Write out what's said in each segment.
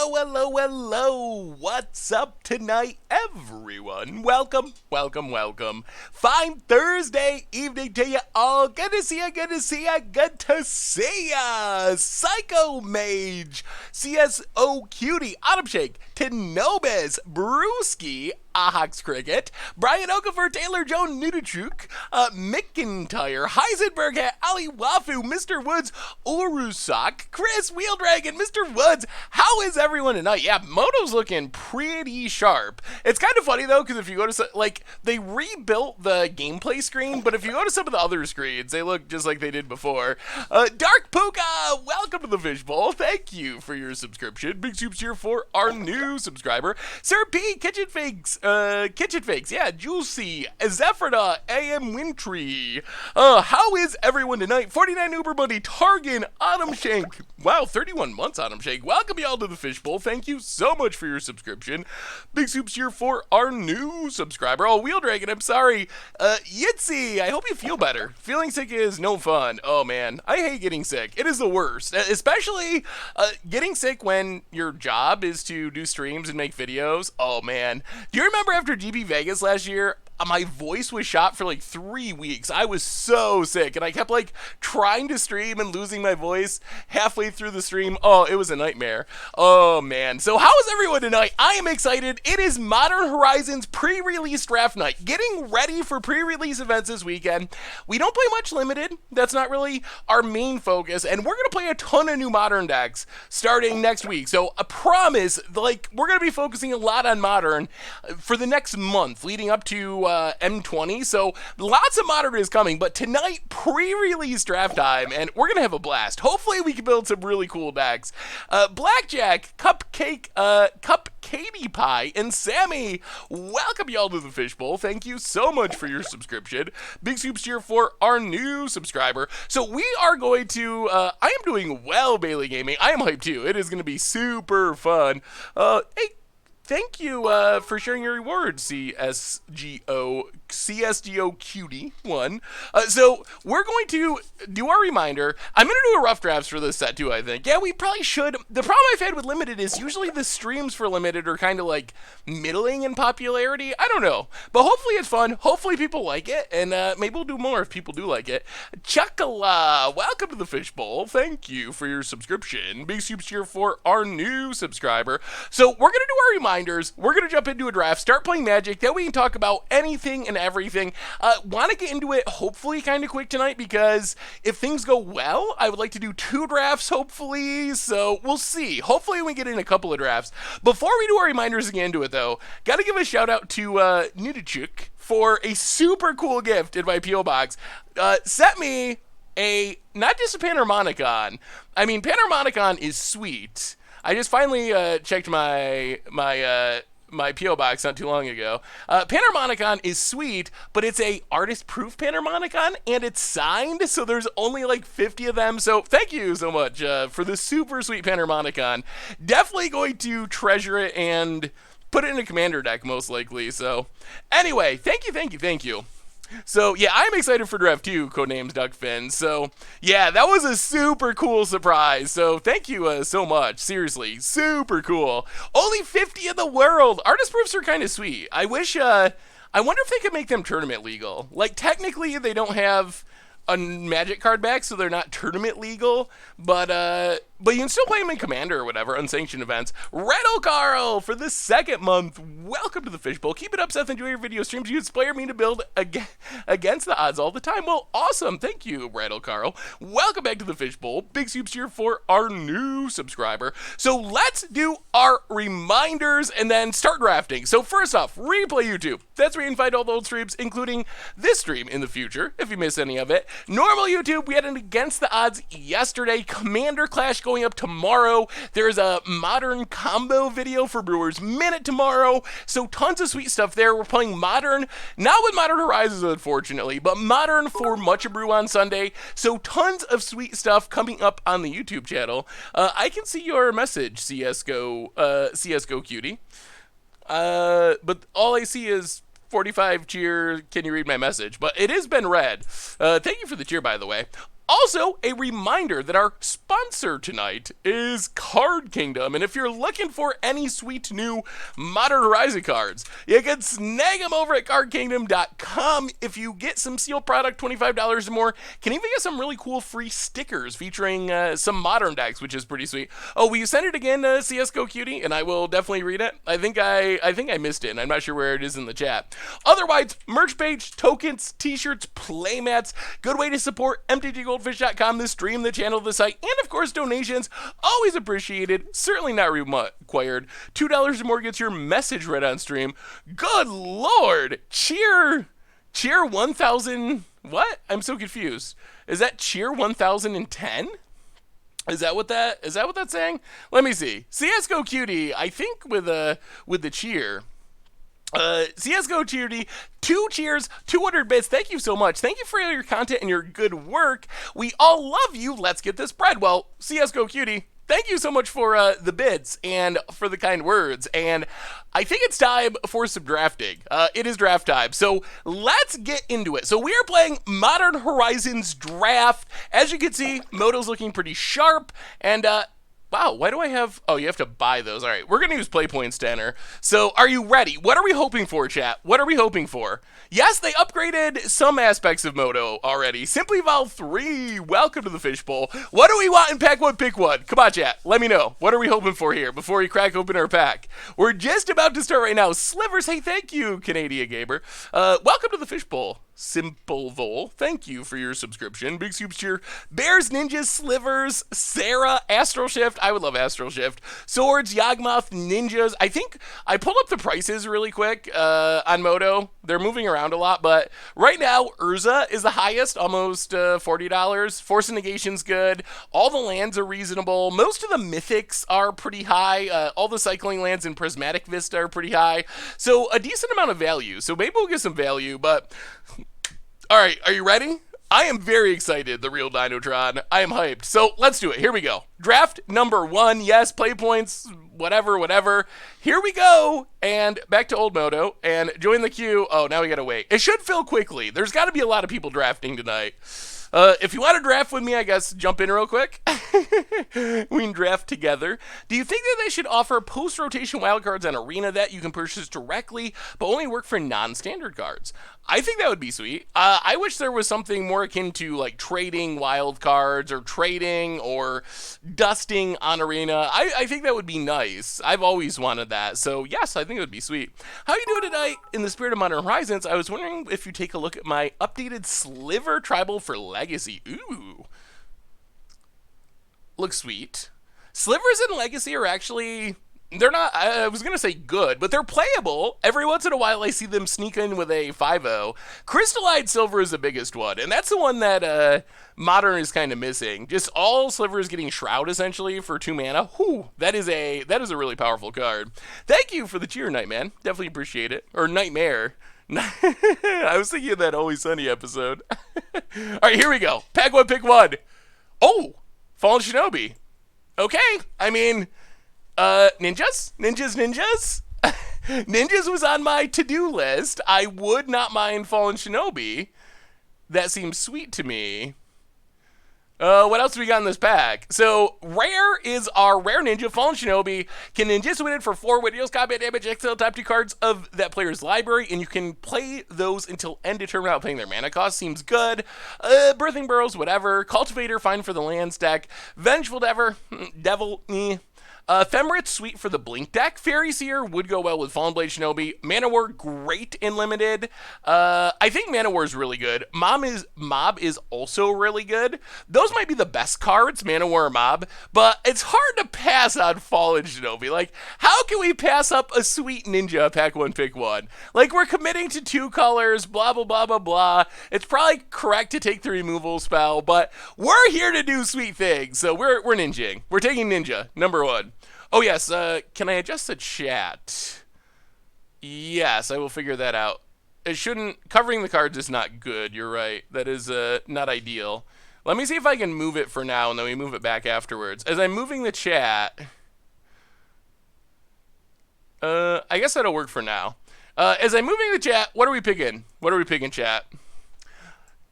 Hello, hello, hello. What's up tonight, everyone? Welcome, welcome, welcome. Fine Thursday evening to you all. Good to see ya, good to see ya, good to see ya. Psycho Mage, CSO Cutie, Autumn Shake, Tenobis, Brewski, Ahax Cricket, Brian Okafor, Taylor Joan Nudachuk, McIntyre, Heisenberg, Ali Wafu, Mr. Woods, Urusak, Chris Wheeldragon, Mr. Woods. How is everyone tonight? Yeah, Moto's looking pretty sharp. It's kind of funny though, because if you go to, like, they rebuilt the gameplay screen, but if you go to some of the other screens, they look just like they did before. Dark Puka, welcome to the Fishbowl. Thank you for your subscription. Big soups here for our new subscriber. Sir P, Kitchen Fakes, yeah, Juicy, Zephyrda, AM Wintry. How is everyone tonight? 49 Uber Buddy, Targan, Autumn Shank. Wow, 31 months, Autumn Shank. Welcome y'all to the Fishbowl. Thank you so much for your subscription. Big soups here for our new subscriber. Oh, Wheel Dragon, I'm sorry. Yitzy, I hope you feel better. Feeling sick is no fun. Oh man, I hate getting sick. It is the worst, especially getting sick when your job is to do streams and make videos. Oh man, do you remember after GP Vegas last year? My voice was shot for like 3 weeks. I was so sick, and I kept like trying to stream and losing my voice halfway through the stream. Oh, it was a nightmare. Oh man. So how is everyone tonight? I am excited. It is Modern Horizons pre-release draft night. Getting ready for pre-release events this weekend. We don't play much limited. That's not really our main focus, and we're gonna play a ton of new modern decks starting next week. So I promise, like, we're gonna be focusing a lot on modern for the next month leading up to M20, so lots of modern is coming, but tonight, pre-release draft time, and we're gonna have a blast. Hopefully we can build some really cool decks. Blackjack, Cupcakey Pie, and Sammy, welcome y'all to the Fishbowl. Thank you so much for your subscription. Big soups here for our new subscriber. So we are going to, I am doing well, Bailey Gaming. I am hyped too. It is gonna be super fun. Hey, thank you for sharing your rewards, CSGO Cutie 1. So we're going to do our reminder. I'm going to do a rough drafts for this set too, I think. Yeah, we probably should. The problem I've had with Limited is usually the streams for Limited are kind of like middling in popularity. I don't know. But hopefully it's fun. Hopefully people like it. And maybe we'll do more if people do like it. Chuckala, welcome to the Fishbowl. Thank you for your subscription. Big soups here for our new subscriber. So we're going to do our reminders. We're going to jump into a draft, start playing Magic, then we can talk about anything and everything. Want to get into it hopefully kind of quick tonight, because if things go well, I would like to do 2 drafts hopefully, so we'll see. Hopefully we get in a couple of drafts. Before we do our reminders and get into it though, got to give a shout out to Nudachuk for a super cool gift in my P.O. box. Sent me not just a Panharmonicon. I mean, Panharmonicon is sweet. I just finally checked my P.O. box not too long ago. Panharmonicon is sweet, but it's a artist-proof Panharmonicon, and it's signed, so there's only like 50 of them. So thank you so much for the super sweet Panharmonicon. Definitely going to treasure it and put it in a commander deck, most likely. So anyway, thank you. So, yeah, I'm excited for Draft 2, codenames Duckfin. So, yeah, that was a super cool surprise. So, thank you so much. Seriously, super cool. Only 50 in the world. Artist proofs are kind of sweet. I wish, I wonder if they could make them tournament legal. Like, technically, they don't have a Magic card back, so they're not tournament legal, but you can still play them in Commander or whatever, unsanctioned events. Redo Carl for the 2nd month. Welcome to the Fishbowl. Keep it up, Seth. Enjoy your video streams. You inspire me to build against the odds all the time. Well, awesome. Thank you, Redo Carl. Welcome back to the Fishbowl. Big soups here for our new subscriber. So let's do our reminders and then start drafting. So first off, Replay YouTube. That's where you can find all the old streams, including this stream in the future, if you miss any of it. Normal YouTube, we had an against the odds yesterday. Commander Clash going up tomorrow. There's a modern combo video for Brewers Minute tomorrow. So tons of sweet stuff there. We're playing modern, not with Modern Horizons unfortunately, but modern for Much Brew on Sunday. So tons of sweet stuff coming up on the YouTube channel. I can see your message, CSGO Cutie. But all I see is 45 cheer, can you read my message? But it has been read. Thank you for the cheer, by the way. Also, a reminder that our sponsor tonight is Card Kingdom, and if you're looking for any sweet new Modern Horizon cards, you can snag them over at cardkingdom.com. If you get some sealed product, $25 or more, can even get some really cool free stickers featuring some modern decks, which is pretty sweet. Oh, will you send it again, CSGO Cutie? And I will definitely read it. I think I missed it, and I'm not sure where it is in the chat. Otherwise, merch page, tokens, t-shirts, playmats, good way to support mtggoldfish.com, the stream, the channel, the site, and of course donations, always appreciated, certainly not required. $2 or more gets your message read on stream. Good lord, cheer 1000, what? I'm so confused. Is that cheer 1010? Is that what that's saying? Let me see. CSGO Cutie, I think with the cheer. CSGO Cutie, 2 cheers, 200 bits. Thank you so much. Thank you for your content and your good work. We all love you. Let's get this bread. Well, CSGO Cutie, thank you so much for the bits and for the kind words. And I think it's time for some drafting. It is draft time. So let's get into it. So we are playing Modern Horizons Draft. As you can see, Moto's looking pretty sharp. And wow, why do I have... Oh, you have to buy those. All right, we're going to use play points to enter. So are you ready? What are we hoping for, chat? What are we hoping for? Yes, they upgraded some aspects of Moto already. Simply Evolve 3, welcome to the fishbowl. What do we want in pack 1, pick 1? Come on, chat, let me know. What are we hoping for here before we crack open our pack? We're just about to start right now. Slivers, hey, thank you, Canadian Gamer. Welcome to the fishbowl. Simple Vol, thank you for your subscription. Big Soups cheer. Bears, Ninjas, Slivers, Sarah, Astral Shift. I would love Astral Shift. Swords, Yawgmoth, Ninjas. I think I pulled up the prices really quick on Moto. They're moving around a lot, but right now Urza is the highest, almost $40. Force of Negation's good. All the lands are reasonable. Most of the mythics are pretty high. All the cycling lands in Prismatic Vista are pretty high. So a decent amount of value. So maybe we'll get some value, but... All right, are you ready? I am very excited, the real Dinotron. I am hyped. So let's do it. Here we go. Draft number 1. Yes, play points, whatever. Here we go. And back to old Moto and join the queue. Oh, now we got to wait. It should fill quickly. There's got to be a lot of people drafting tonight. If you want to draft with me, I guess jump in real quick. We can draft together. Do you think that they should offer post-rotation wildcards on Arena that you can purchase directly, but only work for non-standard cards? I think that would be sweet. I wish there was something more akin to like trading wildcards or trading or dusting on Arena. I think that would be nice. I've always wanted that. So yes, I think it would be sweet. How you doing tonight? In the spirit of Modern Horizons, I was wondering if you take a look at my updated Sliver Tribal for Legacy. Ooh. Looks sweet. Slivers in Legacy are actually... They're not, I was going to say good, but they're playable. Every once in a while I see them sneak in with a 5-0. Crystallized Silver is the biggest one, and that's the one that Modern is kind of missing. Just all Slivers getting Shroud, essentially, for 2 mana. Whew, that is a really powerful card. Thank you for the cheer, Nightman. Definitely appreciate it. Or Nightmare. I was thinking of that Always Sunny episode. All right, here we go. Pack 1, pick 1. Oh, Fallen Shinobi. Okay, I mean... Ninjas? Ninjas was on my to-do list. I would not mind Fallen Shinobi. That seems sweet to me. What else do we got in this pack? So, rare is our rare ninja, Fallen Shinobi. Can ninjas win it for 4 when deals combat damage, exile top 2 cards of that player's library, and you can play those until end of turn without paying their mana cost. Seems good. Birthing Burrows, whatever. Cultivator, fine for the lands deck. Vengeful Devil, Ephemerate, sweet for the Blink deck. Fairy Seer would go well with Fallen Blade Shinobi. Mana War, great in Limited. I think Mana War is really good. Mob is also really good. Those might be the best cards, Mana War or Mob, but it's hard to pass on Fallen Shinobi. Like, how can we pass up a sweet ninja pack 1, pick 1? Like, we're committing to 2 colors, blah, blah, blah, blah, blah. It's probably correct to take the removal spell, but we're here to do sweet things, so we're ninjing. We're taking ninja, number 1. Oh, yes, can I adjust the chat? Yes, I will figure that out. It shouldn't... Covering the cards is not good, you're right. That is not ideal. Let me see if I can move it for now, and then we move it back afterwards. As I'm moving the chat... I guess that'll work for now. As I'm moving the chat, what are we picking? What are we picking, chat?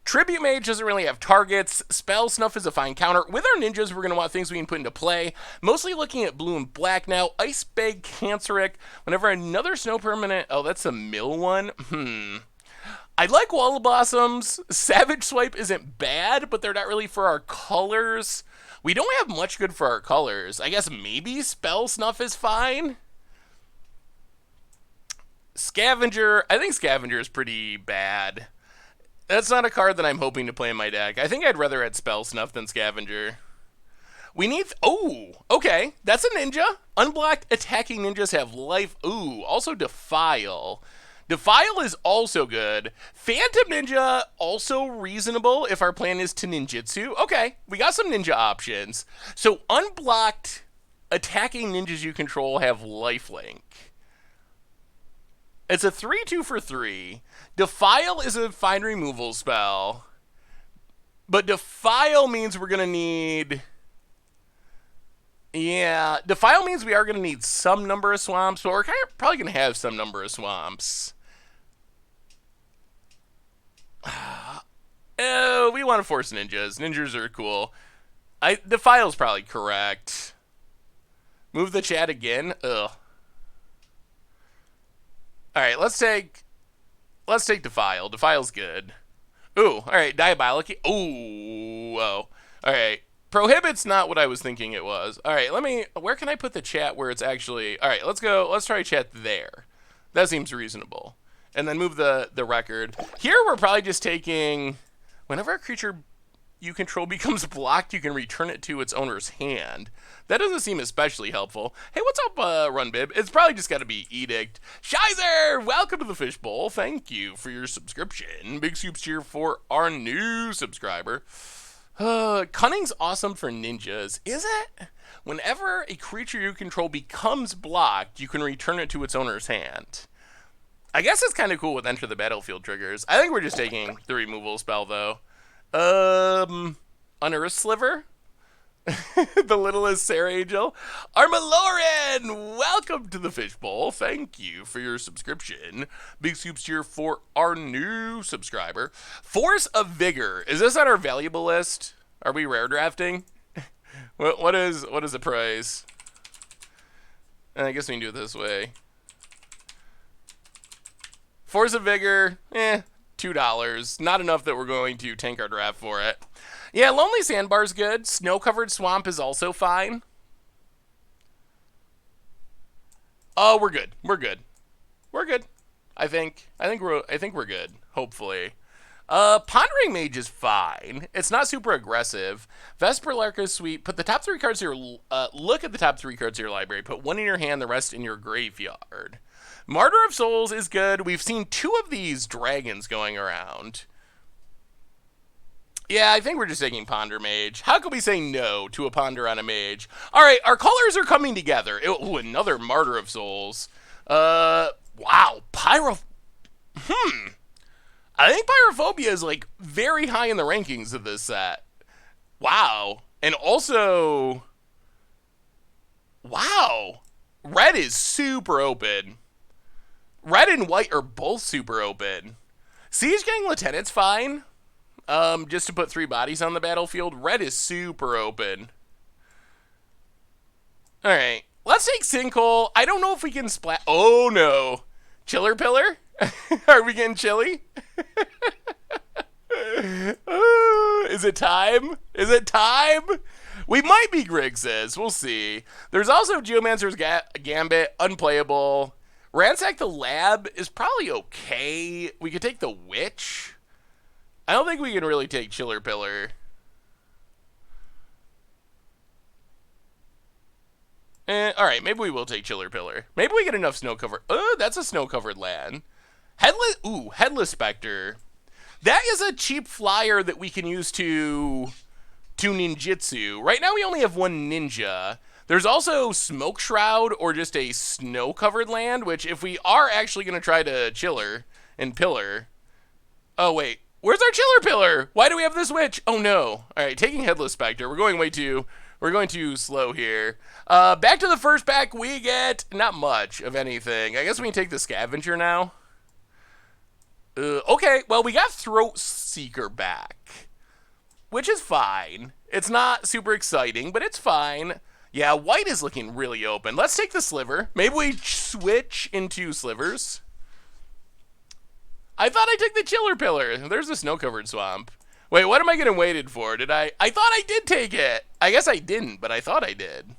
Tribute Mage doesn't really have targets. Spell Snuff is a fine counter. With our ninjas, we're going to want things we can put into play. Mostly looking at blue and black now. Ice Bag, Canceric. Whenever another snow permanent... Oh, that's a mill one? I like Wall of Blossoms. Savage Swipe isn't bad, but they're not really for our colors. We don't have much good for our colors. I guess maybe Spell Snuff is fine. Scavenger. I think Scavenger is pretty bad. That's not a card that I'm hoping to play in my deck. I think I'd rather add Spell Snuff than Scavenger. We need... Oh, okay. That's a ninja. Unblocked attacking ninjas have life. Ooh, also Defile. Defile is also good. Phantom Ninja, also reasonable if our plan is to ninjutsu. Okay, we got some ninja options. So unblocked attacking ninjas you control have lifelink. It's a 3-2 for 3. Defile is a fine removal spell. But Defile means we're going to need... Yeah, Defile means we are going to need some number of swamps, but we're probably going to have some number of swamps. Oh, we want to force ninjas. Ninjas are cool. Defile's probably correct. Move the chat again. Ugh. Alright, let's take Defile. Defile's good. Ooh, alright, Diabolic. Ooh, whoa. Alright. Prohibit's not what I was thinking it was. Alright, where can I put the chat where it's actually... Alright, let's try chat there. That seems reasonable. And then move the record. Here we're probably just taking... Whenever a creature you control becomes blocked, you can return it to its owner's hand. That doesn't seem especially helpful. Hey, what's up, Runbib? It's probably just got to be Edict. Shizer, welcome to the Fishbowl. Thank you for your subscription. Big soups cheer for our new subscriber. Cunning's awesome for ninjas. Is it? Whenever a creature you control becomes blocked, you can return it to its owner's hand. I guess it's kind of cool with Enter the Battlefield triggers. I think we're just taking the removal spell, though. Unearth Sliver? The littlest Sarah Angel. Armaloran, welcome to the Fishbowl. Thank you for your subscription. Big soups here for our new subscriber. Force of Vigor. Is this on our valuable list? Are we rare drafting? What is the price? I guess we can do it this way. Force of Vigor, $2. Not enough that we're going to tank our draft for it. Yeah, Lonely Sandbar's good. Snow-covered Swamp is also fine. Oh, we're good. We're good. We're good. I think we're good. Hopefully. Pondering Mage is fine. It's not super aggressive. Vesper Lark is sweet. Put the top 3 cards of your... look at the top 3 cards of your library. Put 1 in your hand, the rest in your graveyard. Martyr of Souls is good. We've seen 2 of these dragons going around. Yeah, I think we're just taking Ponder Mage. How could we say no to a Ponder on a Mage? All right, our colors are coming together. Ooh, another Martyr of Souls. Wow, I think Pyrophobia is, like, very high in the rankings of this set. Wow. And also... Wow. Red is super open. Red and white are both super open. Siege Gang Lieutenant's fine. Just to put 3 bodies on the battlefield. Red is super open. Alright. Let's take Sinkhole. I don't know if we can splat... Oh, no. Chiller Pillar? Are we getting chilly? Is it time? Is it time? We might be Griggs's. We'll see. There's also Geomancer's Gambit. Unplayable. Ransack the Lab is probably okay. We could take the Witch. I don't think we can really take Chiller Pillar. Alright, maybe we will take Chiller Pillar. Maybe we get enough snow cover. That's a snow-covered land. Headless Spectre. That is a cheap flyer that we can use to ninjutsu. Right now we only have 1 ninja. There's also Smoke Shroud or just a snow-covered land, which if we are actually going to try to Chiller and Pillar... Oh, wait. Where's our Chiller Pillar? Why do we have this Witch? Oh, no. All right, taking Headless Spectre. We're going too slow here. Back to the first pack. We get not much of anything. I guess we can take the Scavenger now. Okay, well, we got Throat Seeker back, which is fine. It's not super exciting, but it's fine. Yeah, white is looking really open. Let's take the Sliver. Maybe we switch into Slivers. I thought I took the Chiller Pillar. There's a snow-covered swamp. Wait, what am I getting weighted for? Did I thought I did take it. I guess I didn't, but I thought I did.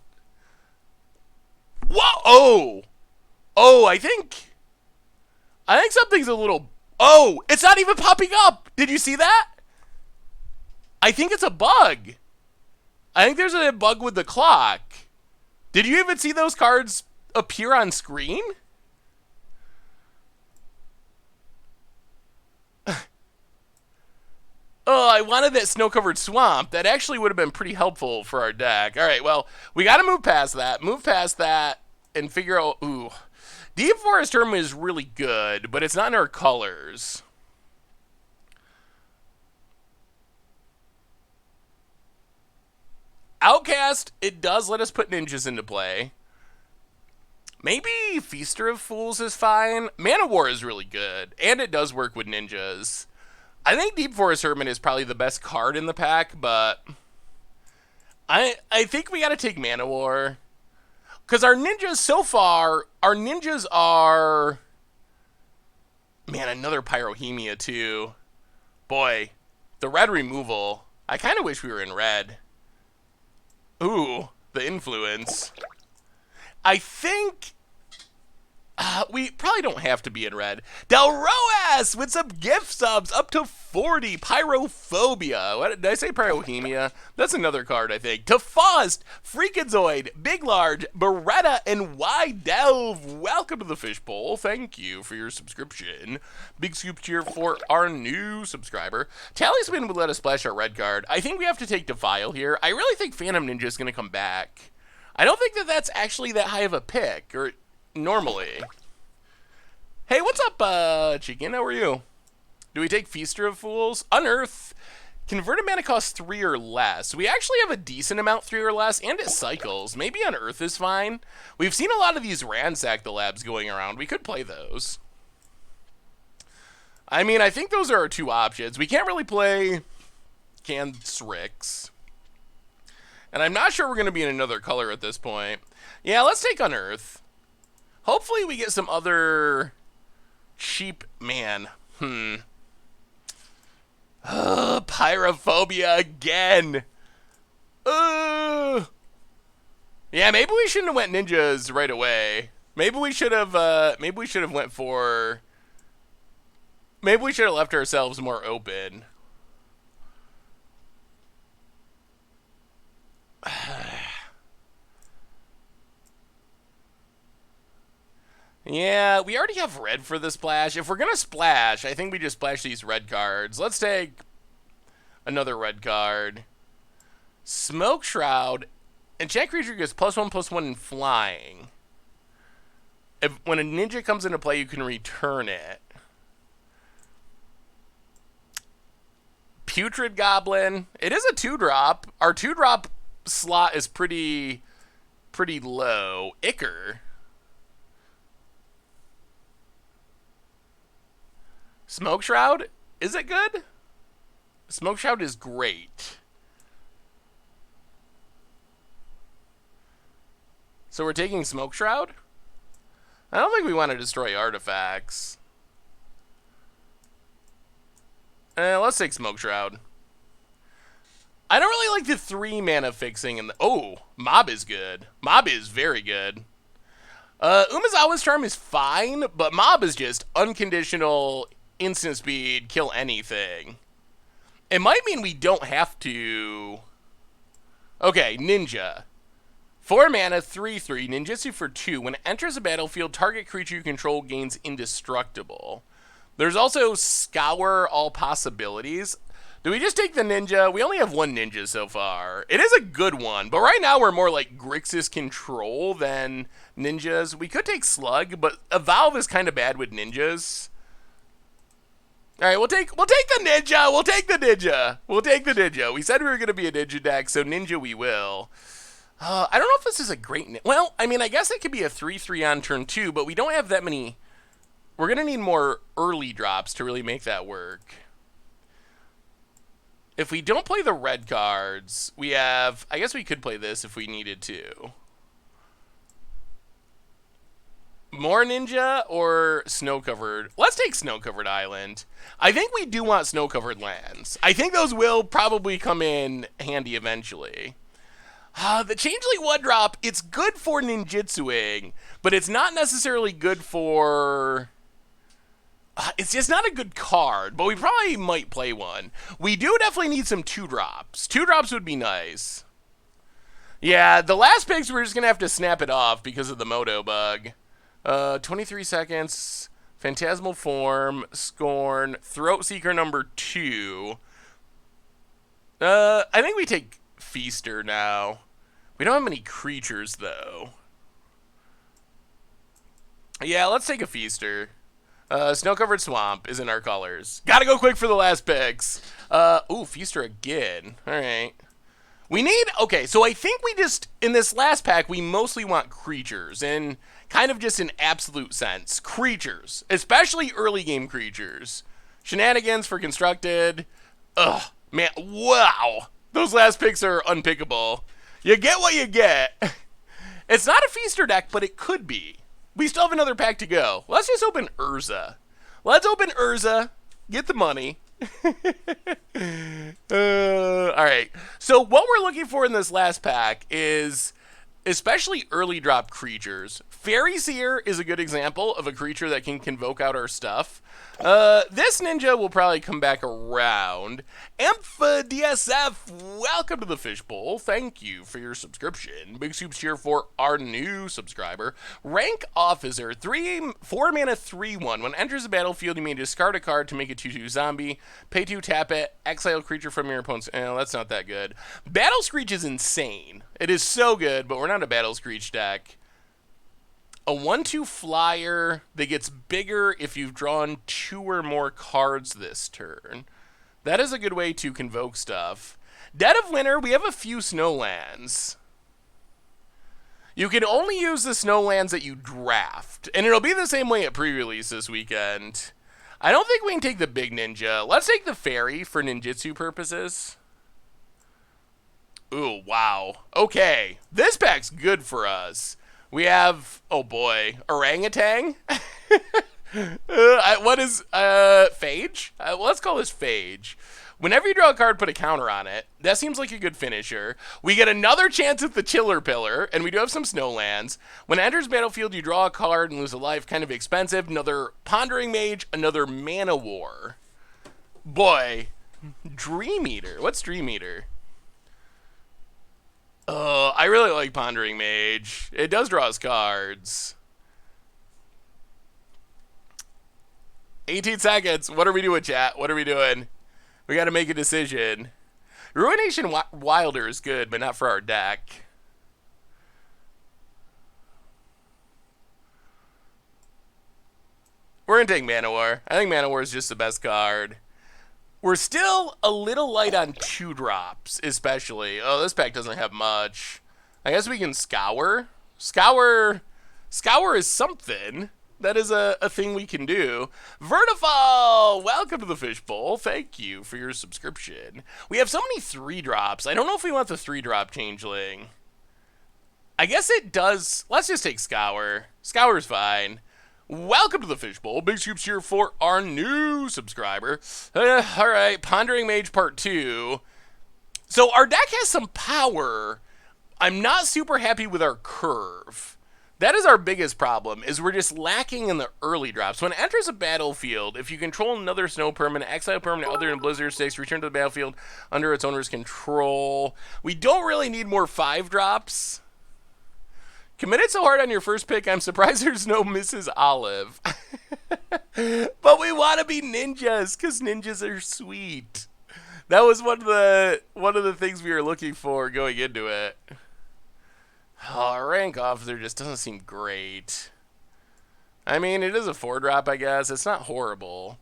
Whoa! Oh! Oh, I think something's a little... Oh, it's not even popping up. Did you see that? I think it's a bug. I think there's a bug with the clock. Did you even see those cards appear on screen? Oh, I wanted that snow-covered swamp. That actually would have been pretty helpful for our deck. All right, well, we got to move past that, and figure out... Ooh. Deep Forest Hermit is really good, but it's not in our colors. Outcast, it does let us put ninjas into play. Maybe Feaster of Fools is fine. Mana War is really good, and it does work with ninjas. I think Deep Forest Hermit is probably the best card in the pack, but I think we got to take Mana War. Because our ninjas so far, are... Man, another Pyrohemia too. Boy, the red removal. I kind of wish we were in red. Ooh, the influence. I think... we probably don't have to be in red. Del Roas with some gift subs up to 40. Pyrophobia. What did I say? Pyrohemia. That's another card, I think. Tefust, Freakazoid, Big Large, Beretta, and Delve. Welcome to the Fishbowl. Thank you for your subscription. Big scoop cheer for our new subscriber. Talisman would let us splash our red card. I think we have to take Defile here. I really think Phantom Ninja is going to come back. I don't think that that's actually that high of a pick, or... normally. Hey, what's up, Chicken? How are you? Do we take Feaster of Fools? Unearth. Converted mana costs 3 or less. We actually have a decent amount 3 or less, and it cycles. Maybe Unearth is fine. We've seen a lot of these Ransack the Labs going around. We could play those. I mean, I think those are our two options. We can't really play Cansrix. And I'm not sure we're going to be in another color at this point. Yeah, let's take Unearth. Hopefully we get some other cheap... Man. Pyrophobia again. Yeah, maybe we shouldn't have went ninjas right away. Maybe we should have went for... Maybe we should have left ourselves more open. Yeah, we already have red for the splash. If we're going to splash, I think we just splash these red cards. Let's take another red card. Smoke Shroud. Enchant creature gets +1/+1 in flying. When a ninja comes into play, you can return it. Putrid Goblin. It is a 2-drop. Our 2-drop slot is pretty low. Ichor. Smoke Shroud? Is it good? Smoke Shroud is great. So we're taking Smoke Shroud? I don't think we want to destroy artifacts. Let's take Smoke Shroud. I don't really like the 3 mana fixing in the... Oh, Mob is good. Mob is very good. Umezawa's Charm is fine, but Mob is just unconditional... instant speed, kill anything. It might mean we don't have to... Okay, Ninja. 4 mana, 3/3, ninjutsu for 2. When it enters a battlefield, target creature you control gains indestructible. There's also Scour All Possibilities. Do we just take the ninja? We only have 1 ninja so far. It is a good one, but right now we're more like Grixis Control than ninjas. We could take Slug, but Evolve is kind of bad with ninjas. All right, we'll take the ninja. We'll take the ninja. We'll take the ninja. We said we were going to be a ninja deck, so ninja we will. I don't know if this is a great... Well, I mean, I guess it could be a 3/3 on turn 2, but we don't have that many We're going to need more early drops to really make that work. If we don't play the red cards, we have... I guess we could play this if we needed to. More ninja or snow-covered? Let's take snow-covered island. I think we do want snow-covered lands. I think those will probably come in handy eventually. The Changeling 1-drop, it's good for ninjutsuing, but it's not necessarily good for... it's just not a good card, but we probably might play one. We do definitely need some 2-drops. 2-drops would be nice. Yeah, the last picks we're just going to have to snap it off because of the Moto bug. 23 seconds, Phantasmal Form, Scorn, Throat Seeker number 2. I think we take Feaster now. We don't have many creatures, though. Yeah, let's take a Feaster. Snow-covered Swamp is in our colors. Gotta go quick for the last picks. Ooh, Feaster again. All right. We need... Okay, so I think we just... In this last pack, we mostly want creatures. And kind of just in absolute sense. Creatures. Especially early game creatures. Shenanigans for constructed. Ugh. Man, wow. Those last picks are unpickable. You get what you get. It's not a Feaster deck, but it could be. We still have another pack to go. Let's just open Urza. Let's open Urza. Get the money. All right. So what we're looking for in this last pack is especially early drop creatures. Fairy Seer is a good example of a creature that can convoke out our stuff. This ninja will probably come back around. Ampha DSF, welcome to the Fishbowl. Thank you for your subscription. Big soups here for our new subscriber. Rank Officer, 4 mana 3/1. When enters the battlefield, you may discard a card to make a 2/2 zombie. Pay 2, tap it, exile a creature from your opponent's... that's not that good. Battle Screech is insane. It is so good, but we're not a Battle Screech deck. A 1/2 flyer that gets bigger if you've drawn 2 or more cards this turn. That is a good way to convoke stuff. Dead of Winter, we have a few snowlands. You can only use the snowlands that you draft. And it'll be the same way at pre-release this weekend. I don't think we can take the big ninja. Let's take the fairy for ninjutsu purposes. Ooh, wow. Okay, this pack's good for us. We have, oh boy, orangutan. What is Phage? Let's call this Phage. Whenever you draw a card, put a counter on it. That seems like a good finisher. We get another chance at the Chiller Pillar, and we do have some snowlands. When it enters battlefield, you draw a card and lose a life. Kind of expensive. Another Pondering Mage, another Mana War. Boy, Dream Eater. What's Dream Eater? I really like Pondering Mage. It does draw us cards. 18 seconds. What are we doing, chat? What are we doing? We got to make a decision. Ruination Wilder is good, but not for our deck. We're going to take Mana War. I think Mana War is just the best card. We're still a little light on 2-drops, especially. Oh, this pack doesn't have much. I guess we can Scour. Scour is something. That is a thing we can do. Vertifall, welcome to the Fishbowl. Thank you for your subscription. We have so many 3-drops. I don't know if we want the 3-drop Changeling. I guess it does. Let's just take Scour. Scour's fine. Welcome to the Fishbowl. Big scoops here for our new subscriber. All right, Pondering Mage Part 2. So our deck has some power. I'm not super happy with our curve. That is our biggest problem, is we're just lacking in the early drops. When it enters a battlefield, if you control another snow permanent, exile permanent other than Blizzard 6, return to the battlefield under its owner's control. We don't really need more 5-drops. Committed so hard on your first pick, I'm surprised there's no Mrs. Olive. But we want to be ninjas, because ninjas are sweet. That was one of the things we were looking for going into it. Oh, Rank Officer just doesn't seem great. I mean, it is a 4-drop, I guess. It's not horrible.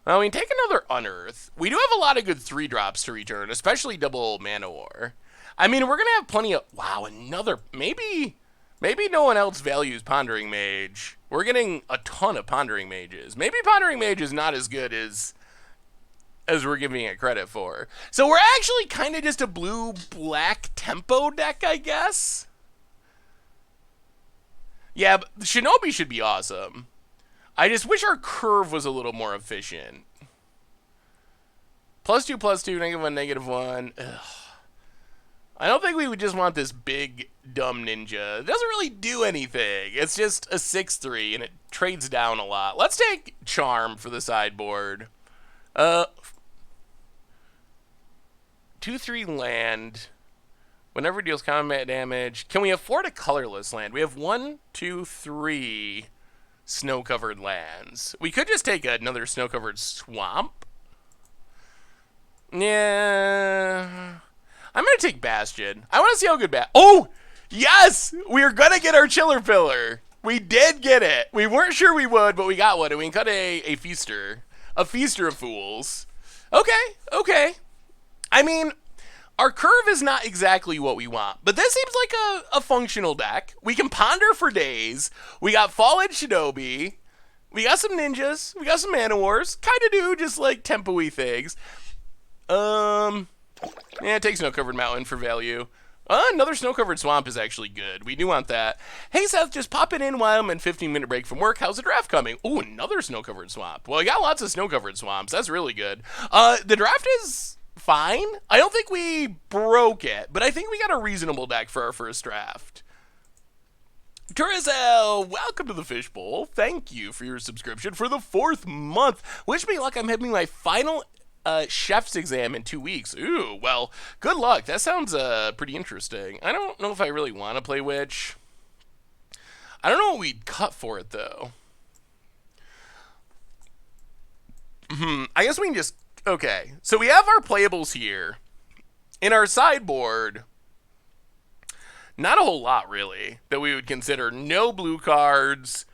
Well, we can take another Unearth. We do have a lot of good 3-drops to return, especially double Mana War. I mean, we're going to have plenty of... Wow, another... Maybe Maybe no one else values Pondering Mage. We're getting a ton of Pondering Mages. Maybe Pondering Mage is not as good as we're giving it credit for. So we're actually kind of just a blue-black tempo deck, I guess. Yeah, but Shinobi should be awesome. I just wish our curve was a little more efficient. +2, +2, -1, -1. Ugh. I don't think we would just want this big, dumb ninja. It doesn't really do anything. It's just a 6/3, and it trades down a lot. Let's take Charm for the sideboard. 2/3 land. Whenever it deals combat damage. Can we afford a colorless land? We have 1, 2, 3 snow-covered lands. We could just take another snow-covered swamp. Yeah... I'm going to take Bastion. I want to see how good Oh! Yes! We're going to get our Chiller Pillar. We did get it. We weren't sure we would, but we got one. And we can cut a Feaster. A Feaster of Fools. Okay, okay. I mean, our curve is not exactly what we want. But this seems like a functional deck. We can ponder for days. We got Fallen Shinobi. We got some ninjas. We got some Mana Wars. Kind of do just like tempo-y things. Yeah, take Snow-Covered Mountain for value. Another Snow-Covered Swamp is actually good. We do want that. Hey, Seth, just pop it in while I'm in 15-minute break from work. How's the draft coming? Ooh, another Snow-Covered Swamp. Well, we got lots of Snow-Covered Swamps. That's really good. The draft is fine. I don't think we broke it, but I think we got a reasonable deck for our first draft. Turizel, welcome to the Fishbowl. Thank you for your subscription for the 4th month. Wish me luck. I'm having my final chef's exam in 2 weeks. Ooh, well, good luck. That sounds pretty interesting. I don't know if I really want to play Witch. I don't know what we'd cut for it, though. I guess we can just... Okay, so we have our playables here. In our sideboard, not a whole lot, really, that we would consider. No blue cards.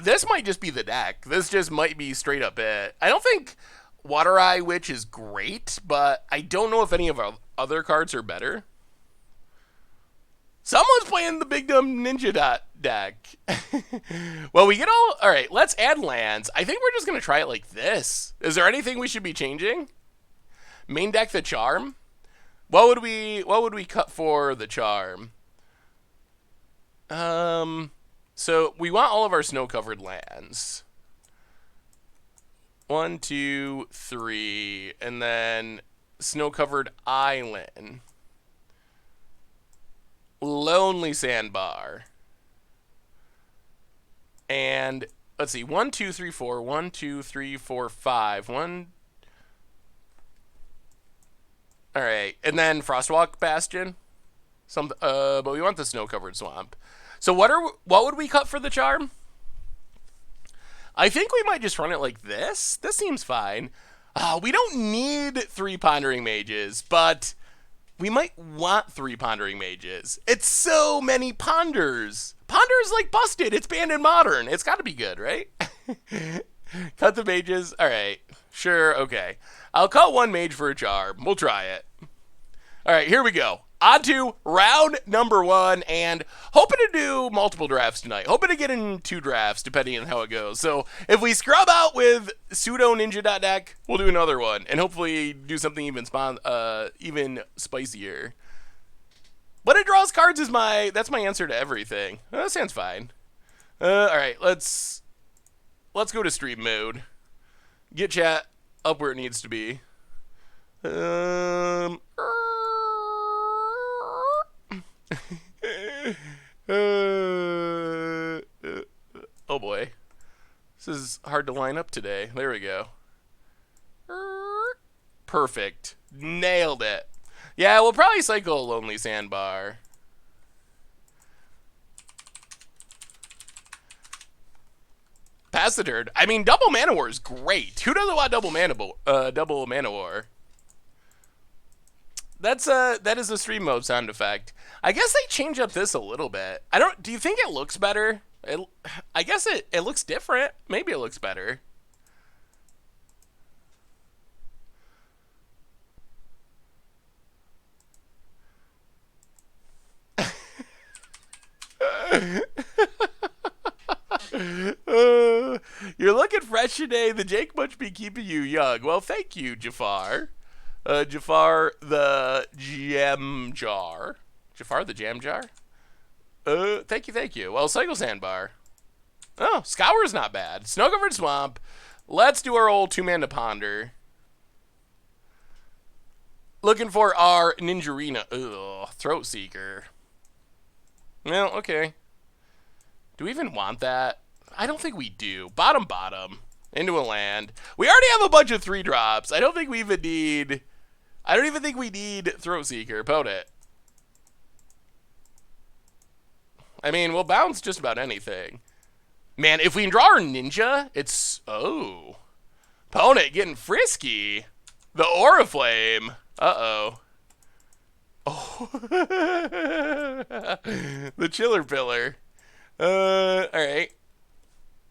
This might just be the deck. This just might be straight up it. I don't think Water Eye Witch is great, but I don't know if any of our other cards are better. Someone's playing the Big Dumb Ninja deck. Well, we get all... Alright, let's add lands. I think we're just going to try it like this. Is there anything we should be changing? Main deck the Charm? What would we cut for the Charm? So we want all of our snow-covered lands. 1, 2, 3, and then snow-covered island. Lonely Sandbar. And let's see, 1, 2, 3, 4, 1, 2, 3, 4, 5. All right, and then Frostwalk Bastion. But we want the snow-covered swamp. So what would we cut for the Charm? I think we might just run it like this. This seems fine. We don't need 3 Pondering Mages, but we might want 3 Pondering Mages. It's so many Ponders. Ponder's like busted. It's banned in Modern. It's got to be good, right? Cut the mages. All right. Sure, okay. I'll cut 1 mage for a Charm. We'll try it. All right, here we go. On to round number 1, and hoping to do multiple drafts tonight. Hoping to get in 2 drafts, depending on how it goes. So if we scrub out with pseudo ninja deck, we'll do another one, and hopefully do something even spicier. But it draws cards is that's my answer to everything. That sounds fine. All right, let's go to stream mode. Get chat up where it needs to be. Oh boy. This is hard to line up today. There we go. Perfect. Nailed it. Yeah, we'll probably cycle a Lonely Sandbar. Pass the turn. I mean, double Mana War is great. Who doesn't want double Mana War? That is a stream mode sound effect. I guess they change up this a little bit. Do you think it looks better? I guess it looks different. Maybe it looks better. You're looking fresh today. The Jake must be keeping you young. Well, thank you, Jafar. Jafar the Jam Jar. Jafar the Jam Jar? Thank you, thank you. Well, Cycle Sandbar. Oh, Scour's not bad. Snow-covered Swamp. Let's do our old two-man to ponder. Looking for our Ninjarina. Ugh, Throat Seeker. Well, okay. Do we even want that? I don't think we do. Bottom. Into a land. We already have a bunch of 3-drops. I don't think we even need... I don't even think we need Throat Seeker. Opponent. I mean, we'll bounce just about anything. Man, if we can draw our Ninja, it's... Oh. Opponent getting frisky. The Oriflame. Uh-oh. Oh. The Chiller Pillar. Alright.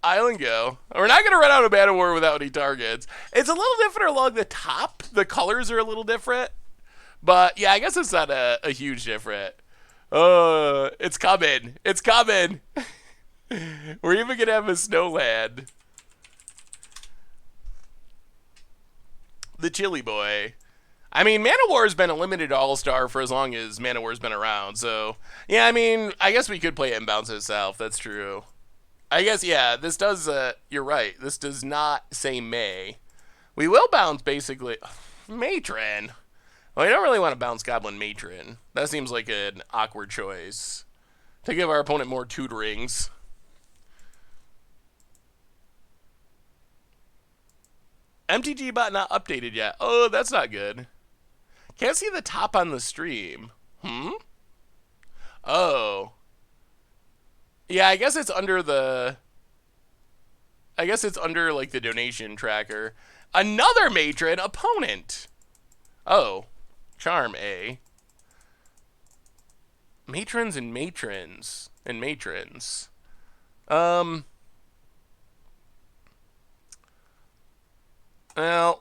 Island go. We're not going to run out of Mana War without any targets. It's a little different along the top. The colors are a little different. But, yeah, I guess it's not a huge difference. It's coming. It's coming. We're even going to have a Snowland. The Chili Boy. I mean, Mana War has been a limited all-star for as long as Mana War's been around, so... Yeah, I mean, I guess we could play it and bounce itself, that's true. I guess, yeah, this does, you're right, this does not say May. We will bounce, basically... Matron. Well, I don't really want to bounce Goblin Matron. That seems like an awkward choice. To give our opponent more tutorings. MTG bot not updated yet. Oh, that's not good. Can't see the top on the stream. Oh. Yeah, I guess it's under the... I guess it's under, like, the donation tracker. Another matron opponent. Oh. Charm A. Matrons and matrons. And matrons. Well,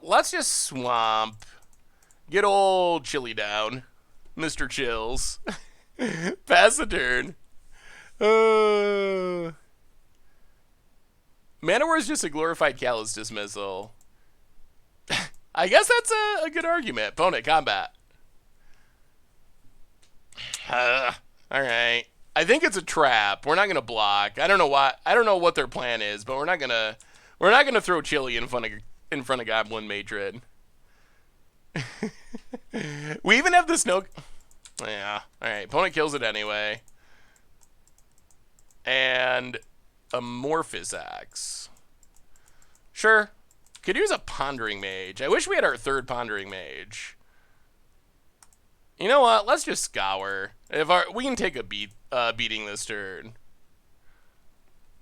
let's just swamp. Get old Chili down. Mr. Chills. Pass the turn. Manowar is just a glorified Callous Dismissal. I guess that's a good argument. Opponent combat. Alright. I think it's a trap. We're not gonna block. I don't know why. I don't know what their plan is, but we're not gonna throw Chili in front of Goblin Matron. We even have the snow. Yeah. Alright. Opponent kills it anyway. And Amorphous Axe. Sure. Could use a Pondering Mage. I wish we had our third Pondering Mage. You know what? Let's just Scour. We can take a beating this turn.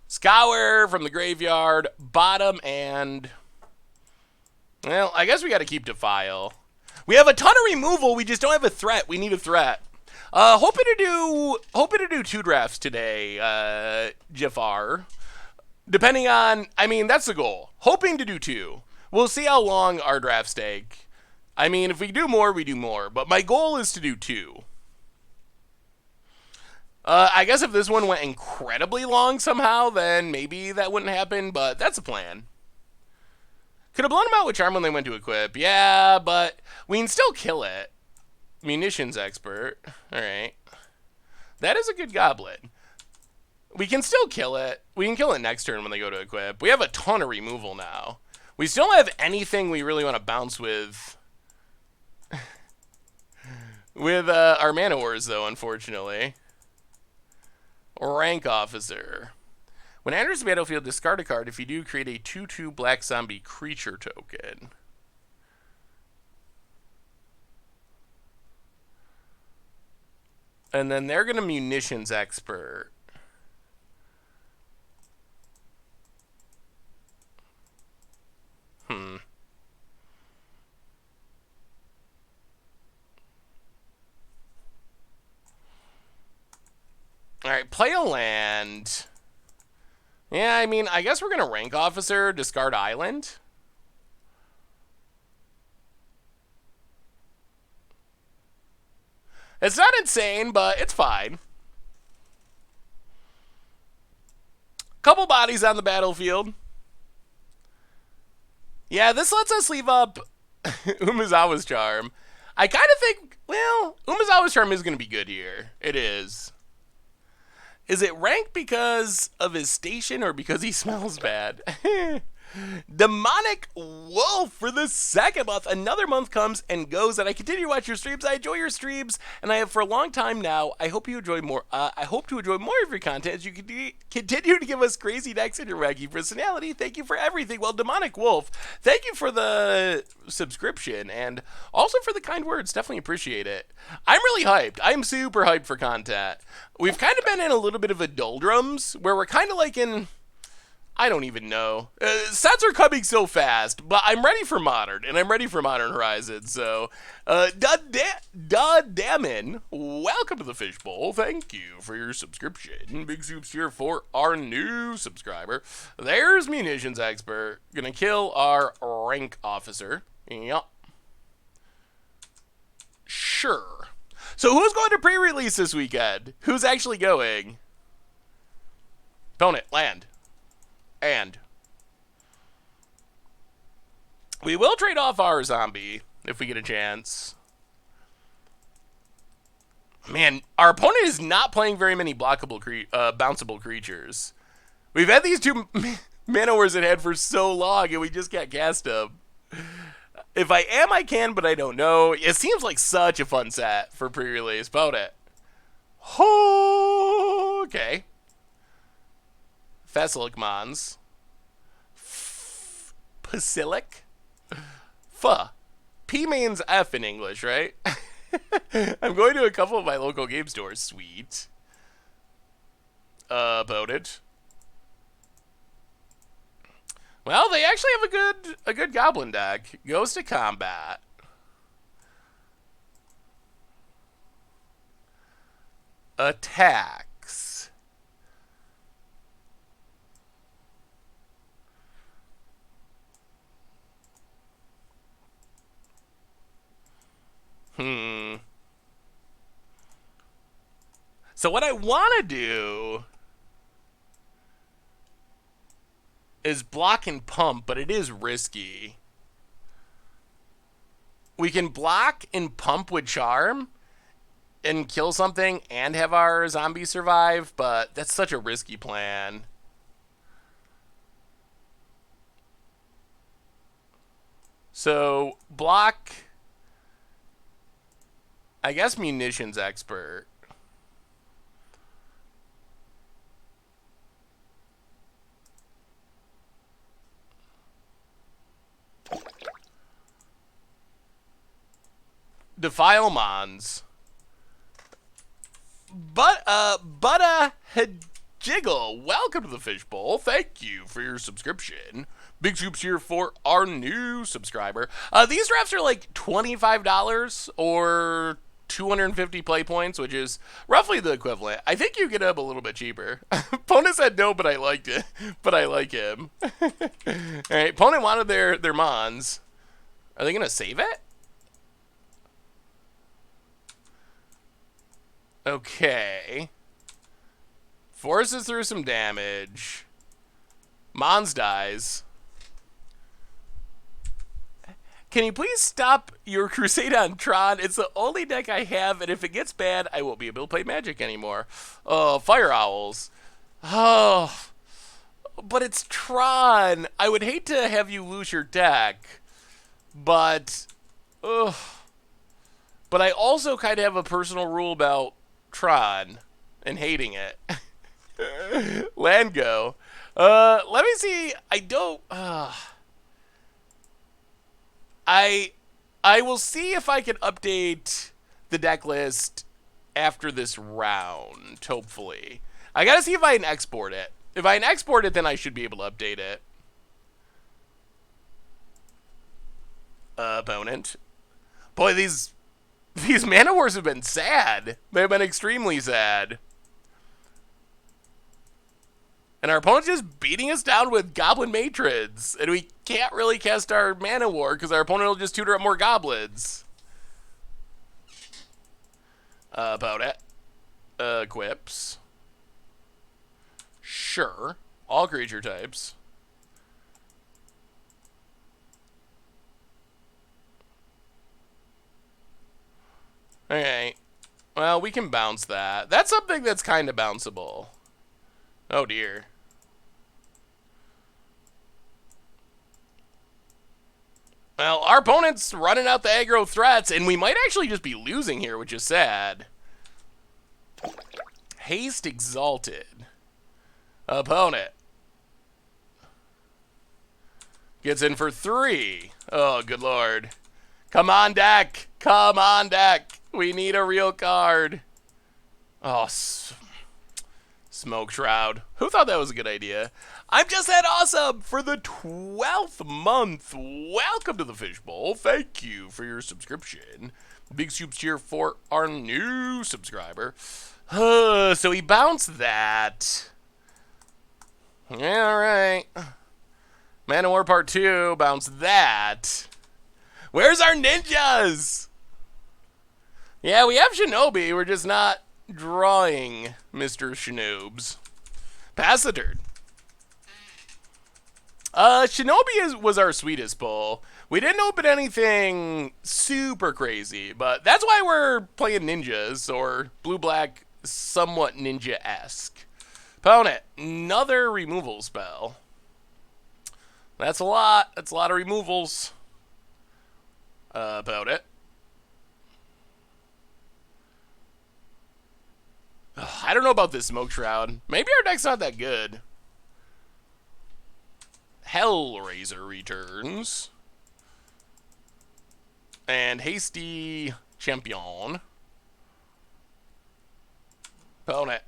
Scour from the graveyard. Bottom and... Well, I guess we got to keep Defile. We have a ton of removal. We just don't have a threat. We need a threat. Hoping to do 2 drafts today, Jafar. Depending on, I mean, that's the goal. Hoping to do 2. We'll see how long our drafts take. I mean, if we do more, we do more. But my goal is to do 2. I guess if this one went incredibly long somehow, then maybe that wouldn't happen. But that's the plan. Could have blown them out with Charm when they went to equip. Yeah, but we can still kill it. Munitions expert. Alright. That is a good goblin. We can still kill it. We can kill it next turn when they go to equip. We have a ton of removal now. We still don't have anything we really want to bounce with. With our Mana Wars, though, unfortunately. Rank Officer. When it enters the battlefield, discard a card. If you do, create a 2/2 black zombie creature token. And then they're going to Munitions Expert. Alright, play a land. Yeah, I mean, I guess we're going to Rank Officer, discard Island. It's not insane, but it's fine. Couple bodies on the battlefield. Yeah, this lets us leave up Umezawa's Charm. I kind of think, well, Umezawa's Charm is going to be good here. It is. Is it ranked because of his station or because he smells bad? Demonic Wolf for the second month. Another month comes and goes, and I continue to watch your streams. I enjoy your streams, and I have for a long time now. I hope you enjoy more. I hope to enjoy more of your content as you continue to give us crazy decks and your wacky personality. Thank you for everything. Well, Demonic Wolf, thank you for the subscription and also for the kind words. Definitely appreciate it. I'm really hyped. I'm super hyped for content. We've kind of been in a little bit of a doldrums where we're kind of like in, I don't even know. Sets are coming so fast, but I'm ready for Modern, and I'm ready for Modern Horizons. So, Damin, welcome to the Fishbowl. Thank you for your subscription. Big soups here for our new subscriber. There's Munitions Expert. Gonna kill our rank officer. Yup. Sure. So who's going to pre-release this weekend? Who's actually going? Opponent, land. And we will trade off our zombie if we get a chance. Man, our opponent is not playing very many blockable, bounceable creatures. We've had these two mana wars in hand for so long, and we just can't cast them. If I am, I can, but I don't know. It seems like such a fun set for pre-release. About it. Oh, okay. Fessilic Mons. Basilic? Fuh. P means F in English, right? I'm going to a couple of my local game stores. Sweet. About it. Well, they actually have a good goblin deck. Goes to combat. Attacks. So what I want to do is block and pump, but it is risky. We can block and pump with Charm and kill something and have our zombie survive, but that's such a risky plan. So, block, I guess Munitions Expert. Defile Mons. Jiggle, welcome to the Fishbowl. Thank you for your subscription. Big Soups here for our new subscriber. These drafts are like $25 or 250 play points, which is roughly the equivalent. I think you get them a little bit cheaper. Opponent said no, but I liked it. But I like him. All right, opponent wanted their Mons. Are they gonna save it? Okay. Forces through some damage. Mons dies. Can you please stop your crusade on Tron? It's the only deck I have, and if it gets bad, I won't be able to play Magic anymore. Oh, Fire Owls. Oh, but it's Tron. I would hate to have you lose your deck, but I also kind of have a personal rule about Tron and hating it. Land go. Let me see. I don't. I will see if I can update the deck list after this round. Hopefully, I gotta see if I can export it. If I can export it, then I should be able to update it. Opponent. Boy, these mana wars have been sad. They've been extremely sad. And our opponent's just beating us down with Goblin Matrons. And we can't really cast our mana war because our opponent will just tutor up more goblins. About it. Equips. Sure. all creature types. Alright. Well, we can bounce that. That's something that's kind of bounceable. Oh, dear. Well, our opponent's running out the aggro threats, and we might actually just be losing here, which is sad. Haste Exalted. Opponent gets in for 3. Oh, good lord. Come on, deck. Come on, deck. We need a real card. Oh, Smoke Shroud. Who thought that was a good idea? I'm just that awesome for the 12th month. Welcome to the Fishbowl. Thank you for your subscription. Big soups cheer for our new subscriber. So he bounced that. Yeah, alright. Man of War Part 2, bounce that. Where's our ninjas? Yeah, we have Shinobi, we're just not drawing Mr. Shinobes. Pass the turn. Shinobi was our sweetest pull. We didn't open anything super crazy, but that's why we're playing ninjas, or blue-black, somewhat ninja-esque. Opponent, another removal spell. That's a lot. That's a lot of removals. About it. Ugh, I don't know about this Smoke Shroud. Maybe our deck's not that good. Hellraiser returns. And Hasty Champion. Opponent.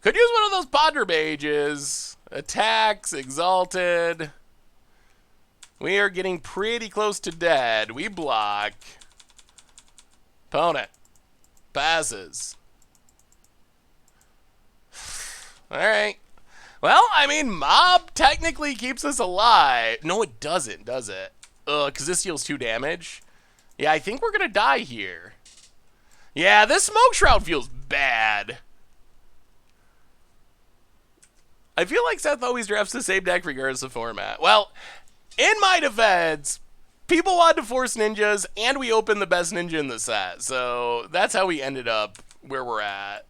Could use one of those Padre Mages. Attacks, Exalted. We are getting pretty close to dead. We block. Opponent. Passes. Alright. Well, I mean, Mob technically keeps us alive. No, it doesn't, does it? Because this deals 2 damage. Yeah, I think we're going to die here. Yeah, this Smoke Shroud feels bad. I feel like Seth always drafts the same deck regardless of format. Well, in my defense, people wanted to force ninjas, and we opened the best ninja in the set. So that's how we ended up where we're at.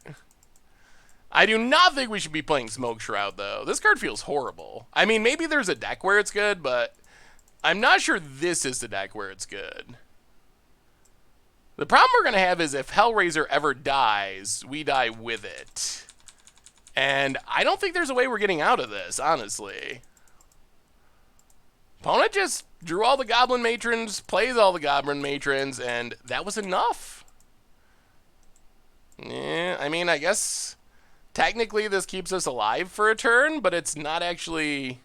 I do not think we should be playing Smoke Shroud, though. This card feels horrible. I mean, maybe there's a deck where it's good, but I'm not sure this is the deck where it's good. The problem we're going to have is if Hellraiser ever dies, we die with it. And I don't think there's a way we're getting out of this, honestly. Opponent just drew all the Goblin Matrons, plays all the Goblin Matrons, and that was enough. Yeah, I mean, I guess technically this keeps us alive for a turn, but it's not actually...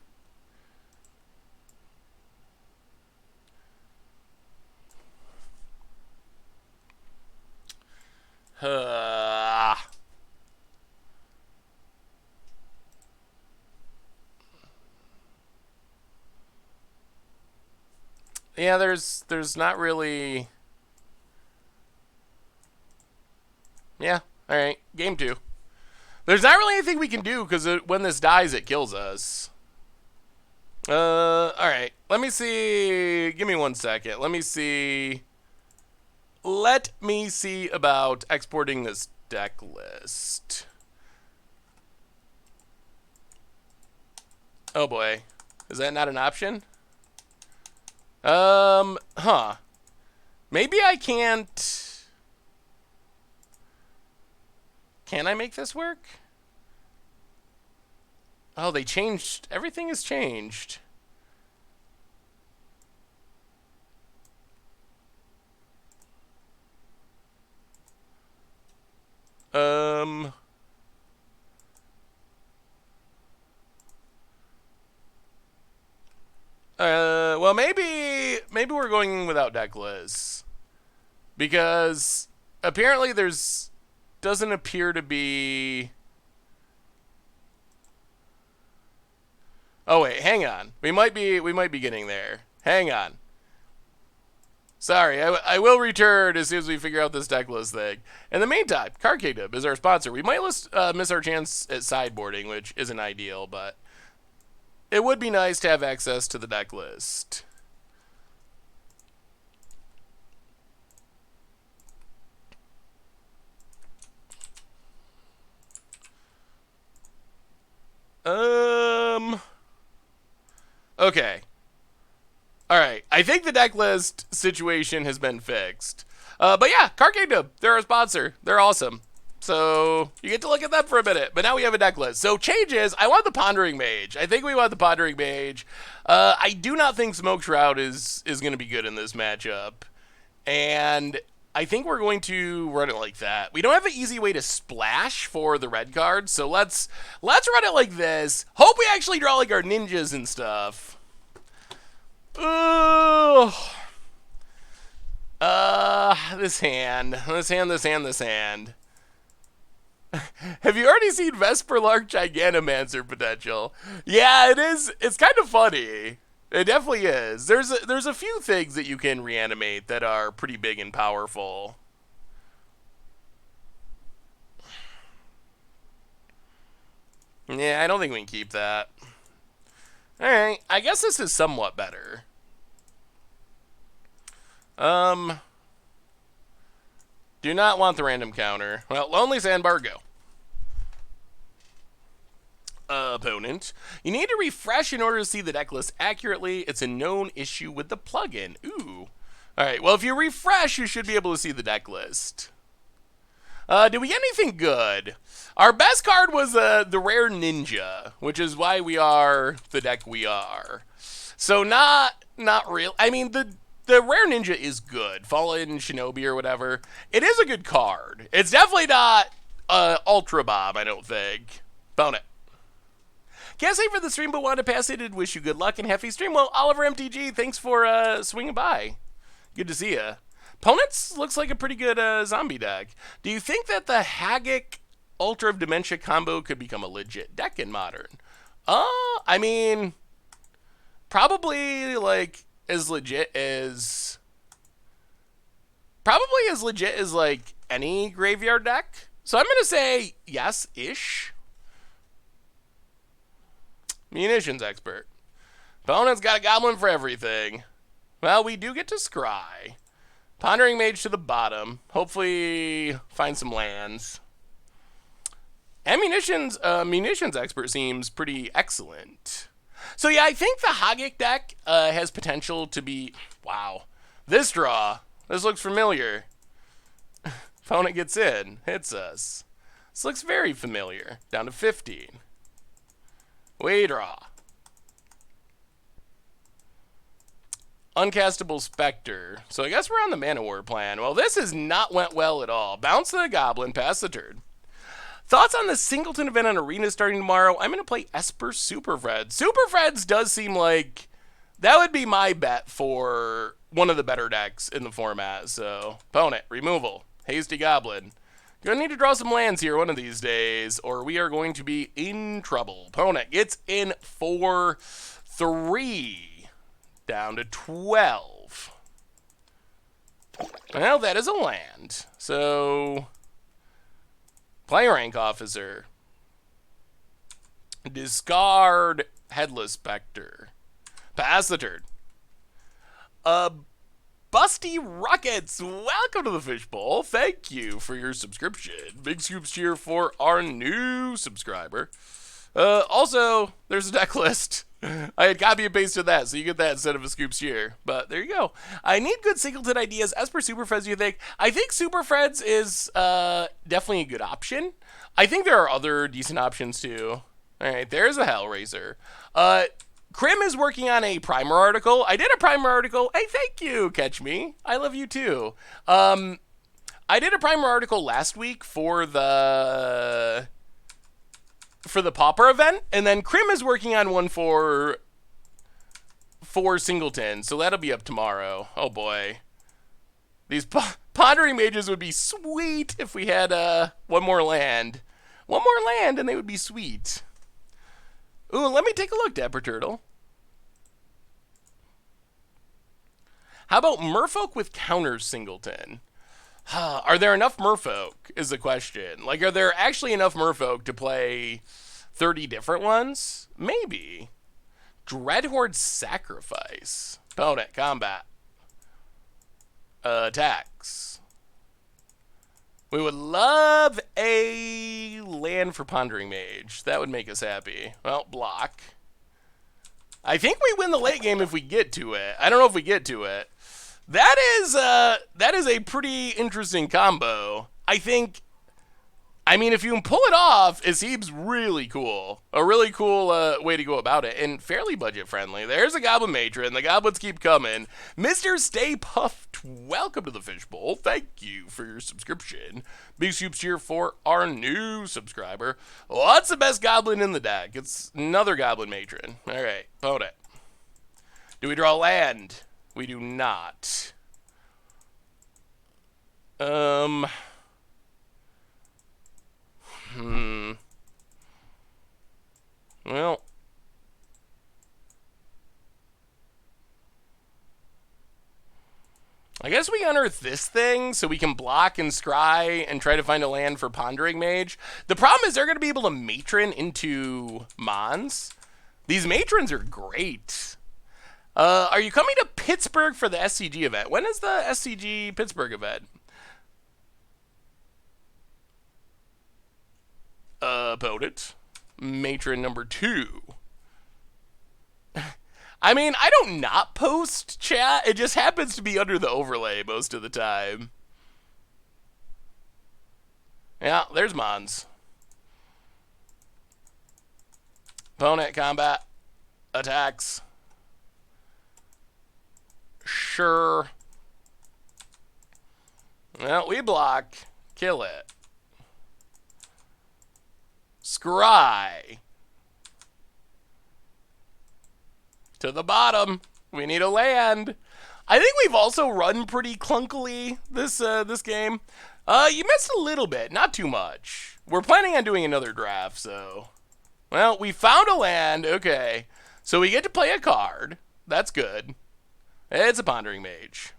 Yeah, there's not really... Yeah, alright. Game 2. There's not really anything we can do, because when this dies, it kills us. Alright. Let me see... Give me 1 second. Let me see about exporting this deck list. Oh boy. Is that not an option? Huh. Maybe I can't... Can I make this work? Oh, they changed... Everything has changed. Well, maybe we're going without deck lists. Because apparently doesn't appear to be... Oh wait, hang on. We might be getting there. Hang on. Sorry, I will return as soon as we figure out this deck list thing. In the meantime, Card Kingdom is our sponsor. We might miss our chance at sideboarding, which isn't ideal, but it would be nice to have access to the deck list. Okay. Alright, I think the deck list situation has been fixed. But yeah, Card Kingdom, they're a sponsor. They're awesome. So you get to look at them for a minute. But now we have a deck list. So changes, I want the Pondering Mage. I think we want the Pondering Mage. I do not think Smoke Shroud is going to be good in this matchup. And I think we're going to run it like that. We don't have an easy way to splash for the red cards, so let's run it like this. Hope we actually draw like our ninjas and stuff. This hand. Have you already seen Vesperlark Giganomancer potential? Yeah, it is. It's kind of funny. It definitely is. There's a few things that you can reanimate that are pretty big and powerful. Yeah, I don't think we can keep that. Alright, I guess this is somewhat better. Do not want the random counter. Well, Lonely Sandbar, go. Opponent. You need to refresh in order to see the deck list accurately. It's a known issue with the plugin. Ooh. Alright, well, if you refresh, you should be able to see the deck list. Did we get anything good? Our best card was the rare ninja, which is why we are the deck we are. So not real. I mean, the rare ninja is good. Fallen Shinobi or whatever. It is a good card. It's definitely not Ultra Bomb, I don't think. Bone it. Can't say for the stream, but wanted to pass it and wish you good luck and happy stream. Well, Oliver MTG, thanks for swinging by. Good to see ya. Opponents looks like a pretty good zombie deck. Do you think that the Hagik Ultra of Dementia combo could become a legit deck in Modern? I mean, probably like as legit as like any graveyard deck. So I'm gonna say yes-ish. Munitions expert. Opponent's got a goblin for everything. Well, we do get to scry. Pondering Mage to the bottom. Hopefully find some lands. And munitions expert seems pretty excellent. So yeah, I think the Hagik deck has potential to be... Wow. This draw. This looks familiar. Opponent gets in. Hits us. This looks very familiar. Down to 15. We draw. Uncastable Spectre. So I guess we're on the Mana War plan. Well, this has not went well at all. Bounce the Goblin, pass the turn. Thoughts on the Singleton event on Arena starting tomorrow? I'm going to play Esper Super Freds. Super Freds does seem like that would be my bet for one of the better decks in the format. So, opponent, removal, Hasty Goblin. Gonna need to draw some lands here one of these days, or we are going to be in trouble. Opponent gets in for 3. Down to 12. Well, that is a land. So, play rank officer. Discard Headless Spectre. Pass the turn. Busty Rockets, welcome to the Fishbowl. Thank you for your subscription. Big scoops cheer for our new subscriber. Also, there's a deck list. I had copy and pasted that, so you get that instead of a scoops cheer. But there you go. I need good Singleton ideas. As per Super Freds, you think? I think Super Freds is definitely a good option. I think there are other decent options too. All right, there's a Hellraiser. Krim is working on a primer article. I did a primer article. Hey, thank you, Catch Me. I love you too. I did a primer article last week for the Pauper event, and then Krim is working on one for Singleton, so that'll be up tomorrow. Oh boy. These Pondering Mages would be sweet if we had one more land. One more land and they would be sweet. Ooh, let me take a look, Dapper Turtle. How about Merfolk with counter Singleton? Are there enough Merfolk is the question. Like, are there actually enough Merfolk to play 30 different ones? Maybe. Dreadhorde Sacrifice. Opponent, combat. Attacks. We would love a land for Pondering Mage. That would make us happy. Well, block. I think we win the late game if we get to it. I don't know if we get to it. That is a pretty interesting combo. I mean, if you can pull it off, it seems really cool. A really cool way to go about it, and fairly budget friendly. There's a Goblin Matron. The goblins keep coming. Mr. Stay Puffed, welcome to the Fishbowl. Thank you for your subscription. Big soups here for our new subscriber. What's the best goblin in the deck? It's another Goblin Matron. All right, opponent. Do we draw land? We do not. Well, I guess we unearth this thing so we can block and scry and try to find a land for Pondering Mage. The problem is they're going to be able to matron into Mons. These matrons are great. Are you coming to Pittsburgh for the SCG event? When is the SCG Pittsburgh event? Opponent. Matron number 2. I mean, I don't not post chat. It just happens to be under the overlay most of the time. Yeah, there's Mons. Opponent, combat, attacks. Sure. Well, we block. Kill it. Scry. To the bottom. We need a land. I think we've also run pretty clunkily this game. You missed a little bit, not too much. We're planning on doing another draft, so. Well, we found a land. Okay. So we get to play a card. That's good. It's a Pondering Mage.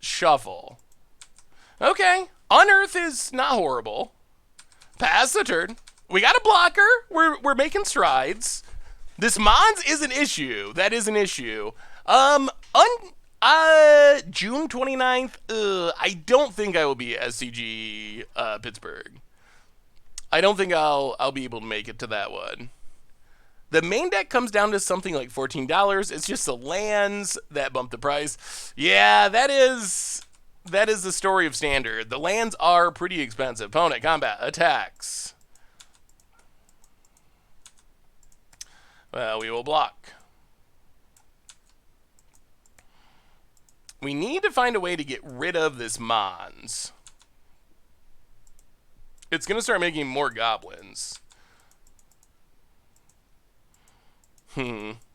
Shuffle. Okay. Unearth is not horrible. Pass the turn. We got a blocker. We're making strides. This Mons is an issue. That is an issue. June 29th, I don't think I will be at SCG Pittsburgh. I don't think I'll be able to make it to that one. The main deck comes down to something like $14. It's just the lands that bump the price. Yeah, that is the story of Standard. The lands are pretty expensive. Opponent, combat, attacks. Well, we will block. We need to find a way to get rid of this Mons. It's going to start making more goblins. Well,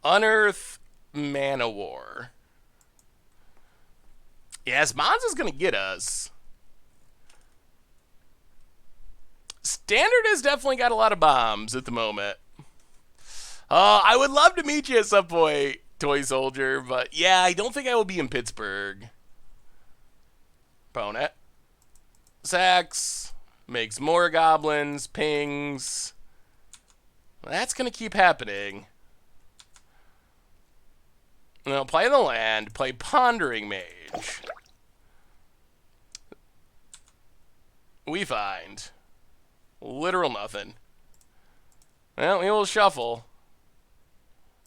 Unearth Mana War. Yes, Mons is going to get us. Standard has definitely got a lot of bombs at the moment. I would love to meet you at some point, Toy Soldier, but yeah, I don't think I will be in Pittsburgh. Opponent. Sacks. Makes more goblins. Pings. That's going to keep happening. Now, play the land. Play Pondering Mage. We find literal nothing. Well, we will shuffle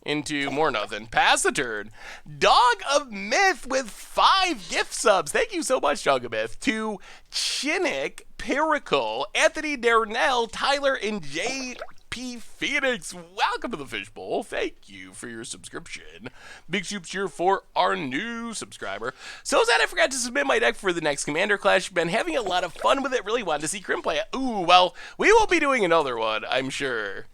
into more nothing. Pass the turn. Dog of Myth with 5 gift subs. Thank you so much, Dog of Myth. To Chinnick, Pericle, Anthony Darnell, Tyler, and JP Phoenix. Welcome to the Fishbowl. Thank you for your subscription. Big soups here for our new subscriber. So sad I forgot to submit my deck for the next Commander Clash. Been having a lot of fun with it. Really wanted to see Crim play it. Ooh, well, we will be doing another one, I'm sure.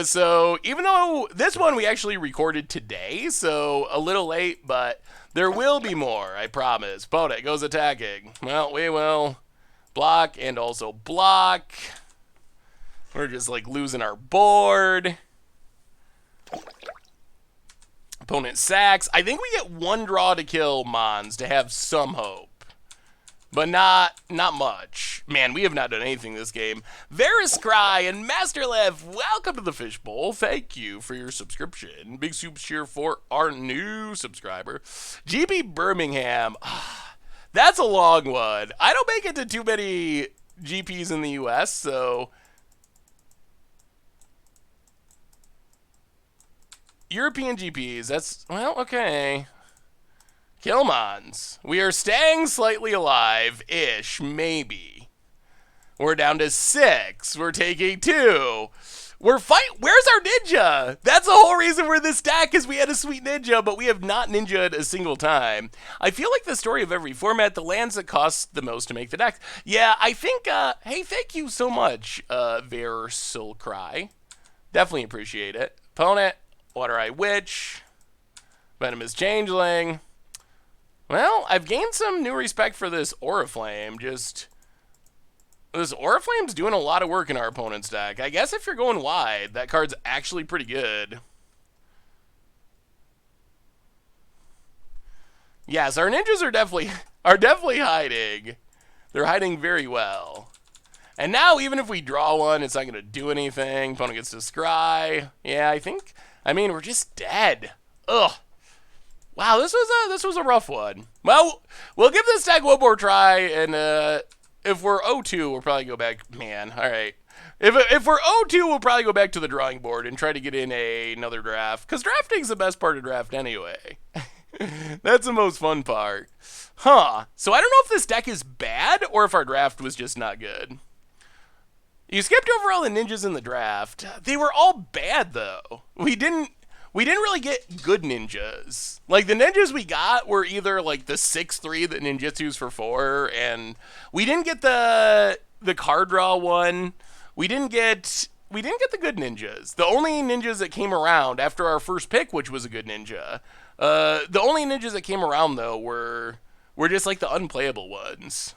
So even though this one we actually recorded today, so a little late, but there will be more, I promise. Opponent goes attacking. Well, we will block and also block. We're just like losing our board. Opponent sacks. I think we get one draw to kill Mons to have some hope. But not much. Man, we have not done anything this game. Varus Cry and Master Lev, welcome to the Fishbowl. Thank you for your subscription. Big super cheer for our new subscriber. GB Birmingham. That's a long one. I don't make it to too many GPs in the US, so... European GPs, that's... Well, okay. Killmons. We are staying slightly alive-ish, maybe. We're down to 6. We're taking 2. Where's our ninja? That's the whole reason we're this deck, is we had a sweet ninja, but we have not ninja'd a single time. I feel like the story of every format, the lands that cost the most to make the deck. Yeah, I think, hey, thank you so much, Cry. Definitely appreciate it. Opponent, Water-Eye Witch, Venomous Changeling. Well, I've gained some new respect for this Oriflame. This Oriflame's doing a lot of work in our opponent's deck. I guess if you're going wide, that card's actually pretty good. Yes, our ninjas are definitely hiding. They're hiding very well. And now, even if we draw one, it's not going to do anything. Opponent gets to scry. Yeah, I mean, we're just dead. Ugh. Wow, this was a rough one. Well, we'll give this deck one more try, and if we're 0-2, we'll probably go back. Man, all right. If we're 0-2, we'll probably go back to the drawing board and try to get in another draft, because drafting's the best part of draft anyway. That's the most fun part. Huh. So I don't know if this deck is bad or if our draft was just not good. You skipped over all the ninjas in the draft. They were all bad, though. We didn't really get good ninjas. Like, the ninjas we got were either, like, the 6-3 that ninjutsus for 4, and we didn't get the card draw one. We didn't get the good ninjas. The only ninjas that came around after our first pick, which was a good ninja, the only ninjas that came around, though, were just, like, the unplayable ones.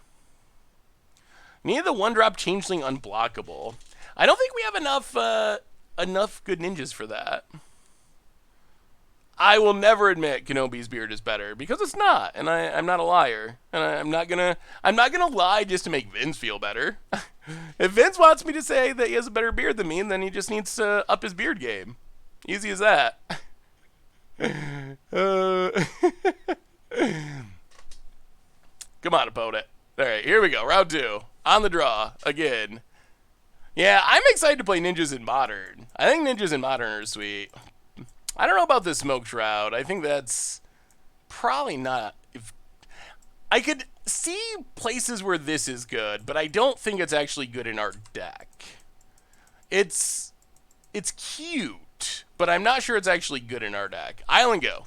Need the 1-drop Changeling unblockable. I don't think we have enough good ninjas for that. I will never admit Kenobi's beard is better, because it's not, and I'm not a liar, and I'm not gonna lie just to make Vince feel better. If Vince wants me to say that he has a better beard than me, then he just needs to up his beard game. Easy as that. Come on, opponent. All right, here we go. Round 2. On the draw again. Yeah, I'm excited to play ninjas in Modern. I think ninjas in Modern are sweet. I don't know about this Smoke Shroud. I think that's probably not. I could see places where this is good, but I don't think it's actually good in our deck. It's cute, but I'm not sure it's actually good in our deck. Island Go.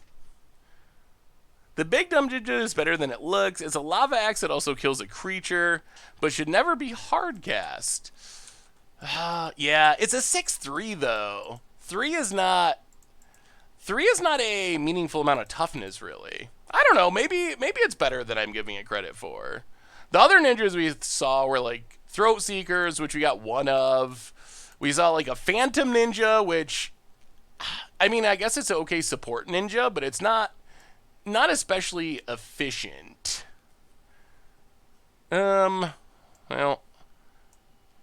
The big dumb ninja is better than it looks. It's a lava axe that also kills a creature, but should never be hard cast. Yeah, it's a 6-3 though. 3 is not a meaningful amount of toughness, really. I don't know, maybe it's better than I'm giving it credit for. The other ninjas we saw were like Throat Seekers, which we got one of. We saw like a Phantom Ninja, which, I mean, I guess it's an okay support ninja, but it's not especially efficient. Well,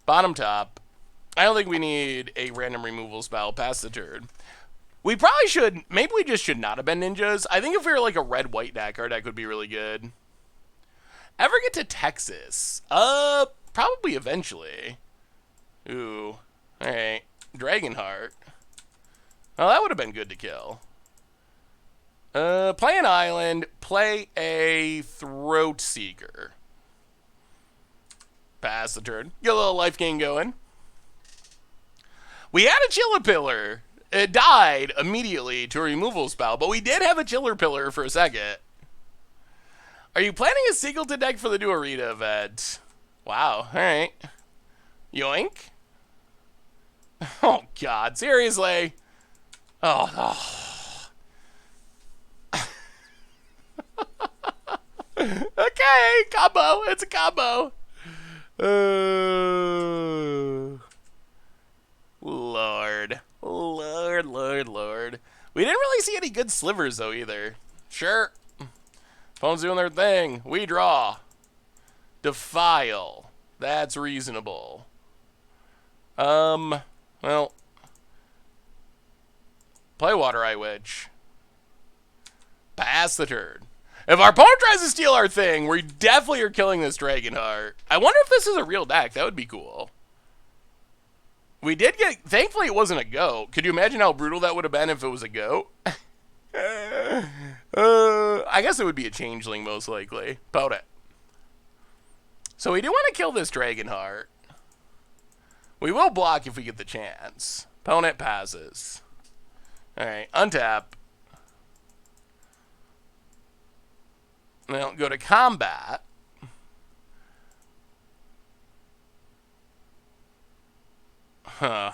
bottom top. I don't think we need a random removal spell past the turn. We probably should, maybe we just should not have been ninjas. I think if we were like a red-white deck, our deck would be really good. Ever get to Texas? Probably eventually. Ooh. Alright. Dragonheart. Well, that would have been good to kill. Play an island, play a Throat Seeker. Pass the turn. Get a little life gain going. We had a Chiller Pillar. It died immediately to a removal spell, but we did have a Chiller Pillar for a second. Are you planning a Singleton deck for the new Arena event? Wow, alright. Yoink. Oh, God, seriously? Oh. Okay, combo. It's a combo. board. We didn't really see any good slivers, though, either. Sure. Opponent's doing their thing. We draw. Defile. That's reasonable. Well. Play Water Eye Witch. Pass the turn. If our opponent tries to steal our thing, we definitely are killing this Dragonheart. I wonder if this is a real deck. That would be cool. We did get... Thankfully, it wasn't a goat. Could you imagine how brutal that would have been if it was a goat? I guess it would be a changeling, most likely. Opponent. So we do want to kill this Dragonheart. We will block if we get the chance. Opponent passes. Alright, untap. Now, go to combat. Huh.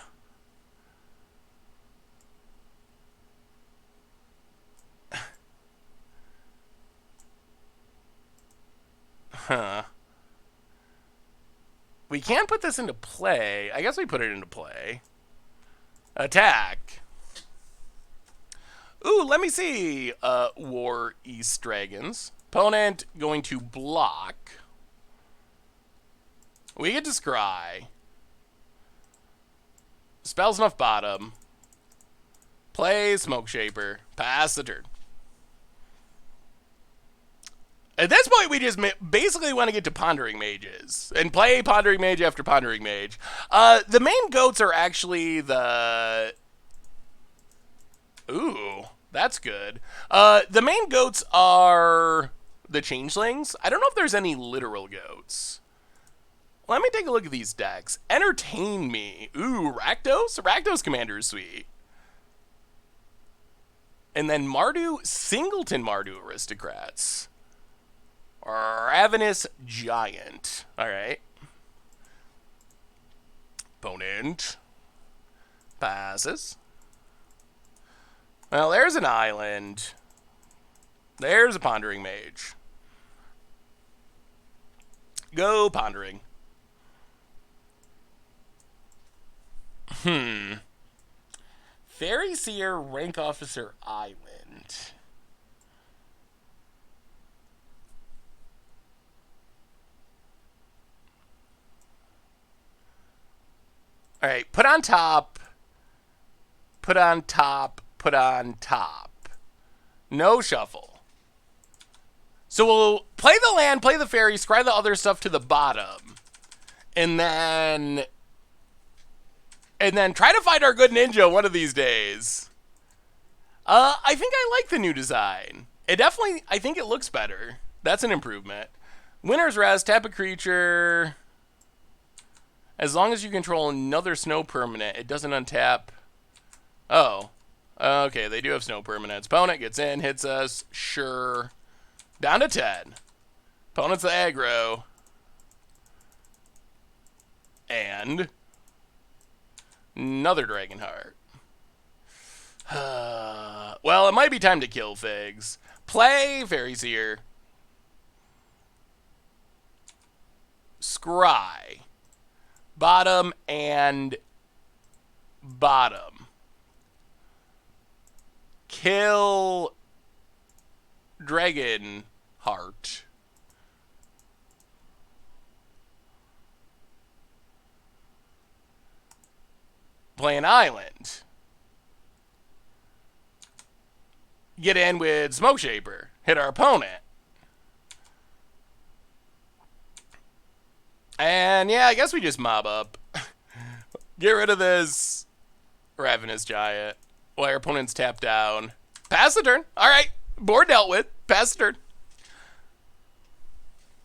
Huh. We can put this into play. I guess we put it into play. Attack. Ooh, let me see. War East Dragons. Opponent going to block. We get to scry. Spell Snuff bottom. Play Smoke Shaper. Pass the turn. At this point, we just basically want to get to Pondering Mages. And play Pondering Mage after Pondering Mage. The main goats are actually the... Ooh, that's good. The main goats are the changelings. I don't know if there's any literal goats. Let me take a look at these decks. Entertain me. Ooh, Rakdos? Rakdos Commander is sweet. And then Mardu, Singleton Mardu Aristocrats. Ravenous Giant. Alright. Opponent passes. Well, there's an island. There's a Pondering Mage. Go Pondering. Fairy Seer Rank Officer Island. Alright, put on top. Put on top. Put on top. No shuffle. So we'll play the land, play the fairy, scry the other stuff to the bottom. And then try to find our good ninja one of these days. I think I like the new design. It definitely, I think it looks better. That's an improvement. Winter's Rest, tap a creature. As long as you control another snow permanent, it doesn't untap. Oh. Okay, they do have snow permanents. Opponent gets in, hits us. Sure. Down to 10. Opponent's the aggro. And another Dragonheart. Well, it might be time to kill Figs. Play Fairy Seer. Scry. Bottom and bottom. Kill Dragonheart. Play an island. Get in with Smoke Shaper. Hit our opponent. And yeah, I guess we just mob up. Get rid of this Ravenous Giant. While our opponent's tapped down. Pass the turn. Alright. Board dealt with. Pass the turn.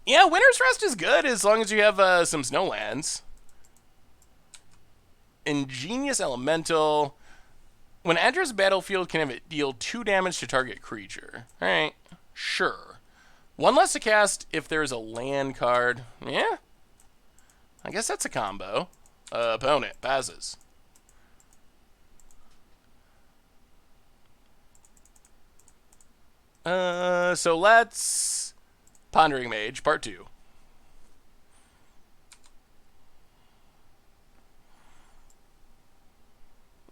Yeah, Winter's Rest is good as long as you have some snowlands. Ingenious Elemental. When enters the battlefield, can have it deal 2 damage to target creature. Alright. Sure. 1 less to cast if there's a land card. Yeah. I guess that's a combo. Opponent passes. So let's Pondering Mage, part 2.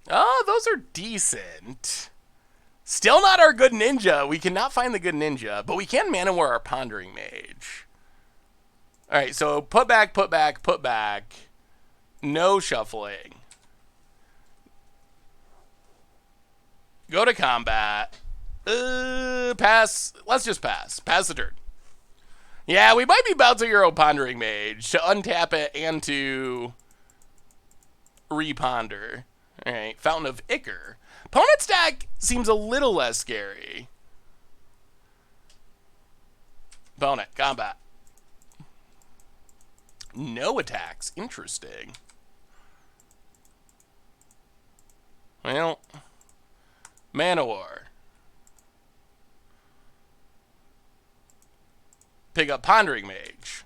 Oh, those those are decent. Still not our good ninja. We cannot find the good ninja, but we can mana war our Pondering Mage. All right, so put back, put back, put back. No shuffling. Go to combat. Pass. Let's just pass. Pass the turn. Yeah, we might be bouncing our own Pondering Mage to untap it and to reponder. All right, Fountain of Ichor. Opponent's deck seems a little less scary. Opponent, combat. No attacks. Interesting. Well, mana war. Pick up Pondering Mage.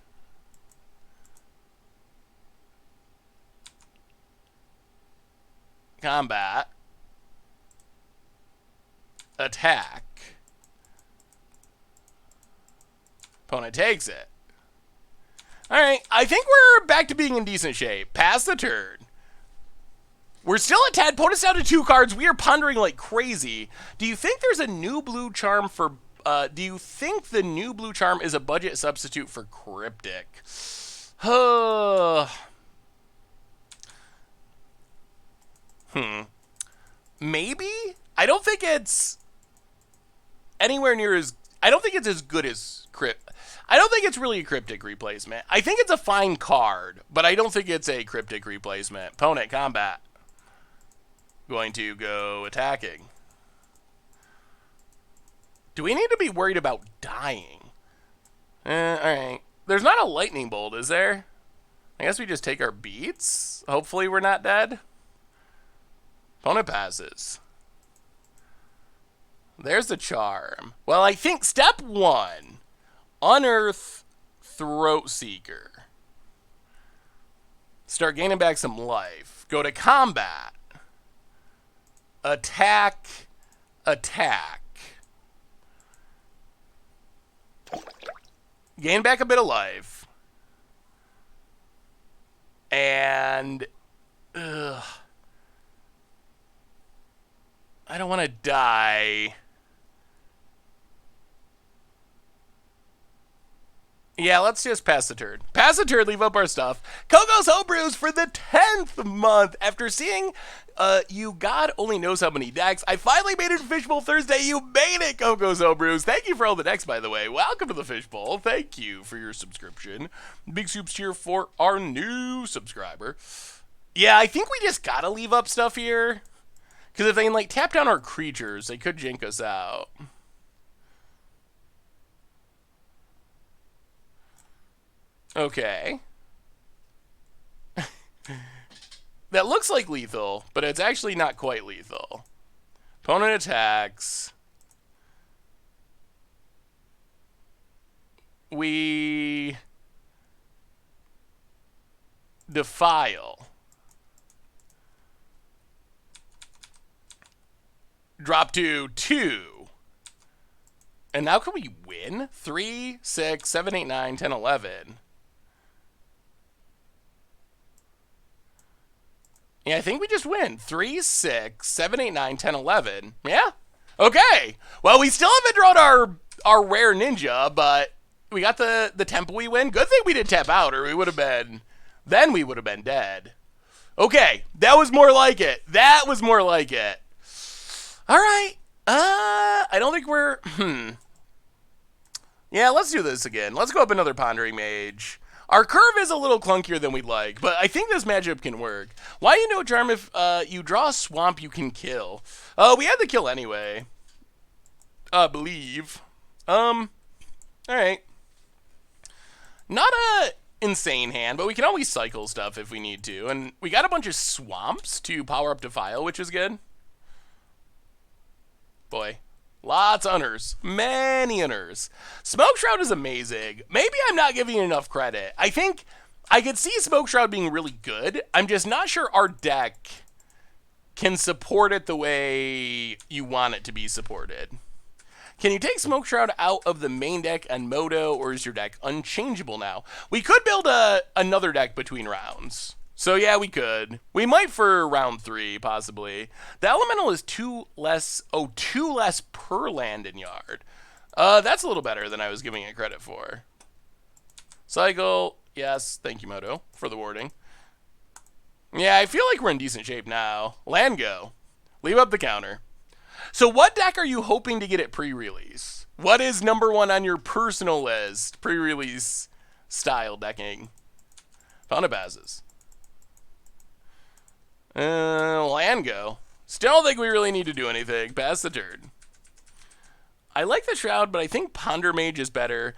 Combat. Attack. Opponent takes it. Alright, I think we're back to being in decent shape. Pass the turn. We're still at 10. Opponent's down to 2 cards. We are pondering like crazy. Do you think there's a new blue charm for... do you think the new blue charm is a budget substitute for Cryptic? Maybe? I don't think it's anywhere near as... I don't think it's as good as Crypt. I don't think it's really a Cryptic replacement. I think it's a fine card, but I don't think it's a Cryptic replacement. Opponent, combat. Going to go attacking. Do we need to be worried about dying? Alright. There's not a lightning bolt, is there? I guess we just take our beats. Hopefully we're not dead. Opponent passes. There's the charm. Well, I think step 1. Unearth Throat Seeker. Start gaining back some life. Go to combat. Attack. Attack. Gain back a bit of life. And... I don't want to die. Yeah, let's just pass the turn. Pass the turn, leave up our stuff. Coco's Homebrews for the 10th month. After seeing you God only knows how many decks, I finally made it to Fishbowl Thursday. You made it, Coco's Homebrews. Thank you for all the decks, by the way. Welcome to the Fishbowl. Thank you for your subscription. Big soups here for our new subscriber. Yeah, I think we just gotta leave up stuff here. Because if they can, like, tap down our creatures, they could jink us out. Okay. That looks like lethal, but it's actually not quite lethal. Opponent attacks. We defile. Drop to 2. And now can we win? 3, 6, 7, 8, 9, 10, 11. Yeah, I think we just win. 3, 6, 7, 8, 9, 10, 11. Yeah? Okay. Well, we still haven't drawn our rare ninja, but we got the temple we win. Good thing we didn't tap out, or we would have been... Then we would have been dead. Okay. That was more like it. That was more like it. All right. I don't think we're... Yeah, let's do this again. Let's go up another Pondering Mage. Our curve is a little clunkier than we'd like, but I think this matchup can work. Why you know charm if you draw a swamp you can kill? We had the kill anyway. I believe. Alright. Not a insane hand, but we can always cycle stuff if we need to. And we got a bunch of swamps to power up Defile, which is good. Boy. Lots of unners. Many unners. Smoke Shroud is amazing. Maybe I'm not giving it enough credit. I think I could see Smoke Shroud being really good. I'm just not sure our deck can support it the way you want it to be supported. Can you take Smoke Shroud out of the main deck and Moto, or is your deck unchangeable now? We could build another deck between rounds. So yeah, we could. We might for round 3, possibly. The elemental is 2 less per land and yard. That's a little better than I was giving it credit for. Cycle, yes, thank you, Moto, for the warding. Yeah, I feel like we're in decent shape now. Land go. Leave up the counter. So what deck are you hoping to get at pre-release? What is number 1 on your personal list, pre-release style decking? Found a Bazes. Land go. Still don't think we really need to do anything. Pass the turn. I like the Shroud, but I think Ponder Mage is better.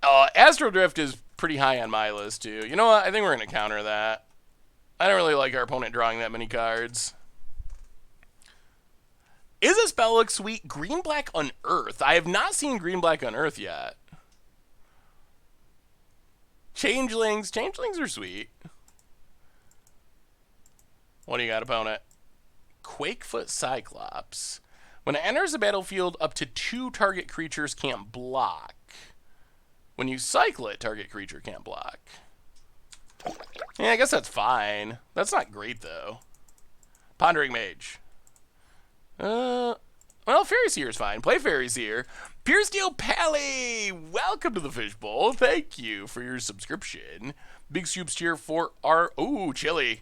Astro Drift is pretty high on my list, too. You know what? I think we're going to counter that. I don't really like our opponent drawing that many cards. Is a spell look sweet? Green-Black Unearth. I have not seen Green-Black Unearth yet. Changelings. Changelings are sweet. What do you got, opponent? Quakefoot Cyclops. When it enters the battlefield, up to 2 target creatures can't block. When you cycle it, target creature can't block. Yeah, I guess that's fine. That's not great, though. Pondering Mage. Well, Fairy Seer is fine. Play Fairy Seer. Pure Steel Pally! Welcome to the Fishbowl. Thank you for your subscription. Big Soups cheer for our... Ooh, chili.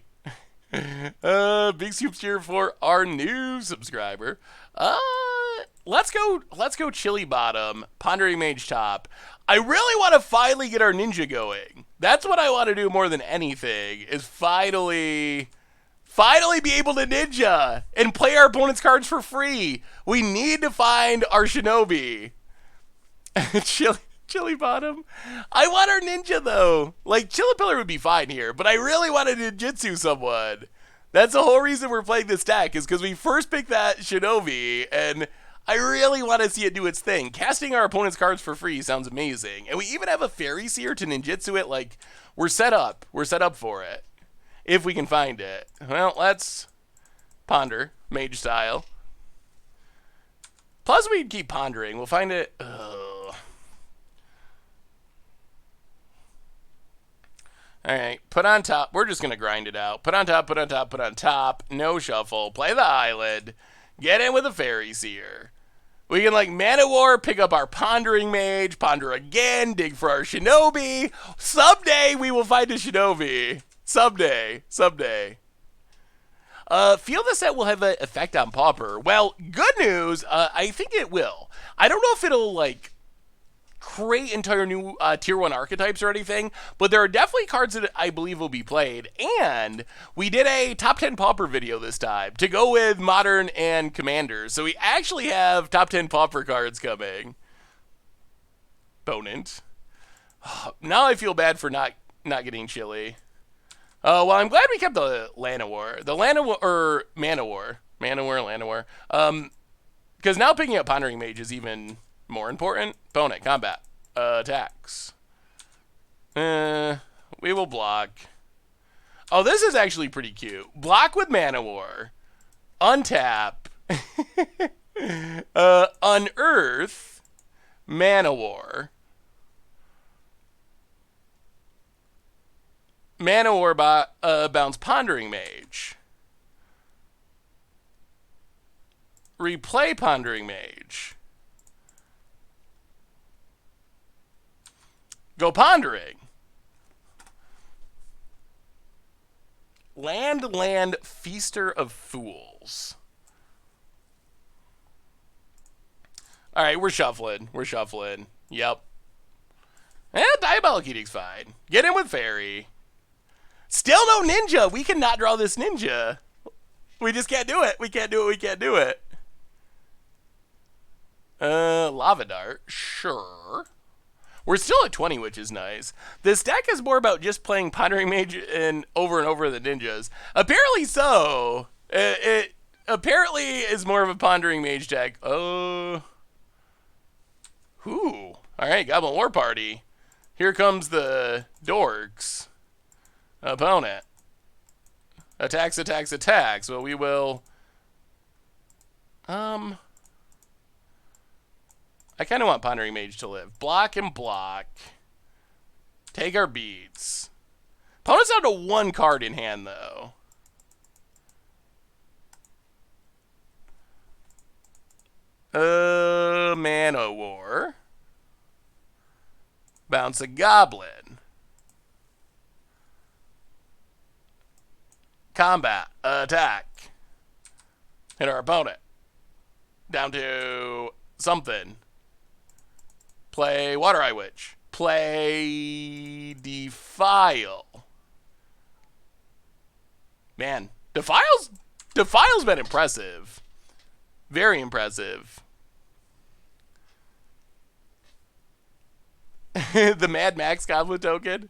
Big Soups cheer for our new subscriber. Let's go Chili Bottom, Pondering Mage top. I really want to finally get our ninja going. That's what I want to do more than anything, is finally be able to ninja and play our opponent's cards for free. We need to find our shinobi. Chili Bottom. I want our ninja, though. Like, Chillipillar would be fine here, but I really want to ninjutsu someone. That's the whole reason we're playing this deck, is because we first picked that shinobi, and I really want to see it do its thing. Casting our opponent's cards for free sounds amazing. And we even have a Fairy Seer to ninjutsu it. Like, we're set up. We're set up for it. If we can find it. Well, let's ponder, mage style. Plus, we keep pondering. We'll find it. Alright, put on top. We're just going to grind it out. Put on top, put on top, put on top. No shuffle. Play the island. Get in with a Fairy Seer. We can, like, Mana War, pick up our Pondering Mage, ponder again, dig for our Shinobi. Someday we will find a Shinobi. Someday. Feel the set will have an effect on Pauper. Well, good news. I think it will. I don't know if it'll, like, create entire new tier 1 archetypes or anything, but there are definitely cards that I believe will be played. And we did a top 10 Pauper video this time to go with Modern and Commanders. So we actually have top 10 Pauper cards coming. Opponent. Now I feel bad for not getting Chili. Well, I'm glad we kept the Mana War. The Mana War. Because now picking up Pondering Mage is even more important. Opponent, combat, attacks. We will block. Oh, this is actually pretty cute. Block with Mana War. Untap. Unearth. Mana War. Mana War bounce Pondering Mage. Replay Pondering Mage. Go Pondering. Land, Feaster of Fools. All right, we're shuffling. Yep. Diabolic Edict's fine. Get in with Fairy. Still no ninja. We cannot draw this ninja. We just can't do it. We can't do it. Lava Dart. Sure. We're still at 20, which is nice. This deck is more about just playing Pondering Mage and over the ninjas. Apparently so. It apparently is more of a Pondering Mage deck. Oh. Whew. Alright, Goblin War Party. Here comes the dorks. Opponent. Attacks. Well, we will... I kind of want Pondering Mage to live. Block and block. Take our beads. Opponent's down to 1 card in hand, though. Man o' War. Bounce a Goblin. Combat. Attack. Hit our opponent. Down to something. Play Water Eye Witch. Play Defile. Man, Defile's been impressive. Very impressive. The Mad Max Goblin token.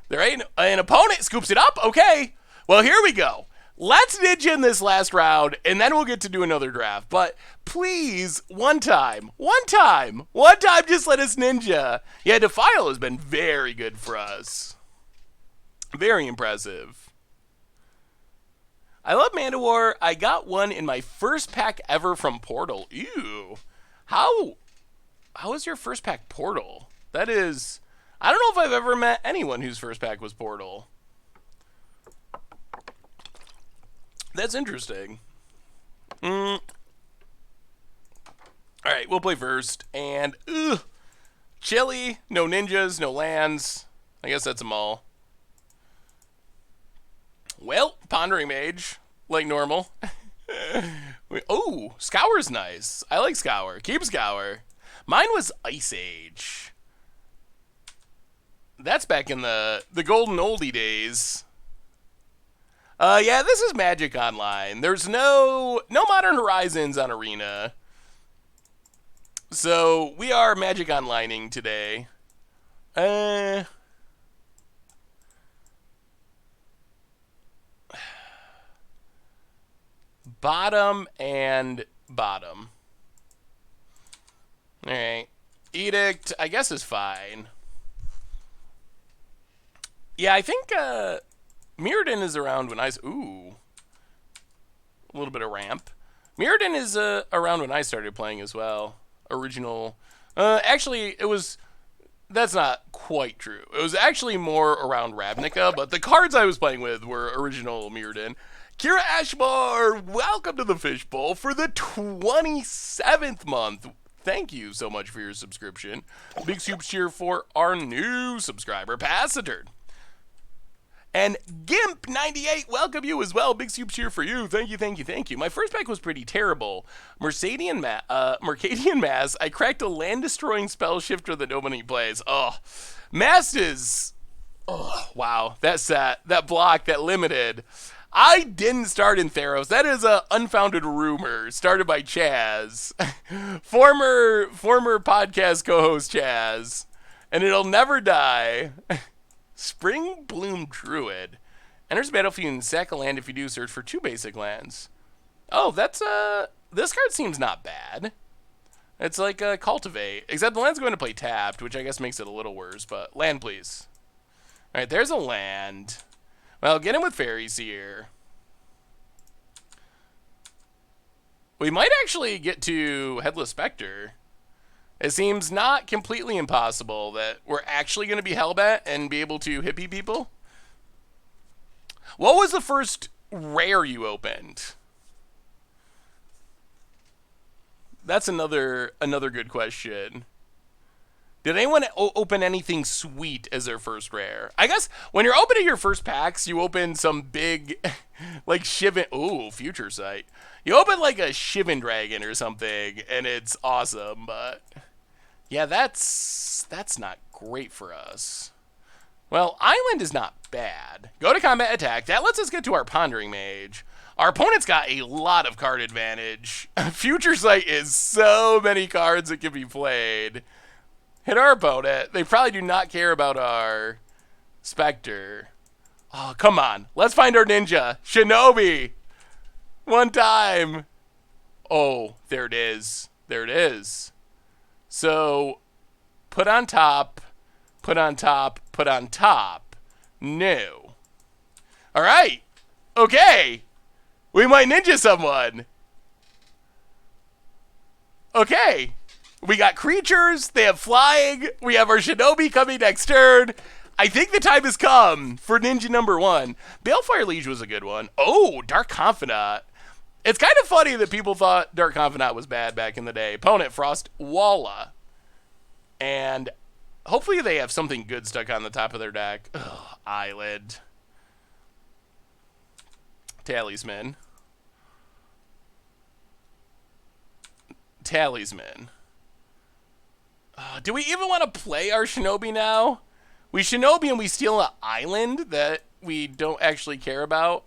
There ain't an opponent scoops it up. Okay. Well, here we go. Let's ninja in this last round, and then we'll get to do another draft. But please, one time, just let us ninja. Yeah, Defile has been very good for us. Very impressive. I love Mandawar. I got one in my first pack ever from Portal. Ew. How was your first pack Portal? That is... I don't know if I've ever met anyone whose first pack was Portal. That's interesting. Alright, we'll play first. And, Chili, no ninjas, no lands. I guess that's them all. Well, Pondering Mage, like normal. Oh, Scour's nice. I like Scour. Keep Scour. Mine was Ice Age. That's back in the golden oldie days. Yeah, this is Magic Online. There's no Modern Horizons on Arena. So, we are Magic Onlining today. Bottom and bottom. Alright. Edict, I guess, is fine. Yeah, I think Mirrodin is around when ooh. A little bit of ramp. Mirrodin is around when I started playing as well. Original. Actually, that's not quite true. It was actually more around Ravnica, but the cards I was playing with were original Mirrodin. Kira Ashmar, welcome to the Fishbowl for the 27th month. Thank you so much for your subscription. Big super cheer for our new subscriber, Passiter. And Gimp98, welcome you as well. Big super cheer for you. Thank you. My first pack was pretty terrible. Mercadian Mass. I cracked a land-destroying spell shifter that nobody plays. Oh, Mass is... Oh, wow. That set, that block, that limited... I didn't start in Theros. That is a unfounded rumor started by Chaz. former podcast co-host Chaz. And it'll never die. Spring Bloom Druid. Enters battlefield and sack a land. If you do, search for 2 basic lands. Oh, that's this card seems not bad. It's like Cultivate. Except the land's going to play tapped, which I guess makes it a little worse, but land please. Alright, there's a land. Well, get him with Fairies here. We might actually get to Headless Spectre. It seems not completely impossible that we're actually going to be Hellbat and be able to hippie people. What was the first rare you opened? That's another good question. Did anyone open anything sweet as their first rare? I guess when you're opening your first packs, you open some big, like Shivan. Ooh, Future Sight. You open like a Shivan Dragon or something, and it's awesome. But yeah, that's not great for us. Well, Island is not bad. Go to combat attack. That lets us get to our Pondering Mage. Our opponent's got a lot of card advantage. Future Sight is so many cards that can be played. Hit our opponent. They probably do not care about our Spectre. Oh, come on. Let's find our ninja. Shinobi. One time. Oh, there it is. There it is. So, put on top, put on top, put on top. No. All right. Okay. We might ninja someone. Okay. We got creatures, they have flying, we have our Shinobi coming next turn. I think the time has come for ninja number 1. Balefire Liege was a good one. Oh, Dark Confidant. It's kind of funny that people thought Dark Confidant was bad back in the day. Opponent, Frost Walla. And hopefully they have something good stuck on the top of their deck. Ugh, Eyelid. Talisman. Talisman. Do we even want to play our Shinobi now? We Shinobi and we steal an island that we don't actually care about.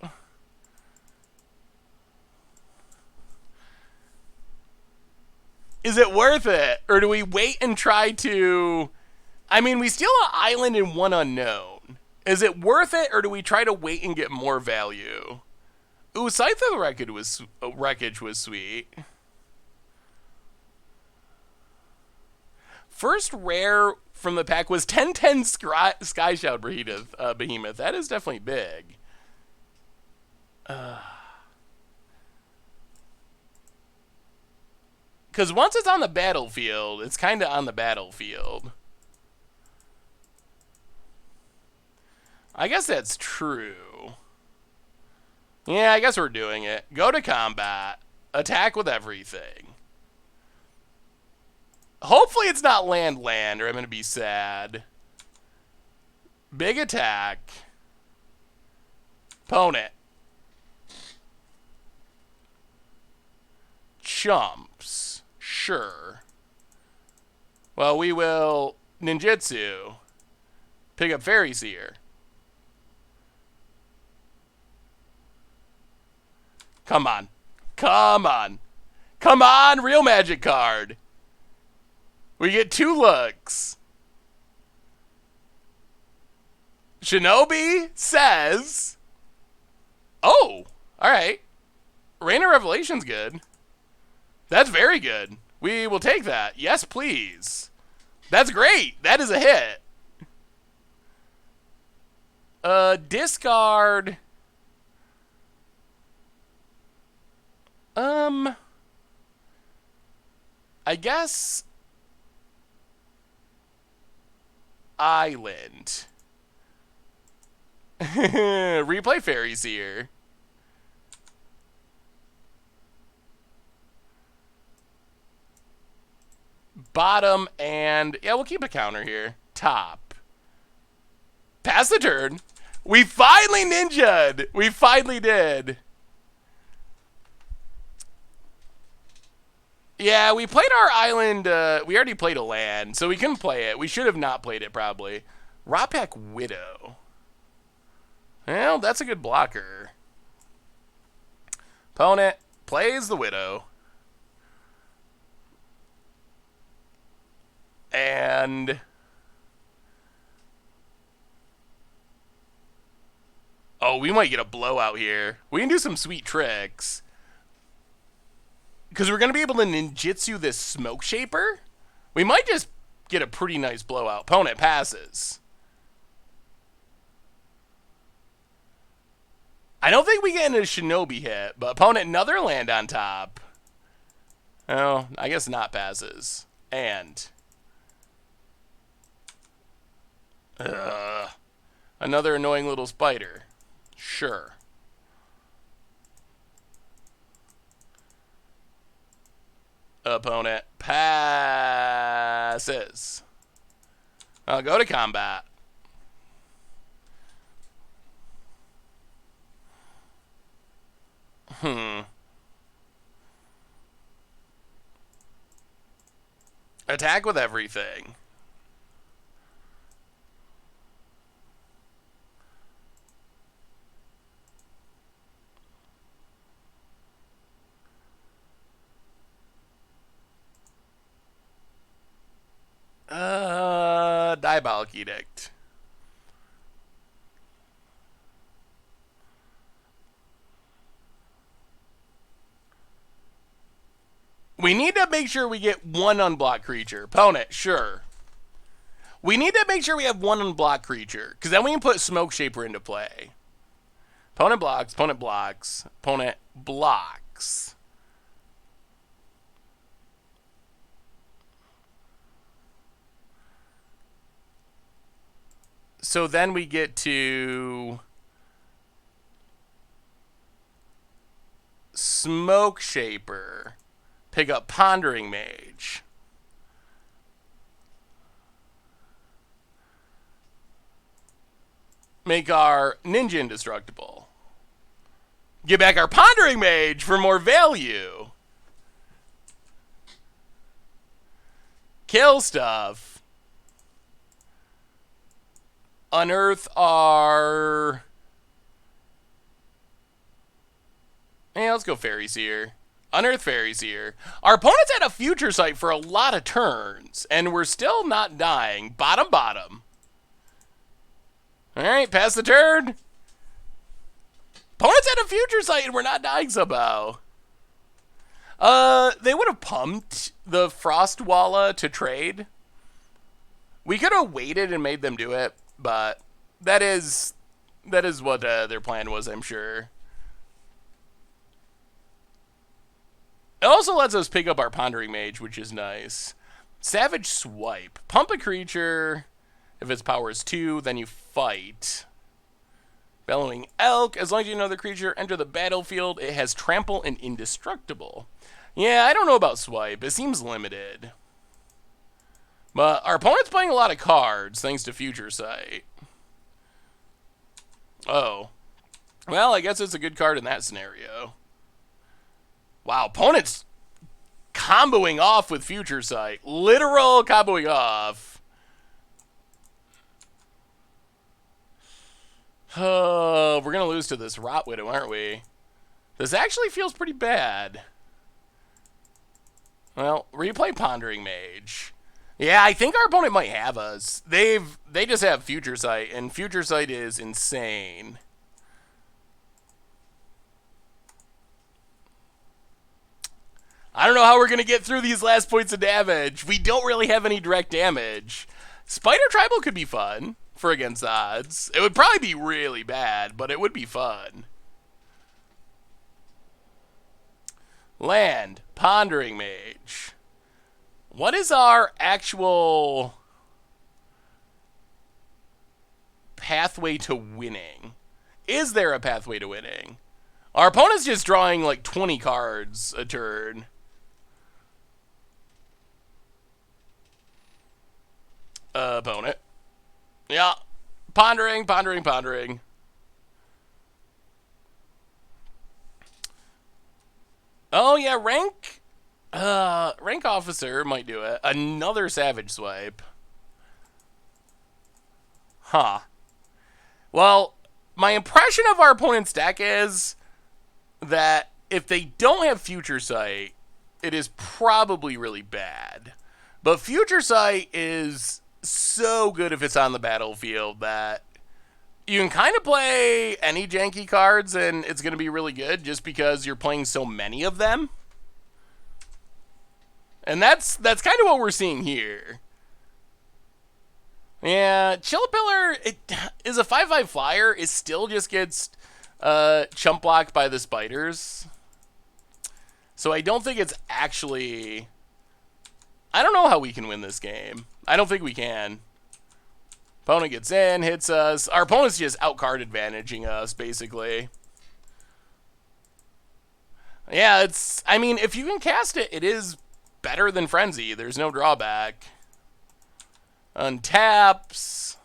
Is it worth it? Or do we wait and try to... I mean, we steal an island in one unknown. Is it worth it, or do we try to wait and get more value? Ooh, Scythe of the Wreckage was sweet. First rare from the pack was 1010 Sky Shout Behemoth. That is definitely big. Because once it's on the battlefield, it's kind of on the battlefield. I guess that's true. Yeah, I guess we're doing it. Go to combat. Attack with everything. Hopefully it's not land, or I'm going to be sad. Big attack. Opponent. Chumps. Sure. Well, we will ninjutsu. Pick up Fairy Seer. Come on. Come on. Come on, real magic card. We get 2 looks. Shinobi says... Oh, alright. Rain of Revelation's good. That's very good. We will take that. Yes, please. That's great. That is a hit. Discard... I guess... Island. Replay Fairy Seer. Bottom and... Yeah, we'll keep a counter here. Top. Pass the turn. We finally ninja'd. We finally did. Yeah, we played our island. We already played a land, so we couldn't play it. We should have not played it, probably. Rawpack Widow. Well, that's a good blocker. Opponent plays the Widow. And... oh, we might get a blowout here. We can do some sweet tricks. Because we're going to be able to ninjutsu this Smoke Shaper. We might just get a pretty nice blowout. Opponent passes. I don't think we get into a Shinobi hit, but opponent another land on top. Oh, I guess not passes. And... another annoying little spider. Sure. Opponent passes. I'll go to combat. Attack with everything. Diabolic Edict. We need to make sure we get one unblocked creature. Opponent, sure. We need to make sure we have one unblocked creature, because then we can put Smoke Shaper into play. Opponent blocks, opponent blocks, opponent blocks. So then we get to Smoke Shaper. Pick up Pondering Mage. Make our Ninja indestructible. Get back our Pondering Mage for more value. Kill stuff. Unearth our... Yeah, let's go Fairy Seer. Unearth Fairy Seer. Our opponents had a future sight for a lot of turns, and we're still not dying. Bottom, bottom. Alright, pass the turn. Opponents had a future sight, and we're not dying somehow. They would have pumped the Frostwalla to trade. We could have waited and made them do it, but that is what their plan was, I'm sure. It also lets us pick up our Pondering Mage, which is nice. Savage Swipe. Pump a creature. If its power is 2, then you fight. Bellowing Elk. As long as you know the creature enter the battlefield, it has Trample and Indestructible. Yeah, I don't know about Swipe. It seems limited. But our opponent's playing a lot of cards, thanks to Future Sight. Oh. Well, I guess it's a good card in that scenario. Wow, opponent's comboing off with Future Sight. Literal comboing off. Oh, we're going to lose to this Rot Widow, aren't we? This actually feels pretty bad. Well, replay Pondering Mage. Yeah, I think our opponent might have us. They just have Future Sight, and Future Sight is insane. I don't know how we're going to get through these last points of damage. We don't really have any direct damage. Spider Tribal could be fun for against odds. It would probably be really bad, but it would be fun. Land. Pondering Mage. What is our actual pathway to winning? Is there a pathway to winning? Our opponent's just drawing like 20 cards a turn. Opponent. Yeah. Pondering, pondering, pondering. Oh, yeah, rank officer might do it. Another Savage Swipe. Huh. Well, my impression of our opponent's deck is that if they don't have Future Sight, it is probably really bad. But Future Sight is so good if it's on the battlefield that you can kind of play any janky cards and it's going to be really good just because you're playing so many of them. And that's kind of what we're seeing here. Yeah, Chillpillar, it is a 5/5 flyer. It still just gets chump blocked by the spiders. So I don't think it's actually... I don't know how we can win this game. I don't think we can. Opponent gets in, hits us. Our opponent's just out-card advantaging us, basically. Yeah, it's... I mean, if you can cast it, it is better than Frenzy. There's no drawback. Untaps.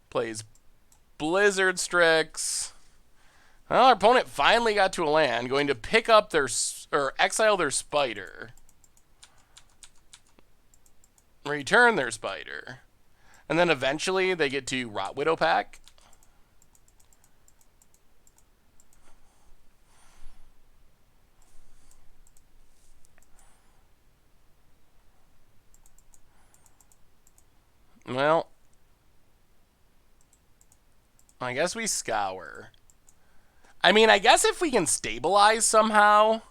Plays Blizzard Strix. Well, our opponent finally got to a land. Going to pick up their... or exile their spider. Return their spider. And then eventually they get to Rot Widow pack. Well, I guess we scour. I mean, I guess if we can stabilize somehow...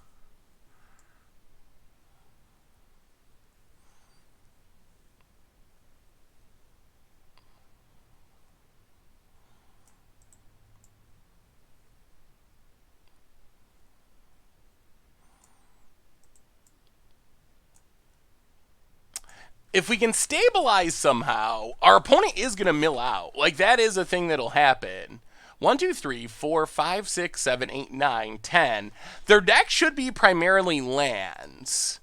if we can stabilize somehow, our opponent is going to mill out. Like, that is a thing that'll happen. 1, 2, 3, 4, 5, 6, 7, 8, 9, 10. Their deck should be primarily lands.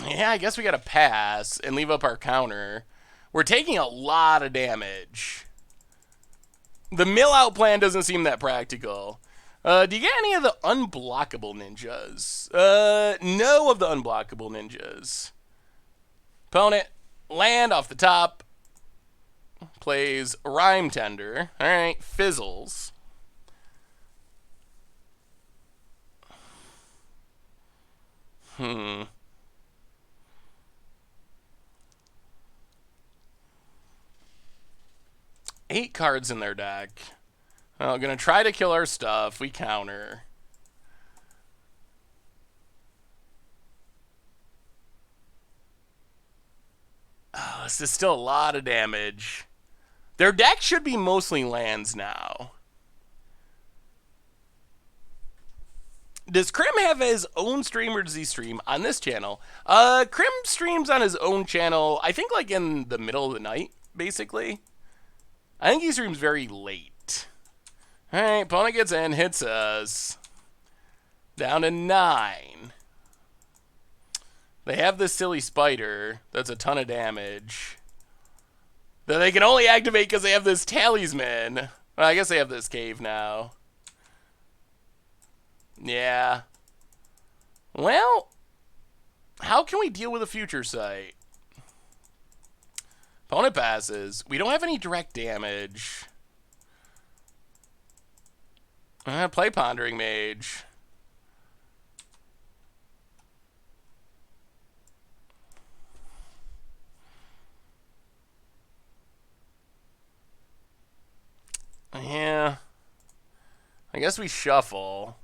Yeah, I guess we gotta pass and leave up our counter. We're taking a lot of damage. The mill out plan doesn't seem that practical. Do you get any of the unblockable ninjas? No of the unblockable ninjas. Opponent, land off the top. Plays Rhyme Tender. Alright, fizzles. Hmm. 8 cards in their deck. Well, gonna try to kill our stuff. We counter. Oh, this is still a lot of damage. Their deck should be mostly lands now. Does Krim have his own stream, or does he stream on this channel? Krim streams on his own channel, I think like in the middle of the night, basically. I think he streams very late. Alright, opponent gets in, hits us. Down to 9. They have this silly spider. That's a ton of damage. That they can only activate because they have this talisman. Well, I guess they have this cave now. Yeah. Well, how can we deal with a future sight? Opponent passes. We don't have any direct damage. Play Pondering Mage. Yeah. I guess we shuffle.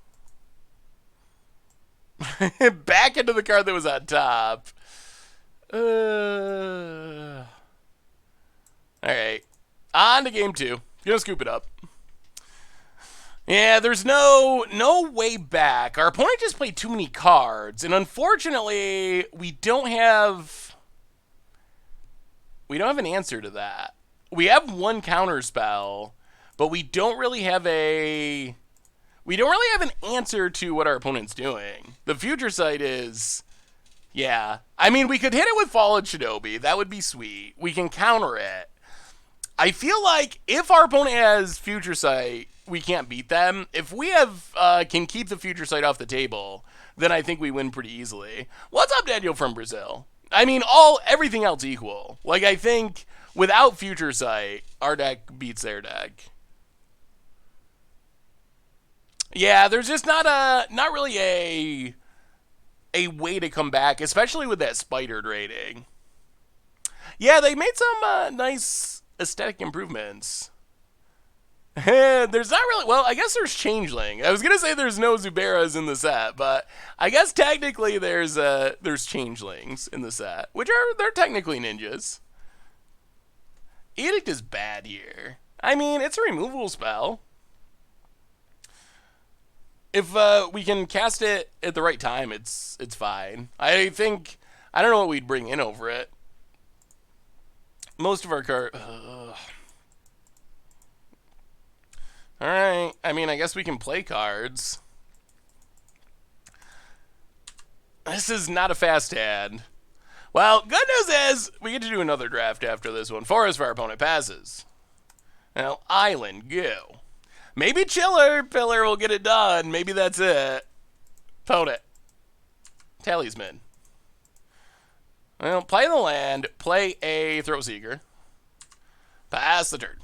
Back into the card that was on top. Alright. On to game 2. Gonna scoop it up. Yeah, there's no way back. Our opponent just played too many cards, and unfortunately, we don't have an answer to that. We have one counter spell, but we don't really have an answer to what our opponent's doing. The future sight is, yeah. I mean, we could hit it with Fallen Shinobi. That would be sweet. We can counter it. I feel like if our opponent has future sight, we can't beat them. If we have can keep the future sight off the table, then I think we win pretty easily. What's up, Daniel from Brazil? I mean, everything else equal. Like, I think without future sight, our deck beats their deck. Yeah, there's just not really a way to come back, especially with that spidered rating. Yeah, they made some nice aesthetic improvements. There's not really, well, I guess there's Changeling. I was gonna say there's no Zuberas in the set, but I guess technically there's Changelings in the set, they're technically ninjas. Edict is bad here. I mean, it's a removal spell. If we can cast it at the right time, it's fine. I don't know what we'd bring in over it. Most of our cards. Alright, I mean, I guess we can play cards. This is not a fast hand. Well, good news is, we get to do another draft after this one. Forest for our opponent passes. Now, Island, go. Maybe Pillar will get it done. Maybe that's it. Opponent. Talisman. Well, play the land, play a Throw Seeker. Pass the turn.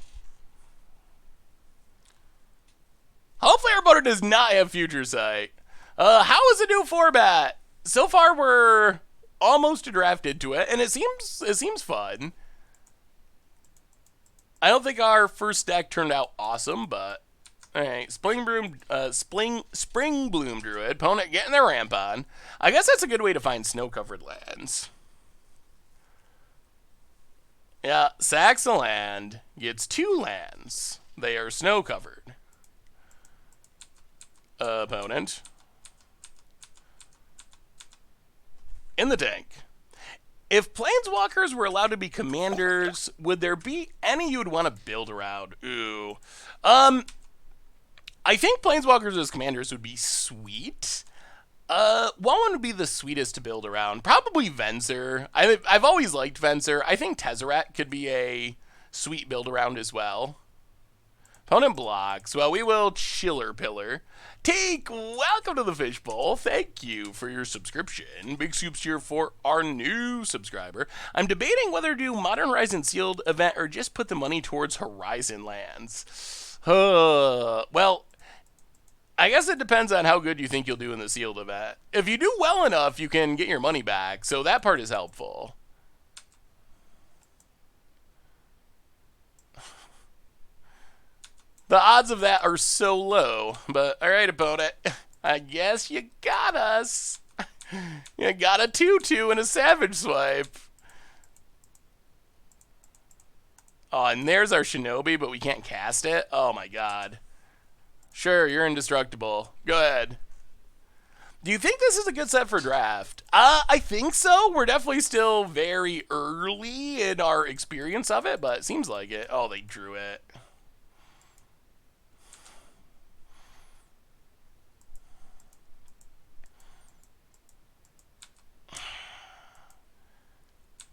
Hopefully our opponent does not have future sight. How is the new format? So far we're almost drafted to it, and it seems fun. I don't think our first deck turned out awesome, but alright. Spring Bloom Druid. Opponent getting their ramp on. I guess that's a good way to find snow-covered lands. Yeah, sacks a land, gets 2 lands. They are snow-covered. Opponent. In the tank. If Planeswalkers were allowed to be commanders, would there be any you would want to build around? Ooh. I think Planeswalkers as commanders would be sweet. What one would be the sweetest to build around? Probably Venser. I've always liked Venser. I think Tezzeret could be a sweet build around as well. Opponent blocks. Well, we will Chiller Pillar. Teak, welcome to the Fishbowl. Thank you for your subscription. Big soups here for our new subscriber. I'm debating whether to do Modern Horizon Sealed event or just put the money towards Horizon lands. Well, I guess it depends on how good you think you'll do in the Sealed event. If you do well enough, you can get your money back, so that part is helpful. The odds of that are so low, but alright, opponent. I guess you got us. You got a 2-2 and a Savage Swipe. Oh, and there's our Shinobi, but we can't cast it? Oh my god. Sure, you're indestructible. Go ahead. Do you think this is a good set for draft? I think so. We're definitely still very early in our experience of it, but it seems like it. Oh, they drew it.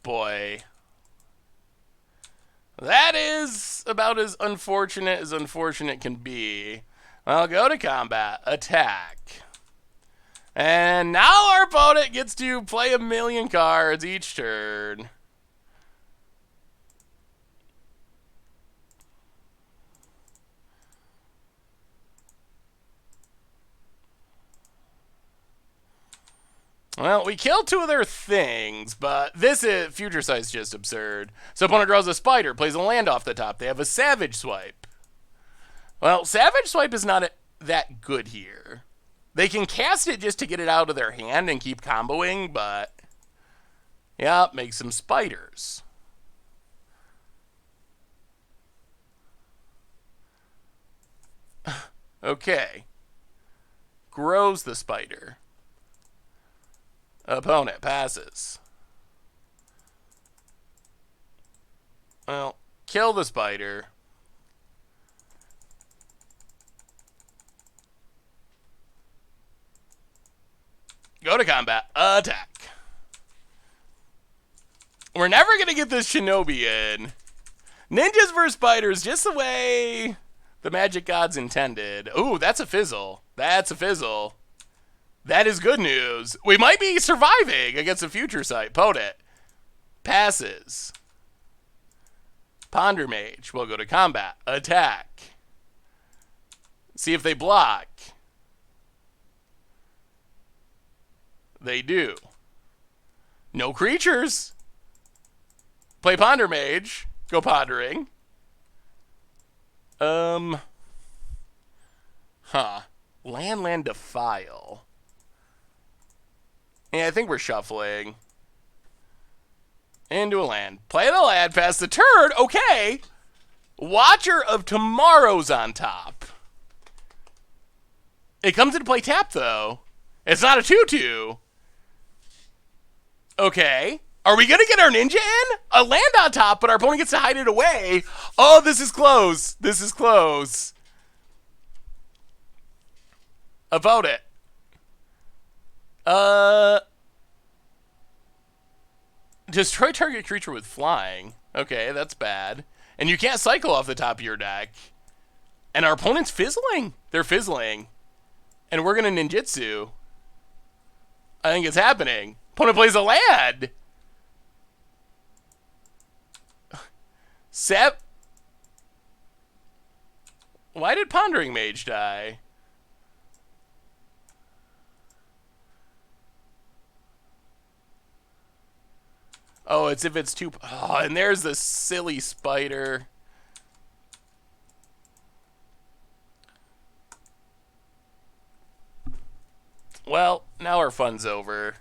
Boy. That is about as unfortunate can be. Well, go to combat. Attack. And now our opponent gets to play 1,000,000 cards each turn. Well, we killed 2 of their things, but this is Future Sight's just absurd. So opponent draws a spider, plays a land off the top. They have a Savage Swipe. Well, Savage Swipe is not that good here. They can cast it just to get it out of their hand and keep comboing, but yeah, make some spiders. Okay. Grows the spider. Opponent passes. Well, kill the spider. Go to combat. Attack. We're never going to get this Shinobi in. Ninjas versus spiders, just the way the magic gods intended. Ooh, that's a fizzle. That's a fizzle. That is good news. We might be surviving against a Future Sight. Opponent passes. Ponder Mage will go to combat. Attack. See if they block. They do. No creatures. Play Ponder Mage. Go pondering. Land Defile. Yeah, I think we're shuffling. Into a land. Play the land, pass the turn. Okay. Watcher of Tomorrow's on top. It comes into play tap, though. It's not a 2-2. Okay. Are we going to get our ninja in? A land on top, but our opponent gets to hide it away. Oh, this is close. This is close. Opponent. Destroy target creature with flying. Okay, that's bad. And you can't cycle off the top of your deck. And our opponent's fizzling. They're fizzling. And we're going to ninjutsu. I think it's happening. Opponent plays a land. Why did Pondering Mage die? Oh, it's if it's too... Oh, and there's the silly spider. Well, now our fun's over.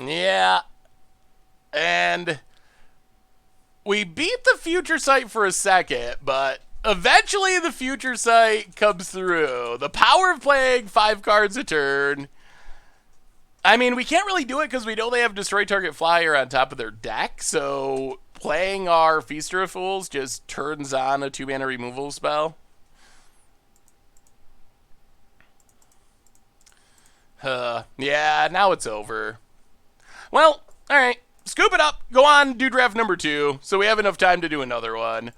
Yeah, and we beat the Future Sight for a second, but eventually the Future Sight comes through. The power of playing 5 cards a turn. I mean, we can't really do it because we know they have Destroy Target Flyer on top of their deck, so playing our Feaster of Fools just turns on a 2-mana removal spell. Yeah, now it's over. Well, alright. Scoop it up. Go on, do draft number 2, so we have enough time to do another one.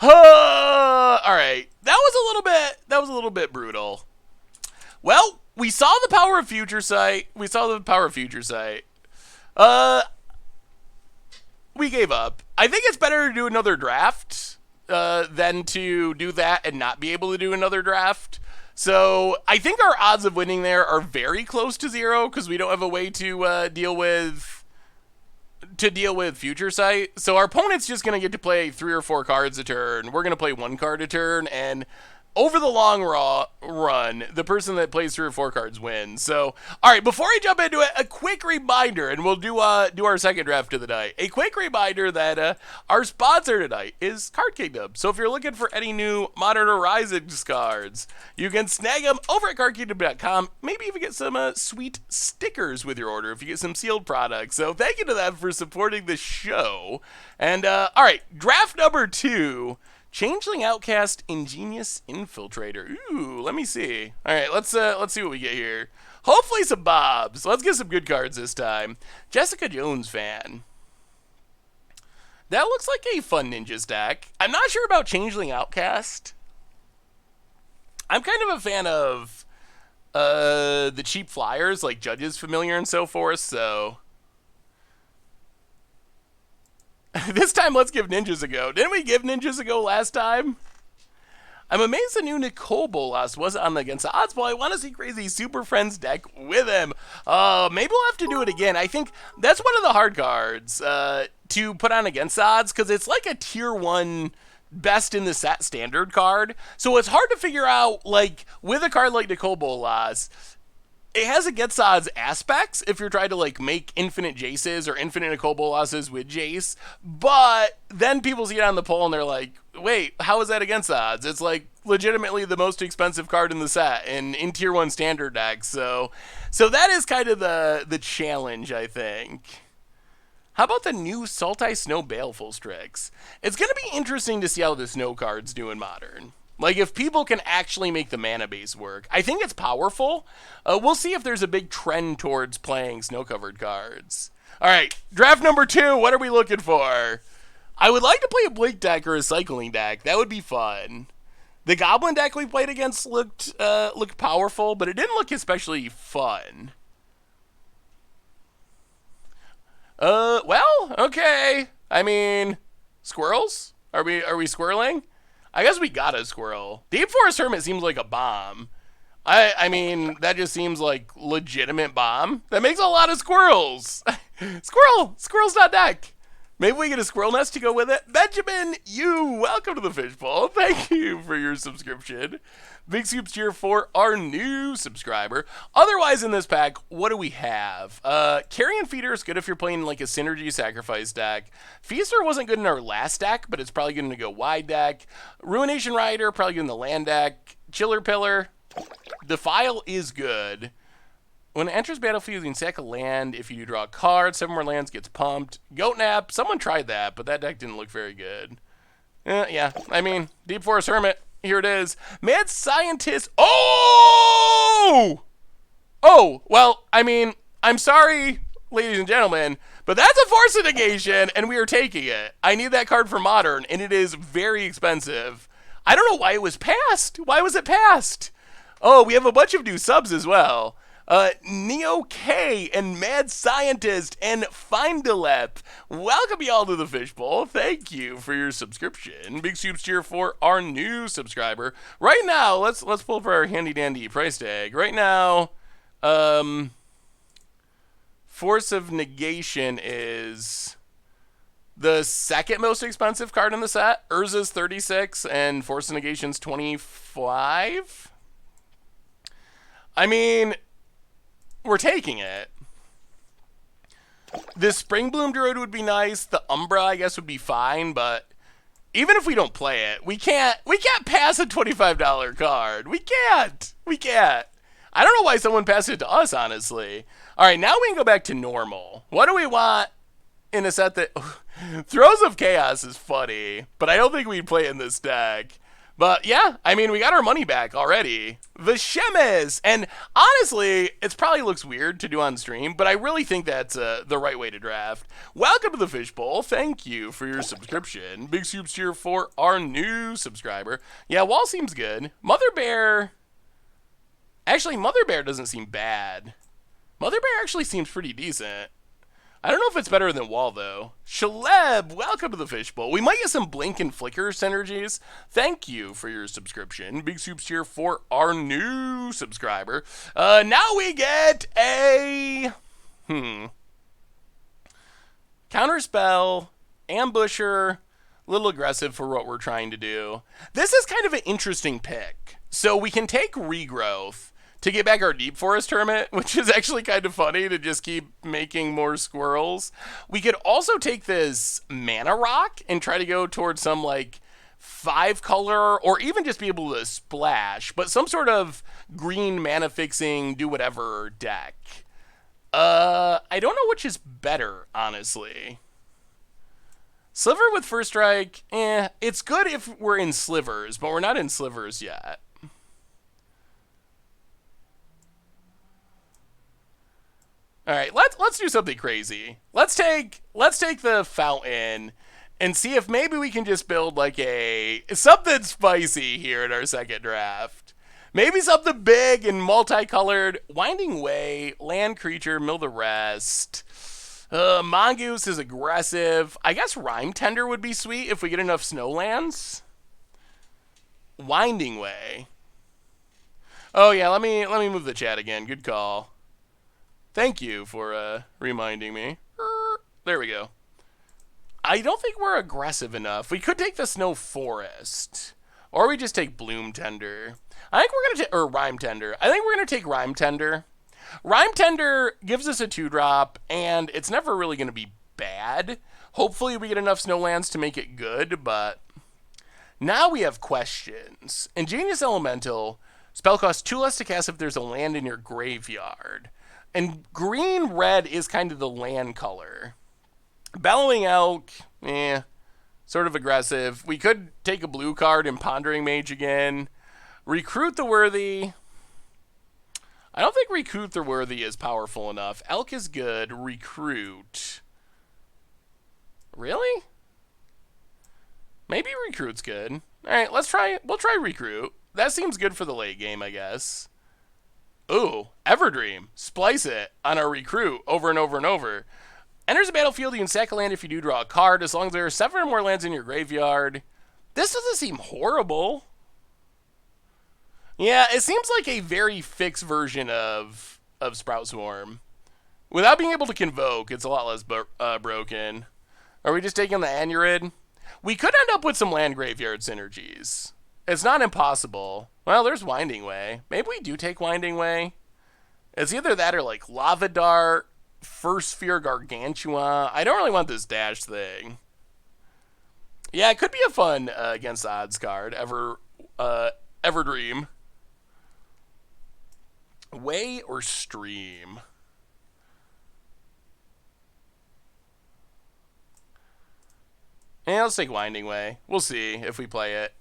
Alright. That was a little bit brutal. Well, we saw the power of Future Sight. We gave up. I think it's better to do another draft than to do that and not be able to do another draft. So I think our odds of winning there are very close to 0 because we don't have a way to deal with Future Sight. So our opponent's just going to get to play 3 or 4 cards a turn. We're going to play 1 card a turn, and over the long run, the person that plays 3 or 4 cards wins. So, all right, before I jump into it, a quick reminder, and we'll do our second draft of the night. A quick reminder that our sponsor tonight is Card Kingdom. So if you're looking for any new Modern Horizons cards, you can snag them over at cardkingdom.com. Maybe even get some sweet stickers with your order if you get some sealed products. So thank you to them for supporting the show. And, all right, draft number 2. Changeling Outcast, Ingenious Infiltrator. Ooh, let me see. All right, let's see what we get here. Hopefully some bobs. Let's get some good cards this time. Jessica Jones fan. That looks like a fun Ninjas deck. I'm not sure about Changeling Outcast. I'm kind of a fan of the cheap flyers like Judge's Familiar and so forth, so this time, let's give Ninjas a go. Didn't we give Ninjas a go last time? I'm amazed the new Nicole Bolas wasn't on the Against the Odds Ball. I want to see Crazy Super Friends deck with him. Maybe we'll have to do it again. I think that's one of the hard cards to put on Against the Odds because it's like a tier 1 best in the set standard card. So it's hard to figure out, like, with a card like Nicole Bolas, it has Against the Odds aspects if you're trying to like make infinite Jaces or infinite Nicole Bolases with Jace, but then people see it on the poll and they're like, wait, how is that Against the Odds? It's like legitimately the most expensive card in the set and in tier 1 standard decks. So that is kind of the challenge, I think. How about the new Sultai Snow Baleful Strix? It's going to be interesting to see how the snow cards do in Modern. Like, if people can actually make the mana base work. I think it's powerful. We'll see if there's a big trend towards playing snow-covered cards. All right, draft number 2. What are we looking for? I would like to play a Blink deck or a Cycling deck. That would be fun. The Goblin deck we played against looked powerful, but it didn't look especially fun. Well, okay. I mean, squirrels? Are we squirreling? I guess we got a squirrel. Deep Forest Hermit seems like a bomb. I mean, that just seems like legitimate bomb. That makes a lot of squirrels. Squirrels not deck. Maybe we get a squirrel nest to go with it. Benjamin, welcome to the Fishbowl. Thank you for your subscription. Big soups cheer for our new subscriber. Otherwise in this pack, what do we have? Carrion Feeder is good if you're playing like a Synergy Sacrifice deck. Feaster wasn't good in our last deck, but it's probably going to go wide deck. Ruination Rider, probably good in the land deck. Chiller Pillar. Defile is good. When it enters battlefield, you can sack a land. If you do draw a card, 7 more lands gets pumped. Goat Nap, someone tried that, but that deck didn't look very good. Yeah, I mean, Deep Forest Hermit, here it is. Mad Scientist, oh, well, I mean, I'm sorry, ladies and gentlemen, but that's a Force of Negation, and we are taking it. I need that card for Modern, and it is very expensive. I don't know why it was passed. Why was it passed? Oh, we have a bunch of new subs as well. Neo K and Mad Scientist and Findalep. Welcome y'all to the Fishbowl. Thank you for your subscription. Big soups cheer for our new subscriber. Right now, let's pull for our handy dandy price tag. Right now, Force of Negation is the second most expensive card in the set. Urza's 36 and Force of Negation's 25. I mean, we're taking it. This Spring Bloom Druid would be nice. The Umbra, I guess, would be fine, but even if we don't play it, we can't pass a $25 card. We can't. I don't know why someone passed it to us, honestly. All right, now we can go back to normal. What do we want in a set that Throes of Chaos is funny, but I don't think we'd play it in this deck. But yeah, I mean, we got our money back already. Vishemes! And honestly, it probably looks weird to do on stream, but I really think that's the right way to draft. Welcome to the Fishbowl. Thank you for your subscription. Big soups here for our new subscriber. Yeah, Wall seems good. Mother Bear... Actually, Mother Bear doesn't seem bad. Mother Bear actually seems pretty decent. I don't know if it's better than Wall, though. Shaleb, welcome to the Fishbowl. We might get some Blink and Flicker synergies. Thank you for your subscription. Big soups here for our new subscriber. Now we get a... Counterspell, Ambusher, a little aggressive for what we're trying to do. This is kind of an interesting pick. So we can take Regrowth to get back our Deep Forest Hermit, which is actually kind of funny to just keep making more squirrels. We could also take this Mana Rock and try to go towards some, like, 5-color, or even just be able to splash, but some sort of green mana-fixing, do-whatever deck. I don't know which is better, honestly. Sliver with First Strike, it's good if we're in Slivers, but we're not in Slivers yet. All right, let's do something crazy. Let's take the Fountain and see if maybe we can just build like something spicy here in our second draft. Maybe something big and multicolored. Winding Way, land creature, mill the rest. Mongoose is aggressive. I guess Rhyme Tender would be sweet if we get enough snowlands. Winding Way. Oh yeah, let me move the chat again. Good call. Thank you for reminding me. There we go. I don't think we're aggressive enough. We could take the Snow Forest. Or we just take Bloom Tender. I think we're going to take... Or Rhyme Tender. I think we're going to take Rhyme Tender. Rhyme Tender gives us a 2-drop, and it's never really going to be bad. Hopefully we get enough snowlands to make it good, but... Now we have questions. Ingenious Elemental. Spell costs 2 less to cast if there's a land in your graveyard. And green-red is kind of the land color. Bellowing Elk, sort of aggressive. We could take a blue card and Pondering Mage again. Recruit the Worthy. I don't think Recruit the Worthy is powerful enough. Elk is good. Recruit. Really? Maybe Recruit's good. All right, we'll try Recruit. That seems good for the late game, I guess. Ooh, Everdream. Splice it on our Recruit over and over and over. Enters the battlefield, you can sack a land if you do draw a card, as long as there are 7 or more lands in your graveyard. This doesn't seem horrible. Yeah, it seems like a very fixed version of Sprout Swarm. Without being able to Convoke, it's a lot less broken. Are we just taking the Anurid? We could end up with some land graveyard synergies. It's not impossible. Well, there's Winding Way. Maybe we do take Winding Way. It's either that or like Lava Dart, First Sphere Gargantua. I don't really want this dash thing. Yeah, it could be a fun against odds card. Everdream. Way or Stream? Yeah, let's take Winding Way. We'll see if we play it.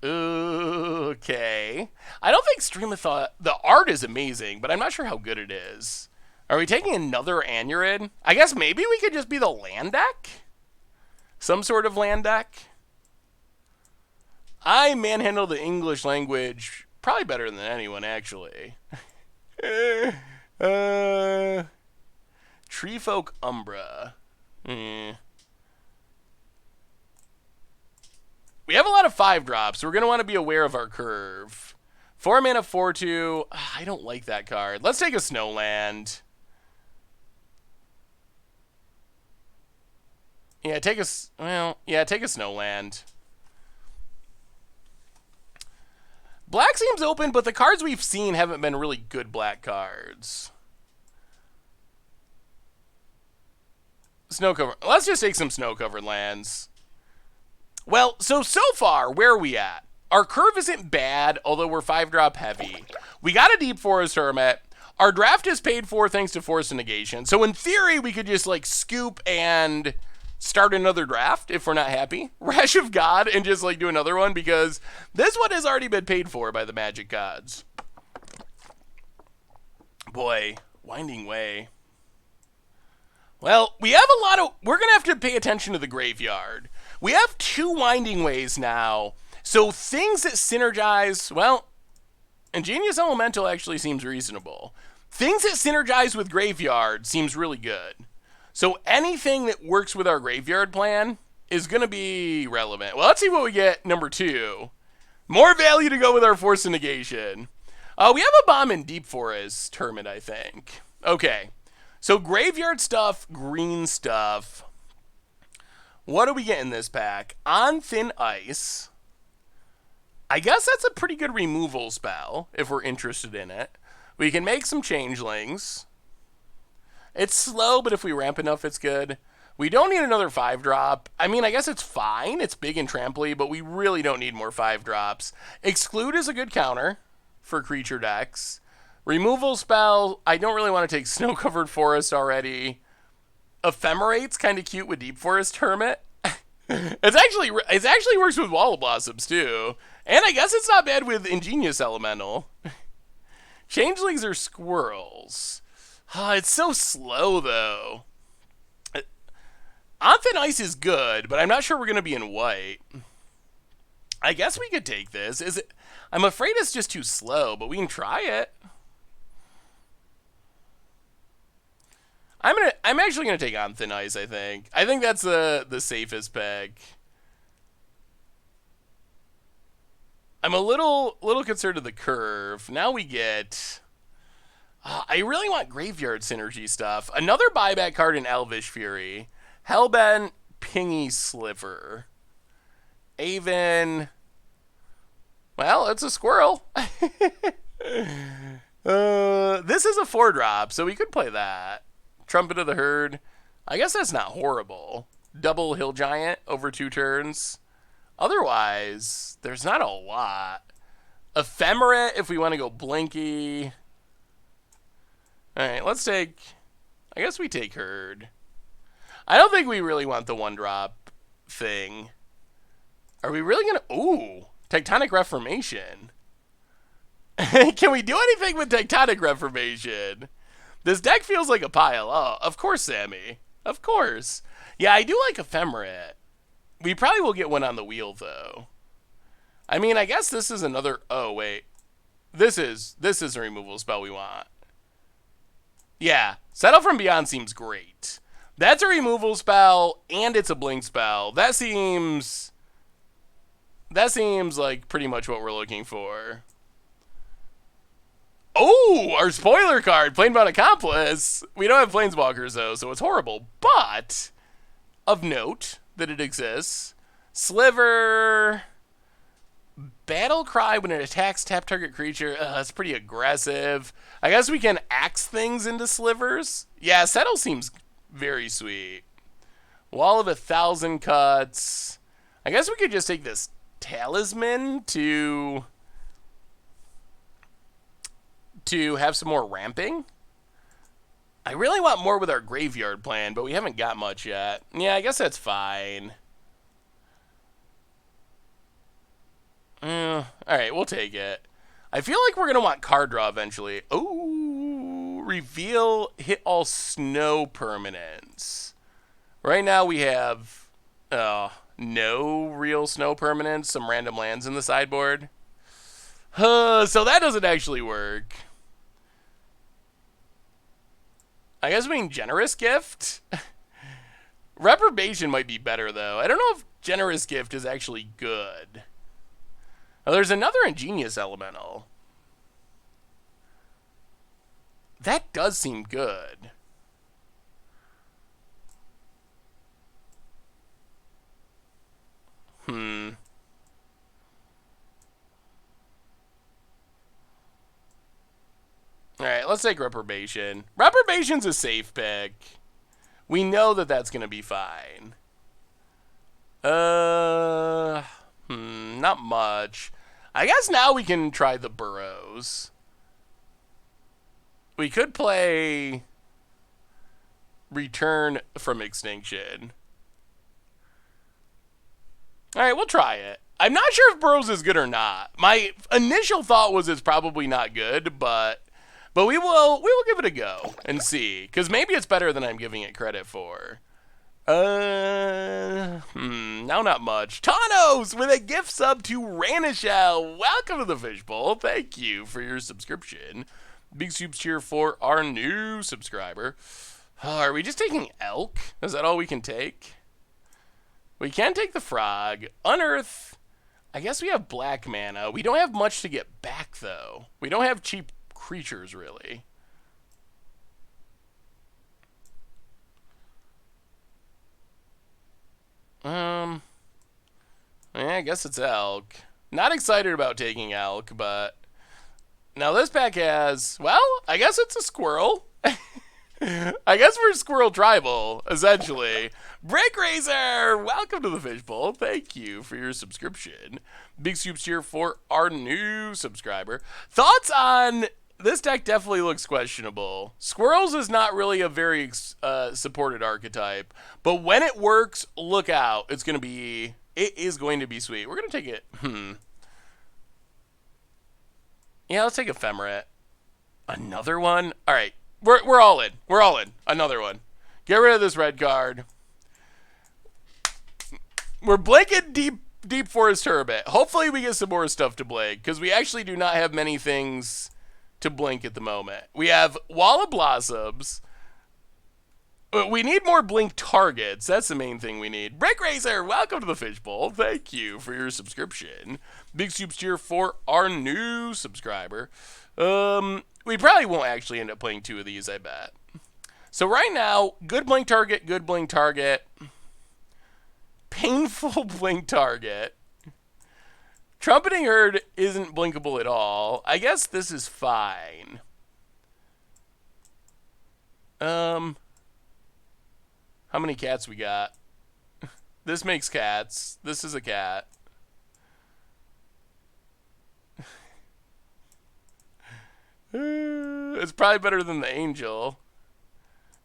Okay. I don't think Stream of Thought... The art is amazing, but I'm not sure how good it is. Are we taking another Anurid? I guess maybe we could just be the land deck? Some sort of land deck? I manhandle the English language probably better than anyone, actually. Treefolk Umbra. We have a lot of 5-drops, so we're going to want to be aware of our curve. 4 mana, 4/2. I don't like that card. Let's take a Snowland. Yeah, take a Snowland. Black seems open, but the cards we've seen haven't been really good black cards. Snow cover. Let's just take some snow-covered lands. Well, so far, where are we at? Our curve isn't bad, although we're 5-drop heavy. We got a Deep Forest Hermit. Our draft is paid for thanks to Force and Negation. So in theory, we could just like scoop and start another draft if we're not happy. Rash of God and just like do another one because this one has already been paid for by the Magic Gods. Boy, Winding Way. Well, we have a lot of... We're going to have to pay attention to the graveyard. We have 2 Winding Ways now. So things that synergize... Well, Ingenious Elemental actually seems reasonable. Things that synergize with graveyard seems really good. So anything that works with our graveyard plan is going to be relevant. Well, let's see what we get number 2. More value to go with our Force of Negation. We have a bomb in Deep Forest Hermit, I think. Okay. So graveyard stuff, green stuff. What do we get in this pack? On Thin Ice. I guess that's a pretty good removal spell, if we're interested in it. We can make some changelings. It's slow, but if we ramp enough, it's good. We don't need another 5-drop. I mean, I guess it's fine. It's big and tramply, but we really don't need more 5-drops. Exclude is a good counter for creature decks. Removal spell, I don't really want to take Snow-Covered Forest already. Ephemerate's kind of cute with Deep Forest Hermit. It actually works with Wall of Blossoms, too. And I guess it's not bad with Ingenious Elemental. Changelings are squirrels. It's so slow, though. On Thin Ice is good, but I'm not sure we're going to be in white. I guess we could take this. I'm afraid it's just too slow, but we can try it. I'm actually gonna take On Thin Ice, I think. I think that's the safest pick. I'm a little concerned of the curve. Now we get... I really want graveyard synergy stuff. Another buyback card in Elvish Fury. Hellbent Pingy Sliver. Aven. Well, it's a squirrel. This is a 4-drop, so we could play that. Trumpet of the Herd. I guess that's not horrible. Double Hill Giant over 2 turns. Otherwise, there's not a lot. Ephemerate if we want to go Blinky. Alright, let's take... I guess we take Herd. I don't think we really want the 1-drop thing. Are we really going to... Ooh, Tectonic Reformation. Can we do anything with Tectonic Reformation? This deck feels like a pile. Oh, of course, Sammy. Of course. Yeah, I do like Ephemerate. We probably will get one on the wheel, though. I mean, I guess this is another... Oh, wait. This is a removal spell we want. Yeah, Settle from Beyond seems great. That's a removal spell, and it's a blink spell. That seems like pretty much what we're looking for. Oh, our spoiler card, Planebound Accomplice. We don't have Planeswalkers, though, so it's horrible. But, of note that it exists, Sliver, Battle Cry when it attacks tap target creature. That's pretty aggressive. I guess we can axe things into slivers. Yeah, Settle seems very sweet. Wall of 1,000 Cuts. I guess we could just take this Talisman to have some more ramping. I really want more with our graveyard plan, but we haven't got much yet. Yeah, I guess that's fine. Alright, we'll take it. I feel like we're going to want card draw eventually. Oh, reveal, hit all snow permanents. Right now we have no real snow permanents, some random lands in the sideboard. So that doesn't actually work. I guess we mean Generous Gift? Reprobation might be better, though. I don't know if Generous Gift is actually good. Oh, there's another Ingenious Elemental. That does seem good. Alright, let's take Reprobation. Reprobation's a safe pick. We know that that's going to be fine. Not much. I guess now we can try the burrows. We could play Return from Extinction. Alright, we'll try it. I'm not sure if Burrows is good or not. My initial thought was it's probably not good, but we will give it a go and see. Because maybe it's better than I'm giving it credit for. Now not much. Tanos with a gift sub to Ranishel. Welcome to the Fishbowl. Thank you for your subscription. Big soups cheer for our new subscriber. Are we just taking elk? Is that all we can take? We can take the frog. Unearth. I guess we have black mana. We don't have much to get back, though. We don't have cheap creatures, really. Yeah, I guess it's elk. Not excited about taking elk, but... Now this pack has... Well, I guess it's a squirrel. I guess we're Squirrel Tribal, essentially. Brick Razor, welcome to the Fishbowl. Thank you for your subscription. Big soups here for our new subscriber. Thoughts on this deck? Definitely looks questionable. Squirrels is not really a very supported archetype, but when it works, look out. It is going to be sweet. We're gonna take it. Yeah, let's take Ephemerate. Another one. All right. We're all in. We're all in. Another one. Get rid of this red card. We're blanking Deep Forest Turbot. Hopefully we get some more stuff to blink, because we actually do not have many things to blink at the moment. We have Wall of Blossoms. We need more blink targets. That's the main thing we need. Brick Razor, welcome to the Fishbowl. Thank you for your subscription. Big soups cheer for our new subscriber. We probably won't actually end up playing two of these, I bet. So right now, good blink target, painful blink target. Trumpeting Herd isn't blinkable at all. I guess this is fine. How many cats we got? This makes cats. This is a cat. It's probably better than the angel.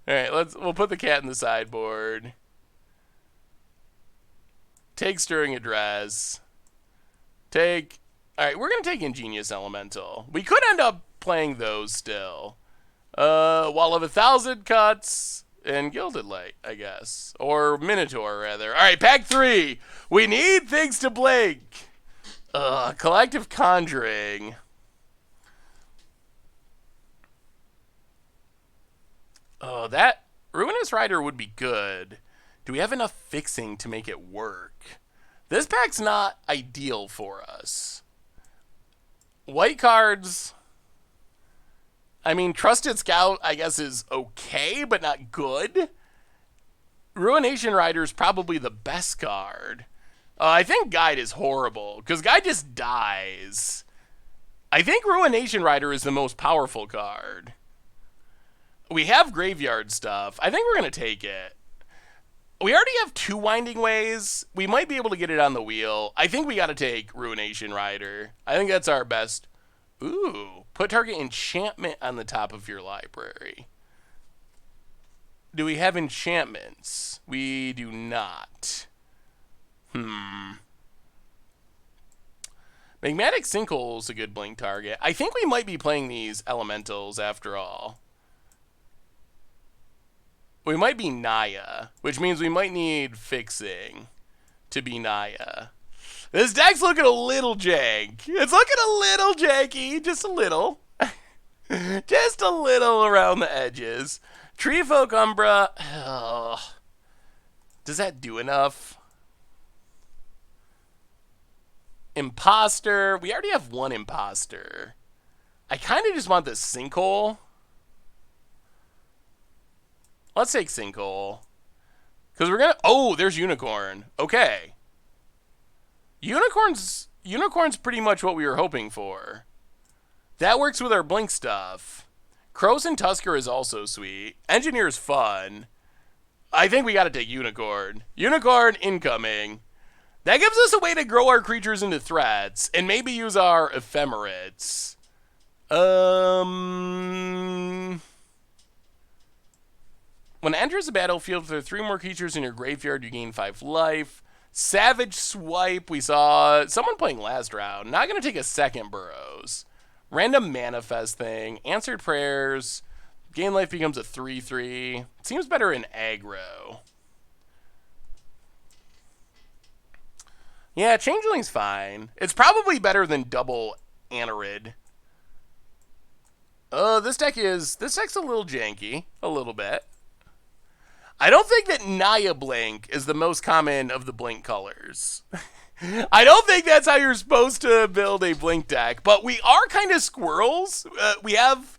All right, we'll put the cat in the sideboard. Take Stirring Address. All right, we're gonna take Ingenious Elemental. We could end up playing those still. Wall of 1,000 Cuts and Gilded Light, I guess, or Minotaur rather. All right, pack 3. We need things to blink. Collective Conjuring. Oh, that Ruinous Rider would be good. Do we have enough fixing to make it work? This pack's not ideal for us. White cards. I mean, Trusted Scout, I guess, is okay, but not good. Ruination Rider is probably the best card. I think Guide is horrible, because Guide just dies. I think Ruination Rider is the most powerful card. We have Graveyard stuff. I think we're going to take it. We already have 2 Winding Ways. We might be able to get it on the wheel. I think we got to take Ruination Rider. I think that's our best. Ooh. Put target enchantment on the top of your library. Do we have enchantments? We do not. Magmatic Sinkhole is a good blink target. I think we might be playing these elementals after all. We might be Naya, which means we might need fixing to be Naya. This deck's looking a little jank. It's looking a little janky, just a little. Just a little around the edges. Treefolk Umbra. Oh. Does that do enough? Imposter. We already have 1 Imposter. I kind of just want this Sinkhole. Let's take Sinkhole. Because we're going to... Oh, there's Unicorn. Okay. Unicorn's pretty much what we were hoping for. That works with our blink stuff. Krosan Tusker is also sweet. Engineer's fun. I think we got to take Unicorn. Unicorn incoming. That gives us a way to grow our creatures into threats and maybe use our ephemerates. When it enters the battlefield, if there are 3 more creatures in your graveyard, you gain 5 life. Savage Swipe, we saw someone playing last round. Not going to take a second Burrows. Random Manifest thing. Answered Prayers. Gain life becomes a 3/3. Seems better in aggro. Yeah, Changeling's fine. It's probably better than double Anarid. This deck's a little janky. A little bit. I don't think that Naya Blink is the most common of the Blink colors. I don't think that's how you're supposed to build a Blink deck, but we are kind of squirrels. We have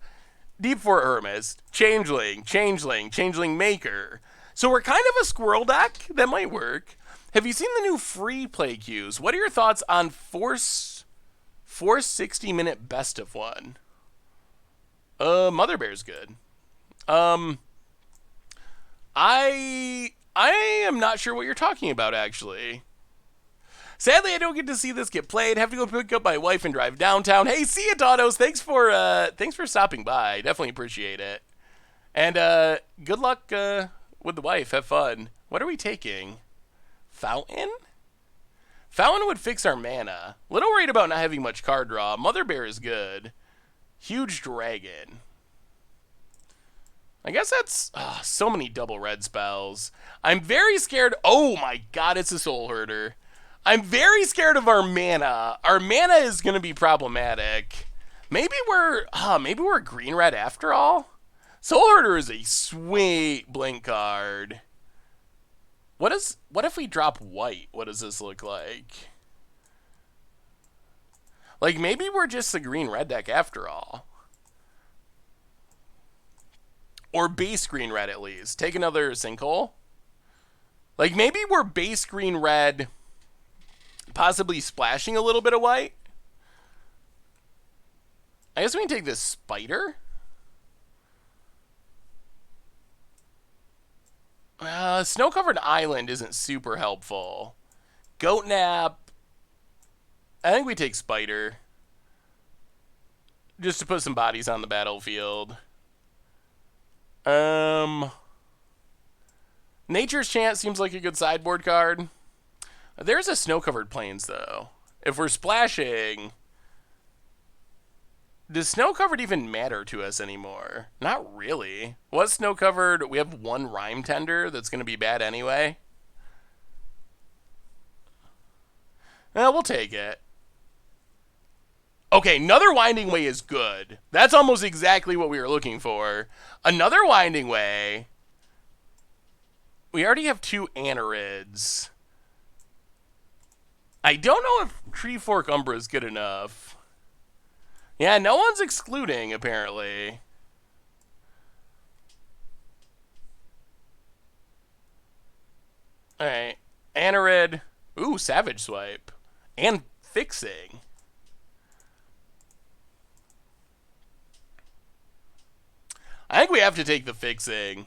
Deep Fort Hermist, Changeling Maker. So we're kind of a squirrel deck. That might work. Have you seen the new free play queues? What are your thoughts on Force 60-minute best of one? Mother Bear's good. I am not sure what you're talking about, actually. Sadly, I don't get to see this get played. Have to go pick up my wife and drive downtown. Hey, see ya, Donos. Thanks for stopping by. Definitely appreciate it. And good luck with the wife. Have fun. What are we taking? Fountain? Fountain would fix our mana. Little worried about not having much card draw. Mother Bear is good. Huge Dragon. I guess that's so many double red spells. I'm very scared. Oh my god, it's a Soul Herder. I'm very scared of our mana. Our mana is going to be problematic. Maybe we're green red after all. Soul Herder is a sweet blink card. What if we drop white? What does this look like? Like maybe we're just a green red deck after all. Or base green red at least. Take another Sinkhole. Like maybe we're base green red, possibly splashing a little bit of white. I guess we can take this Spider. Snow-covered island isn't super helpful. Goat Nap. I think we take Spider. Just to put some bodies on the battlefield. Nature's Chant seems like a good sideboard card. There's a Snow-covered plains, though. If we're splashing, does Snow-covered even matter to us anymore? Not really. What's Snow-covered? We have one Rhyme Tender that's going to be bad anyway. We'll take it. Okay, another Winding Way is good. That's almost exactly what we were looking for. Another Winding Way. We already have 2 Anarids. I don't know if Tree Fork Umbra is good enough. Yeah, no one's excluding, apparently. Alright. Anarid. Ooh, Savage Swipe. And Fixing. I think we have to take the Fixing.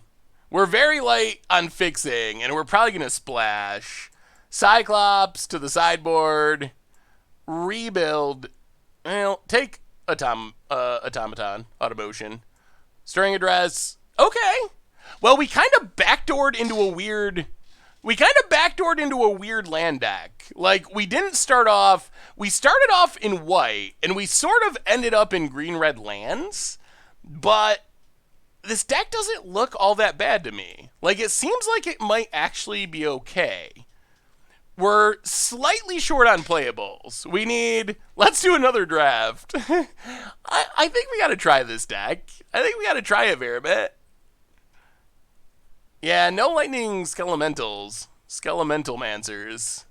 We're very light on Fixing, and we're probably going to splash. Cyclops to the sideboard. Rebuild. Well, take Automaton. Automotion. Stirring Address. Okay. Well, we kind of backdoored into a weird... land deck. Like, we didn't start off... We started off in white, and we sort of ended up in green-red lands, but this deck doesn't look all that bad to me. Like, it seems like it might actually be okay. We're slightly short on playables. We need... Let's do another draft. I think we gotta try this deck. I think we gotta try it a fair bit. Yeah, no Lightning Skelementals. Skelementalmancers.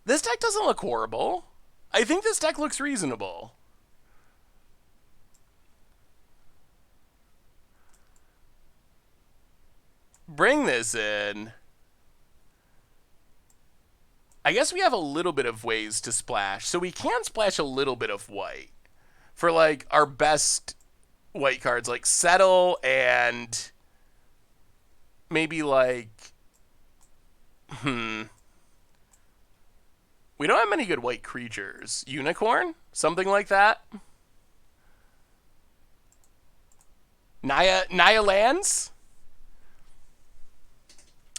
This deck doesn't look horrible. I think this deck looks reasonable. Bring this in. I guess we have a little bit of ways to splash. So we can splash a little bit of white. For, like, our best white cards, like Settle and... maybe like, we don't have many good white creatures. Unicorn? Something like that? Naya lands?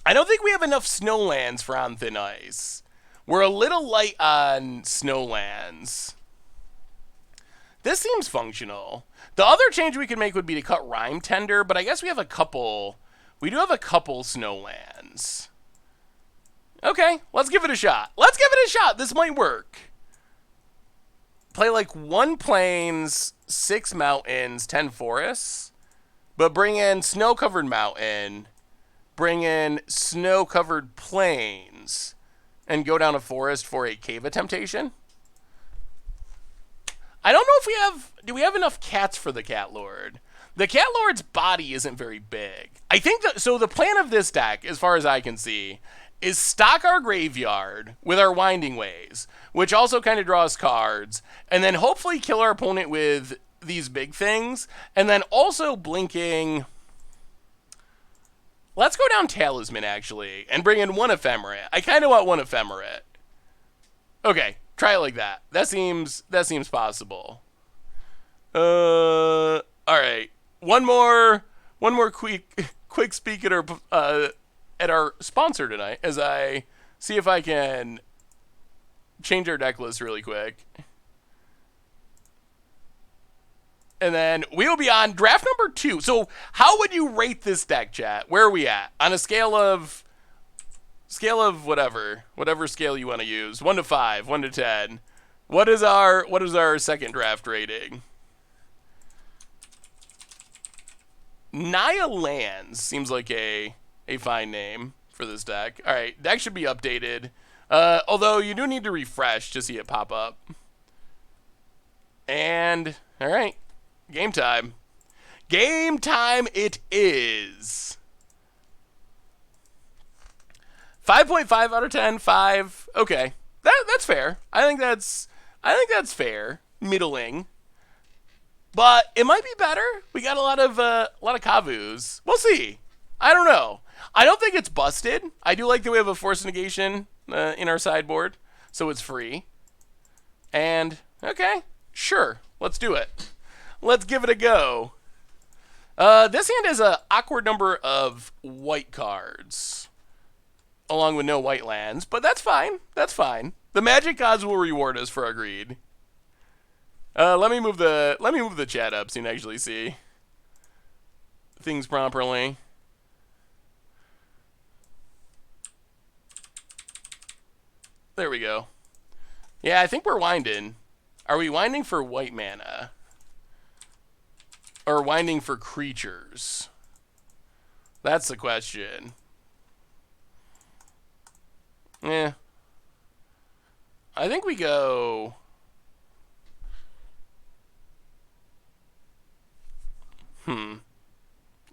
I don't think we have enough snow lands for On Thin Ice. We're a little light on snow lands. This seems functional. The other change we could make would be to cut Rime Tender, but I guess we have a couple. We do have a couple snow lands. Okay, let's give it a shot. Let's give it a shot. This might work. Play like 1 plains, 6 mountains, 10 forests, but bring in snow-covered mountain, bring in snow-covered plains, and go down a forest for a cave temptation. I don't know if we have... Do we have enough cats for the Cat Lord? The Cat Lord's body isn't very big. I think that... So the plan of this deck, as far as I can see, is stock our graveyard with our Winding Ways, which also kind of draws cards, and then hopefully kill our opponent with these big things, and then also blinking... Let's go down Talisman, actually, and bring in 1 Ephemerate. I kind of want 1 Ephemerate. Okay, try it like that. That seems possible. All right. One more quick speak at our sponsor tonight, as I see if I can change our deck list really quick. And then we'll be on draft number 2. So how would you rate this deck, chat? Where are we at? On a scale of whatever scale you want to use. 1 to 5, 1 to 10. What is our second draft rating? Naya Lands seems like a fine name for this deck. All right, deck should be updated. Although you do need to refresh to see it pop up. And all right. Game time. Game time it is. 5.5 out of 10, 5. Okay. That's fair. I think that's fair. Middling. But it might be better. We got a lot of Kavus. We'll see. I don't know. I don't think it's busted. I do like that we have a Force Negation in our sideboard, so it's free. And okay, sure. Let's do it. Let's give it a go. This hand has an awkward number of white cards, along with no white lands, but that's fine. That's fine. The magic gods will reward us for our greed. Let me move the chat up so you can actually see things properly. There we go. Yeah, I think we're winding. Are we winding for white mana? Or winding for creatures? That's the question. Yeah. I think we go...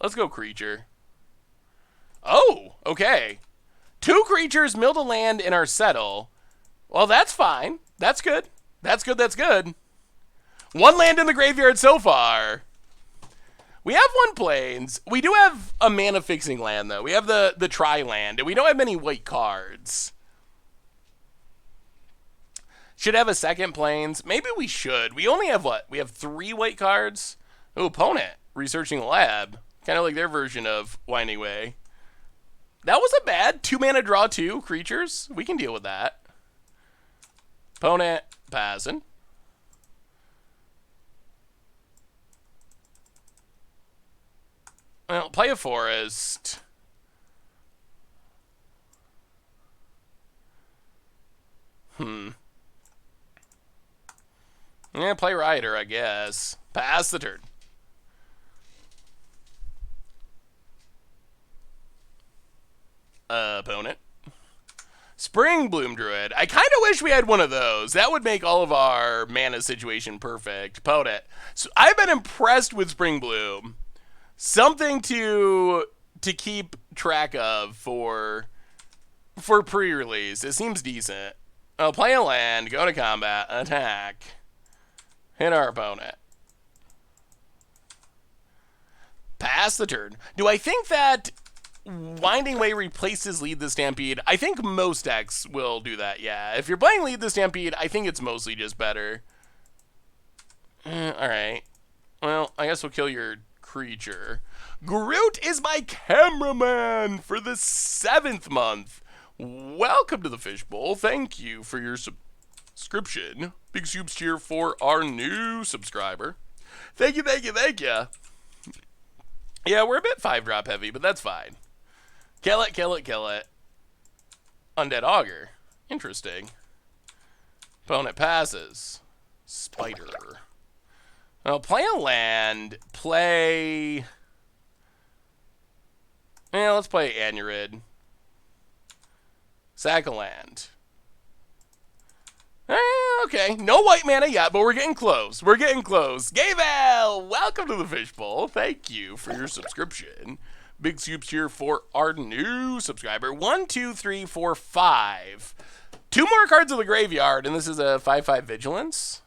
Let's go creature. Oh, okay. 2 creatures, mill to land in our settle. Well, that's fine. That's good. That's good, that's good. 1 land in the graveyard so far. We have 1 plains. We do have a mana-fixing land, though. We have the tri-land, and we don't have many white cards. Should have a second plains. Maybe we should. We only have, what? We have 3 white cards? Oh, opponent. Researching the lab. Kind of like their version of Winding Way. That wasn't bad. 2 mana, draw 2 creatures. We can deal with that. Opponent, passing. Well, play a forest. Yeah, play Rider, I guess. Pass the turn. Opponent. Spring Bloom Druid. I kind of wish we had one of those. That would make all of our mana situation perfect. Opponent. So I've been impressed with Spring Bloom. Something to keep track of for pre-release. It seems decent. I'll play a land, go to combat, attack, hit our opponent. Pass the turn. Do I think that Winding Way replaces Lead the Stampede. I think most decks will do that, yeah. If you're playing Lead the Stampede, I think it's mostly just better. Alright. Well, I guess we'll kill your creature. Groot is my cameraman for the 7th month. Welcome to the Fishbowl. Thank you for your subscription. Big soups cheer for our new subscriber. Thank you, thank you, thank you. Yeah, we're a bit 5-drop heavy, but that's fine. Kill it, kill it, kill it. Undead Augur. Interesting. Opponent passes. Spider. Well, play a land. Play... Yeah, let's play Anurid. Sack a land. Okay, no white mana yet, but we're getting close. We're getting close. Gavel, welcome to the Fishbowl. Thank you for your subscription. Big soups here for our new subscriber. 1, 2, 3, 4, 5. 2 more cards of the graveyard, and this is a 5/5 Vigilance.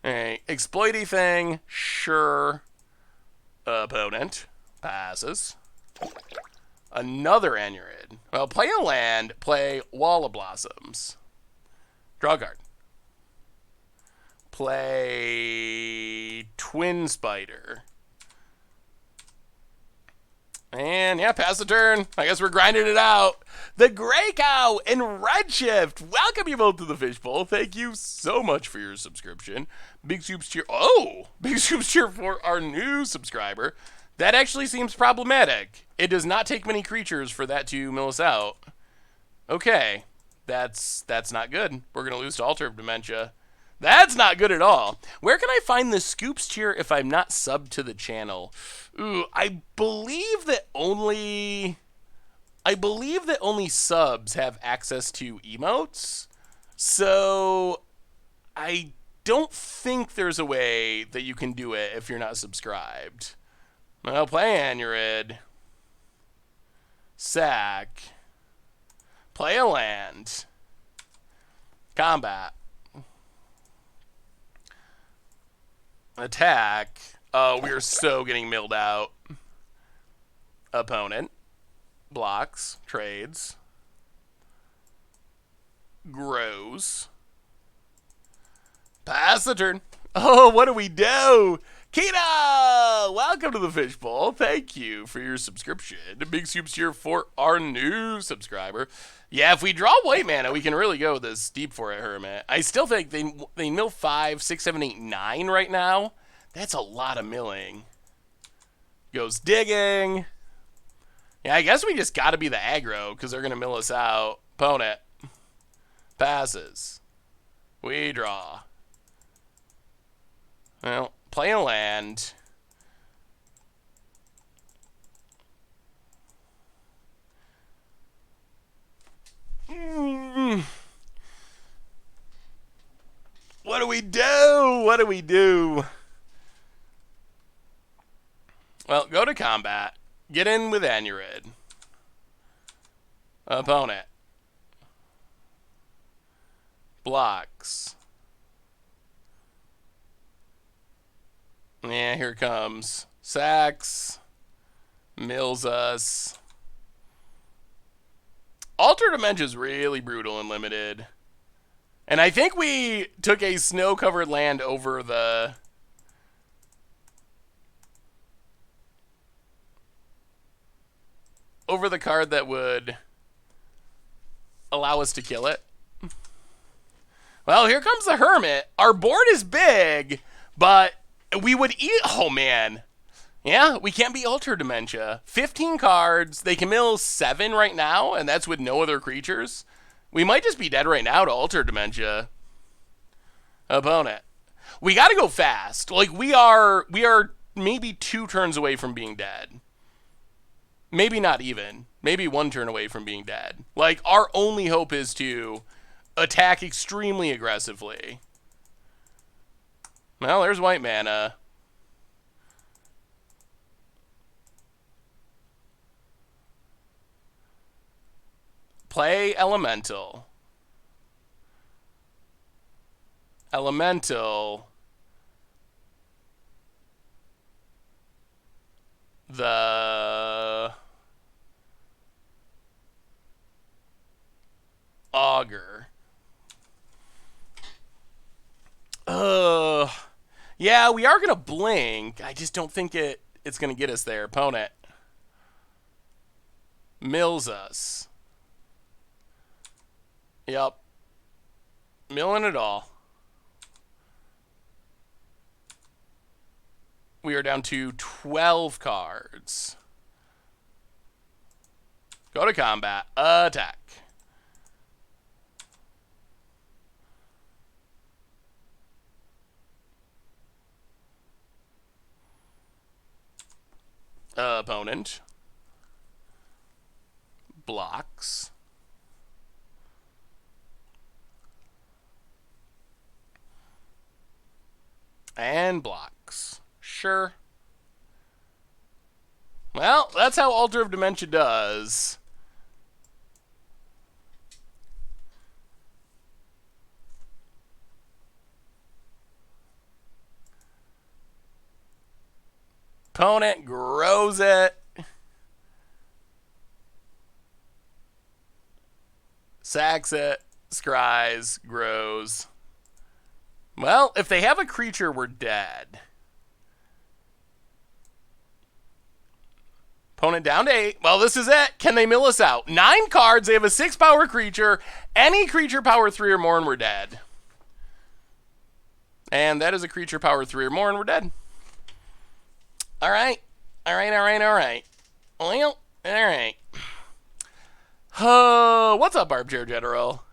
Alright, exploity thing, sure. Opponent passes. Another Anurid. Well, play a land, play Wall of Blossoms. Draw a card. Play Twin Spider. And yeah, pass the turn. I guess we're grinding it out. The Grey Cow and Redshift. Welcome you both to the Fishbowl. Thank you so much for your subscription. Big soups cheer. Oh, big soups cheer for our new subscriber. That actually seems problematic. It does not take many creatures for that to mill us out. Okay, that's not good. We're gonna lose to Altar of Dementia. That's not good at all. Where can I find the Scoops Cheer if I'm not subbed to the channel? Ooh, I believe that only subs have access to emotes. So I don't think there's a way that you can do it if you're not subscribed. Well, play Anurid. Sack. Play a land. Combat. Attack. Oh, we are so getting milled out. Opponent. Blocks. Trades. Grows. Pass the turn. Oh, what do we do? Kita! Welcome to the Fishbowl. Thank you for your subscription. Big soups here for our new subscriber. Yeah, if we draw white mana, we can really go this deep for it, Hermit. I still think they mill 5, 6, 7, 8, 9 right now. That's a lot of milling. Goes digging. Yeah, I guess we just got to be the aggro because they're going to mill us out. Opponent. Passes. We draw. Well, play a land. What do we do? What do we do? Well, go to combat. Get in with Anurid. Opponent. Blocks. Yeah, here it comes. Sacks. Mills us. Altar Dimension is really brutal and limited. And I think we took a snow-covered land over the... card that would allow us to kill it. Well, here comes the Hermit. Our board is big, but we would eat... Oh, man. Yeah, we can't be Altar Dementia. 15 cards. They can mill 7 right now, and that's with no other creatures. We might just be dead right now to Altar Dementia. Opponent. We got to go fast. Like, we are maybe 2 turns away from being dead. Maybe not even. Maybe 1 turn away from being dead. Like, our only hope is to attack extremely aggressively. Well, there's white mana. Play Elemental. Elemental. The... Yeah, we are gonna blink. I just don't think it's gonna get us there. Opponent mills us. Yep. Milling it all. We are down to 12 cards. Go to combat. Attack. Opponent blocks. And blocks. Sure. Well, that's how Altar of Dementia does. Opponent grows it. Sacks it. Scries. Grows. Well, if they have a creature, we're dead. Opponent down to 8. Well, this is it. Can they mill us out? 9 cards. They have a 6 power creature. Any creature power 3 or more and we're dead. And that is a creature power 3 or more and we're dead. Alright. Alright. Well, alright. Oh, what's up, Armchair General?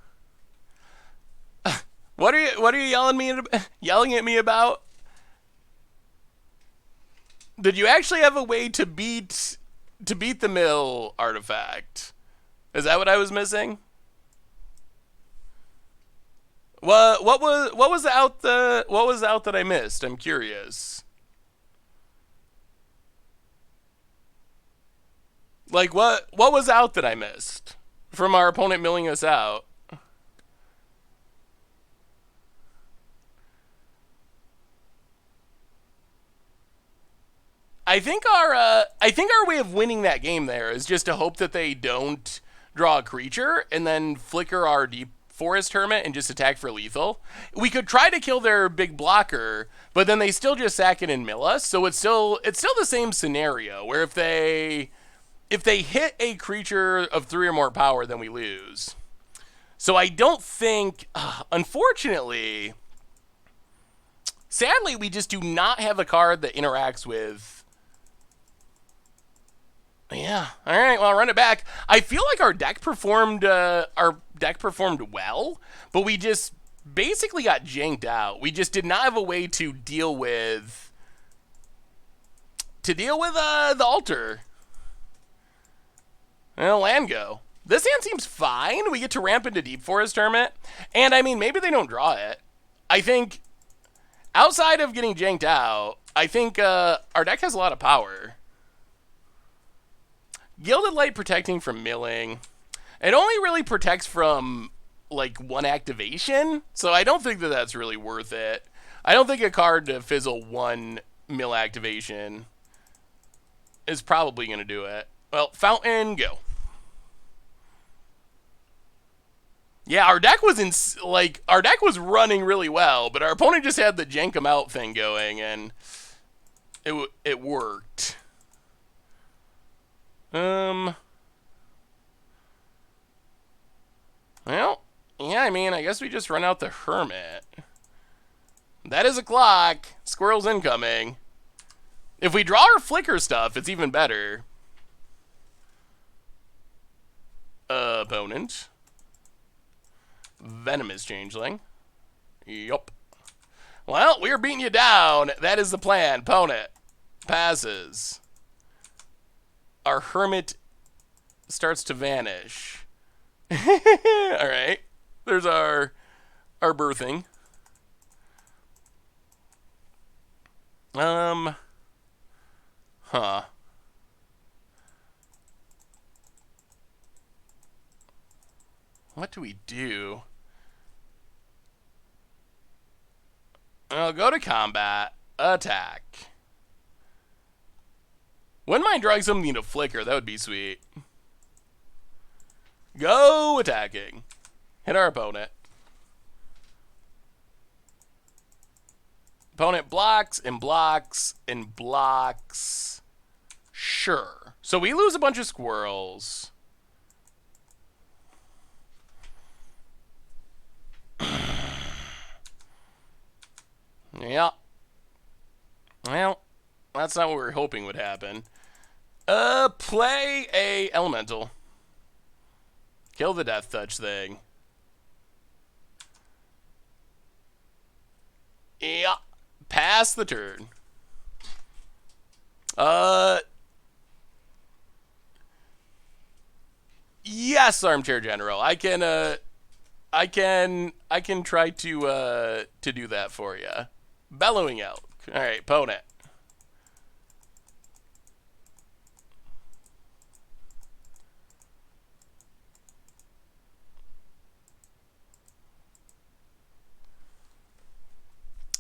What are you yelling at me about? Did you actually have a way to beat the mill artifact? Is that what I was missing? What was out that I missed? I'm curious. Like what was out that I missed from our opponent milling us out? I think our way of winning that game there is just to hope that they don't draw a creature and then flicker our Deep Forest Hermit and just attack for lethal. We could try to kill their big blocker, but then they still just sack it and mill us. So it's still the same scenario where if they hit a creature of 3 or more power, then we lose. So I don't think, unfortunately, sadly, we just do not have a card that interacts with. Yeah. All right. Well, I'll run it back. I feel like our deck performed well, but we just basically got janked out. We just did not have a way to deal with the altar. Well, land go. This hand seems fine. We get to ramp into Deep Forest Hermit, and I mean maybe they don't draw it. I think outside of getting janked out, I think our deck has a lot of power. Gilded Light protecting from milling. It only really protects from, like, 1 activation, so I don't think that that's really worth it. I don't think a card to fizzle 1 mill activation is probably going to do it. Well, Fountain, go. Yeah, our deck was running really well, but our opponent just had the jank 'em out thing going, and it worked. Well, yeah, I mean, I guess we just run out the Hermit. That is a clock. Squirrel's incoming. If we draw our flicker stuff, it's even better. Opponent. Venomous Changeling. Yup. Well, we're beating you down. That is the plan. Opponent passes. Our Hermit starts to vanish. Alright. There's our birthing. Huh. What do we do? I'll go to combat. Attack. Wouldn't mind drawing something to flicker. That would be sweet. Go attacking. Hit our opponent. Opponent blocks and blocks and blocks. Sure. So we lose a bunch of squirrels. Yeah. Well, that's not what we were hoping would happen. Play a elemental. Kill the death touch thing. Yeah. Pass the turn. Yes, Armchair General. I can try to do that for you. Bellowing Elk. All right, opponent.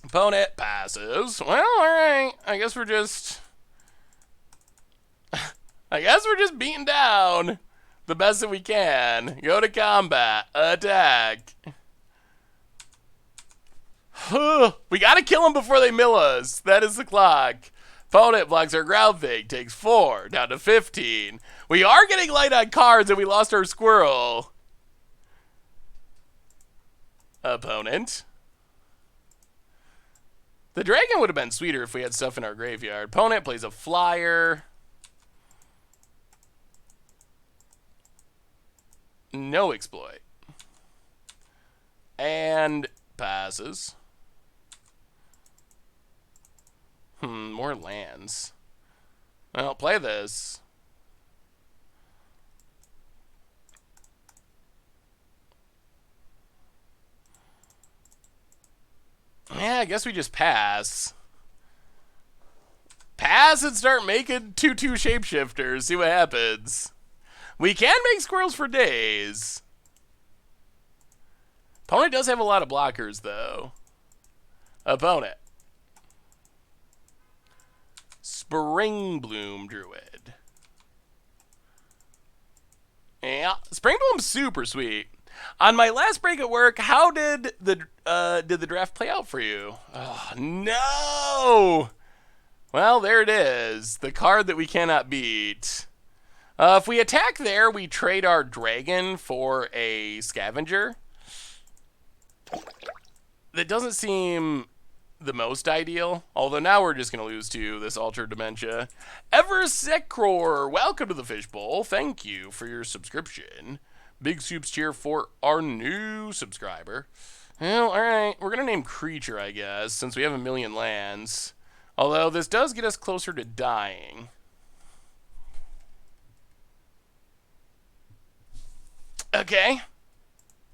Opponent passes. Well, all right. I guess we're just beating down the best that we can. Go to combat. Attack. We gotta kill them before they mill us. That is the clock. Opponent blocks our ground thing. Takes 4. Down to 15. We are getting light on cards and we lost our squirrel. Opponent. The dragon would have been sweeter if we had stuff in our graveyard. Opponent plays a flyer. No exploit. And passes. More lands. Well, play this. Yeah, I guess we just pass. Pass and start making 2/2 shapeshifters. See what happens. We can make squirrels for days. Opponent does have a lot of blockers, though. Opponent. Spring Bloom Druid. Yeah, Spring Bloom's super sweet. On my last break at work, how did the draft play out for you? Oh, no! Well, there it is. The card that we cannot beat. If we attack there, we trade our dragon for a scavenger. That doesn't seem the most ideal, although now we're just going to lose to this Altered Dementia. Eversecror, welcome to the Fishbowl. Thank you for your subscription. Big soups cheer for our new subscriber. Well, alright, we're going to name Creature, I guess, since we have 1,000,000 lands. Although this does get us closer to dying. Okay.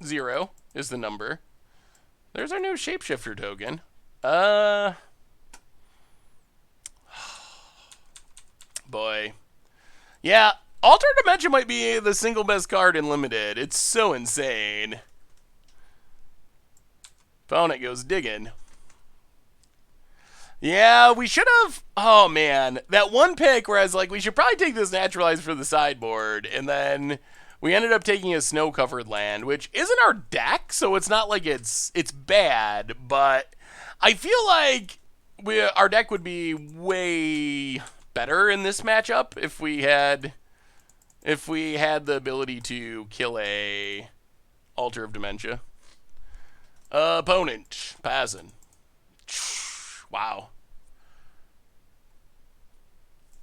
0 is the number. There's our new shapeshifter token. Boy. Yeah, Altered Dimension might be the single best card in Limited. It's so insane. Opponent goes digging. Yeah, we should have... Oh, man. That one pick where I was like, we should probably take this Naturalize for the sideboard. And then we ended up taking a snow-covered land, which isn't our deck, so it's not like it's bad. But I feel like our deck would be way better in this matchup if we had the ability to kill a Altar of Dementia. Opponent, passing. Wow.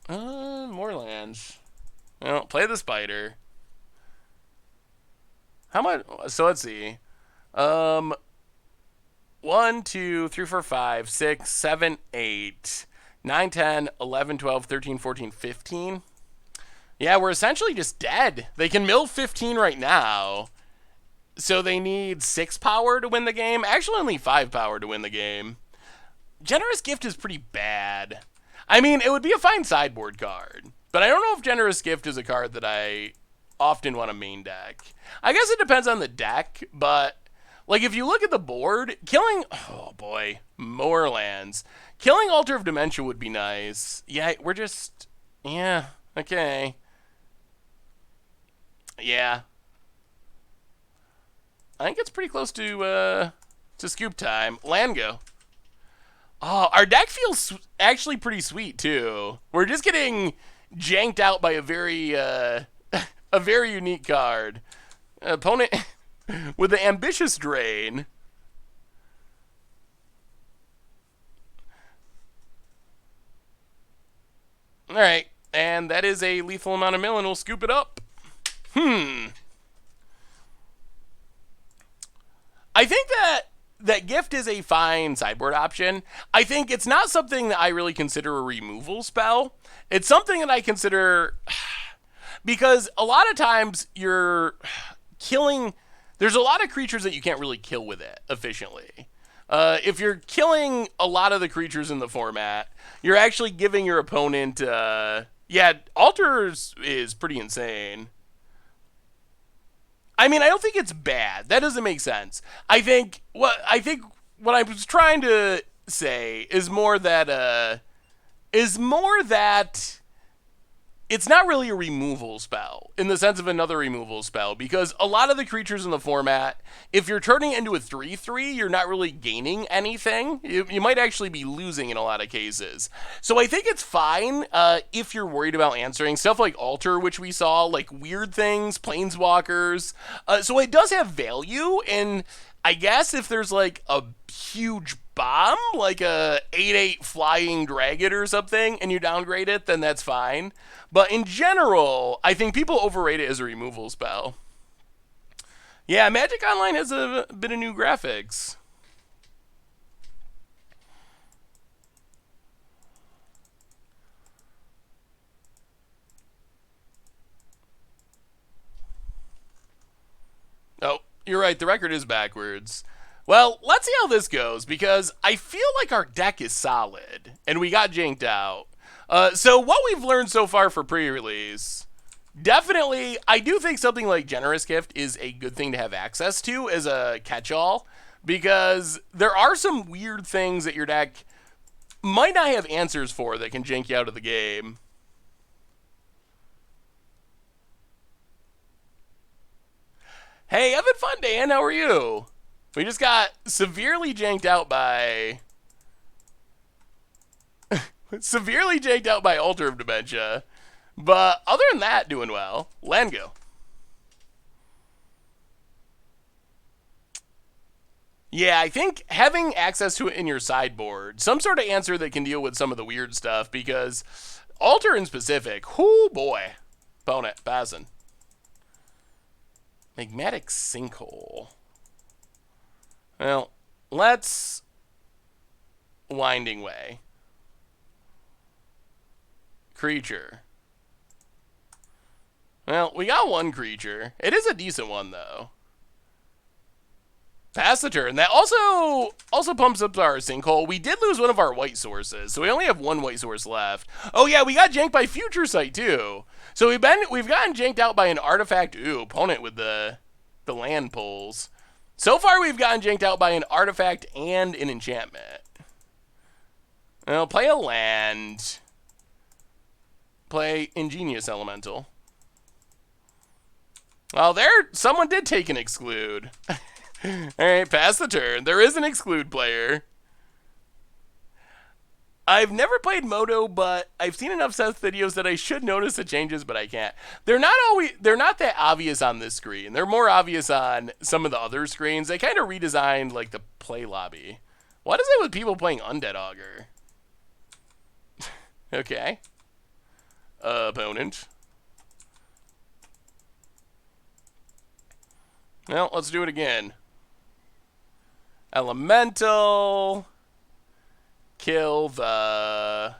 More lands. Well, play the spider. How much? So let's see. 1, 2, 3, 4, 5, 6, 7, 8, 9, 10, 11, 12, 13, 14, 15. Yeah, we're essentially just dead. They can mill 15 right now. So they need 6 power to win the game. Actually, only 5 power to win the game. Generous Gift is pretty bad. I mean, it would be a fine sideboard card. But I don't know if Generous Gift is a card that I often want to main deck. I guess it depends on the deck, but like if you look at the board, killing... Oh, boy. More lands. Killing Altar of Dementia would be nice. Yeah, we're just... Yeah, okay. Yeah. I think it's pretty close to scoop time. Land go. Oh, our deck feels actually pretty sweet too. We're just getting janked out by a very a very unique card. Opponent with the ambitious drain. All right, and that is a lethal amount of milling. We'll scoop it up. I think that gift is a fine sideboard option. I think it's not something that I really consider a removal spell. It's something that I consider because a lot of times you're killing. There's a lot of creatures that you can't really kill with it efficiently. If you're killing a lot of the creatures in the format, you're actually giving your opponent. Yeah, Altars is pretty insane. I mean, I don't think it's bad. That doesn't make sense. I think what I was trying to say is more that it's not really a removal spell in the sense of another removal spell because a lot of the creatures in the format, if you're turning it into a 3/3, you're not really gaining anything. You might actually be losing in a lot of cases. So I think it's fine if you're worried about answering stuff like Altar, which we saw, like weird things, Planeswalkers. So it does have value, and I guess if there's like a huge bomb, like a 8/8 flying dragon or something, and you downgrade it, then that's fine. But in general, I think people overrate it as a removal spell. Yeah, Magic Online has a bit of new graphics. Oh, you're right, the record is backwards. Well, let's see how this goes, because I feel like our deck is solid, and we got janked out. So what we've learned so far for pre-release, definitely, I do think something like Generous Gift is a good thing to have access to as a catch-all, because there are some weird things that your deck might not have answers for that can jank you out of the game. Hey, having fun, Dan. How are you? We just got severely janked out by Altar of Dementia. But other than that, doing well. Lango. Yeah, I think having access to it in your sideboard, some sort of answer that can deal with some of the weird stuff, because Altar in specific, whoo boy. Opponent, passing. Magmatic Sinkhole. Well, let's Winding Way. Creature. Well, we got one creature. It is a decent one, though. Pass the turn. That also pumps up our Sinkhole. We did lose one of our white sources, so we only have one white source left. Oh yeah, we got janked by Future Sight too. So we've gotten janked out by an artifact. Ooh, opponent with the land pulls. So far we've gotten janked out by an artifact and an enchantment. Well, play a land. Play Ingenious Elemental. Well, someone did take an exclude. Alright, pass the turn. There is an exclude player. I've never played Moto, but I've seen enough Seth videos that I should notice the changes, but I can't. They're not that obvious on this screen. They're more obvious on some of the other screens. They kind of redesigned like the play lobby. What is it with people playing Undead Augur? Okay. Opponent. Well, let's do it again. Elemental. Kill the...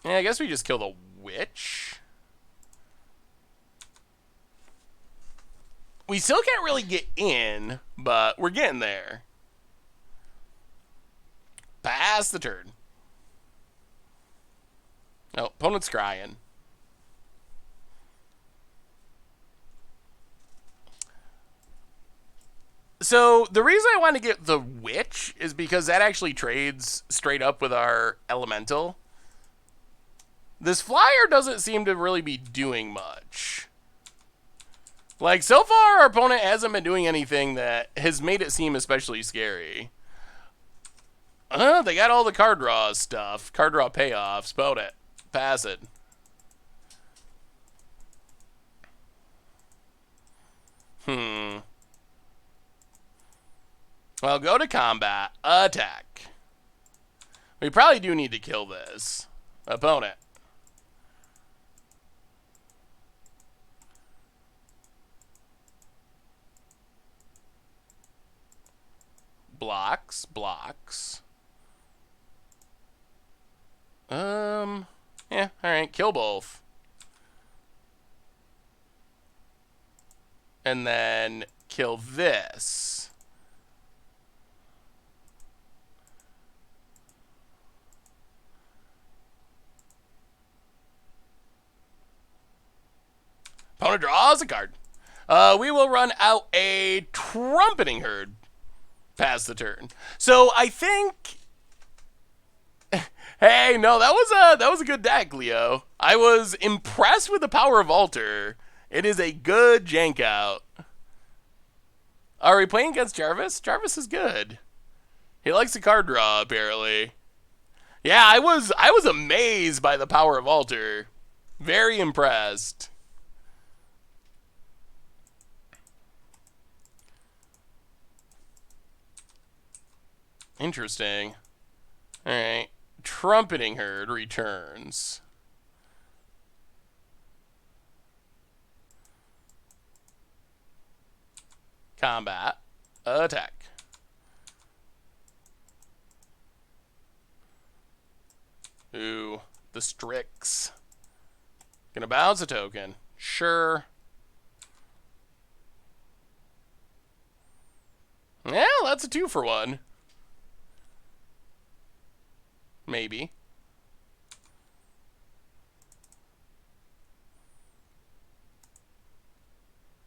Yeah, I guess we just kill the witch. We still can't really get in, but we're getting there. Pass the turn. Oh, opponent's crying. So the reason I want to get the witch is because that actually trades straight up with our elemental. This flyer doesn't seem to really be doing much. Like, so far, our opponent hasn't been doing anything that has made it seem especially scary. They got all the card draw stuff. Card draw payoffs. Spout it. Pass it. Well, go to combat. Attack. We probably do need to kill this opponent. Blocks. Blocks. Yeah, alright. Kill both. And then kill this. Opponent draws a card. We will run out a Trumpeting Herd. Pass the turn. So I think... Hey, no, that was a good deck, Leo. I was impressed with the power of Alter. It is a good jank out. Are we playing against Jarvis? Jarvis is good. He likes the card draw, apparently. Yeah, I was amazed by the power of Alter. Very impressed. Interesting. Alright. Trumpeting Herd returns. Combat. Attack. Ooh, the Strix. Gonna bounce a token. Sure. Yeah, that's a 2-for-1. Maybe.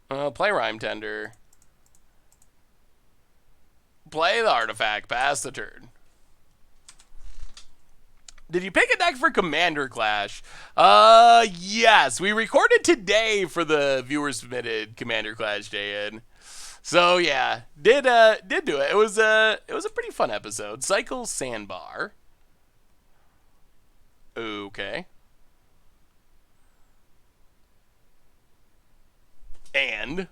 Play Rhyme Tender. Play the artifact. Pass the turn. Did you pick a deck for Commander Clash? Yes. We recorded today for the viewer submitted Commander Clash day-in. So yeah, did do it. It was a pretty fun episode. Cycle Sandbar. Okay. And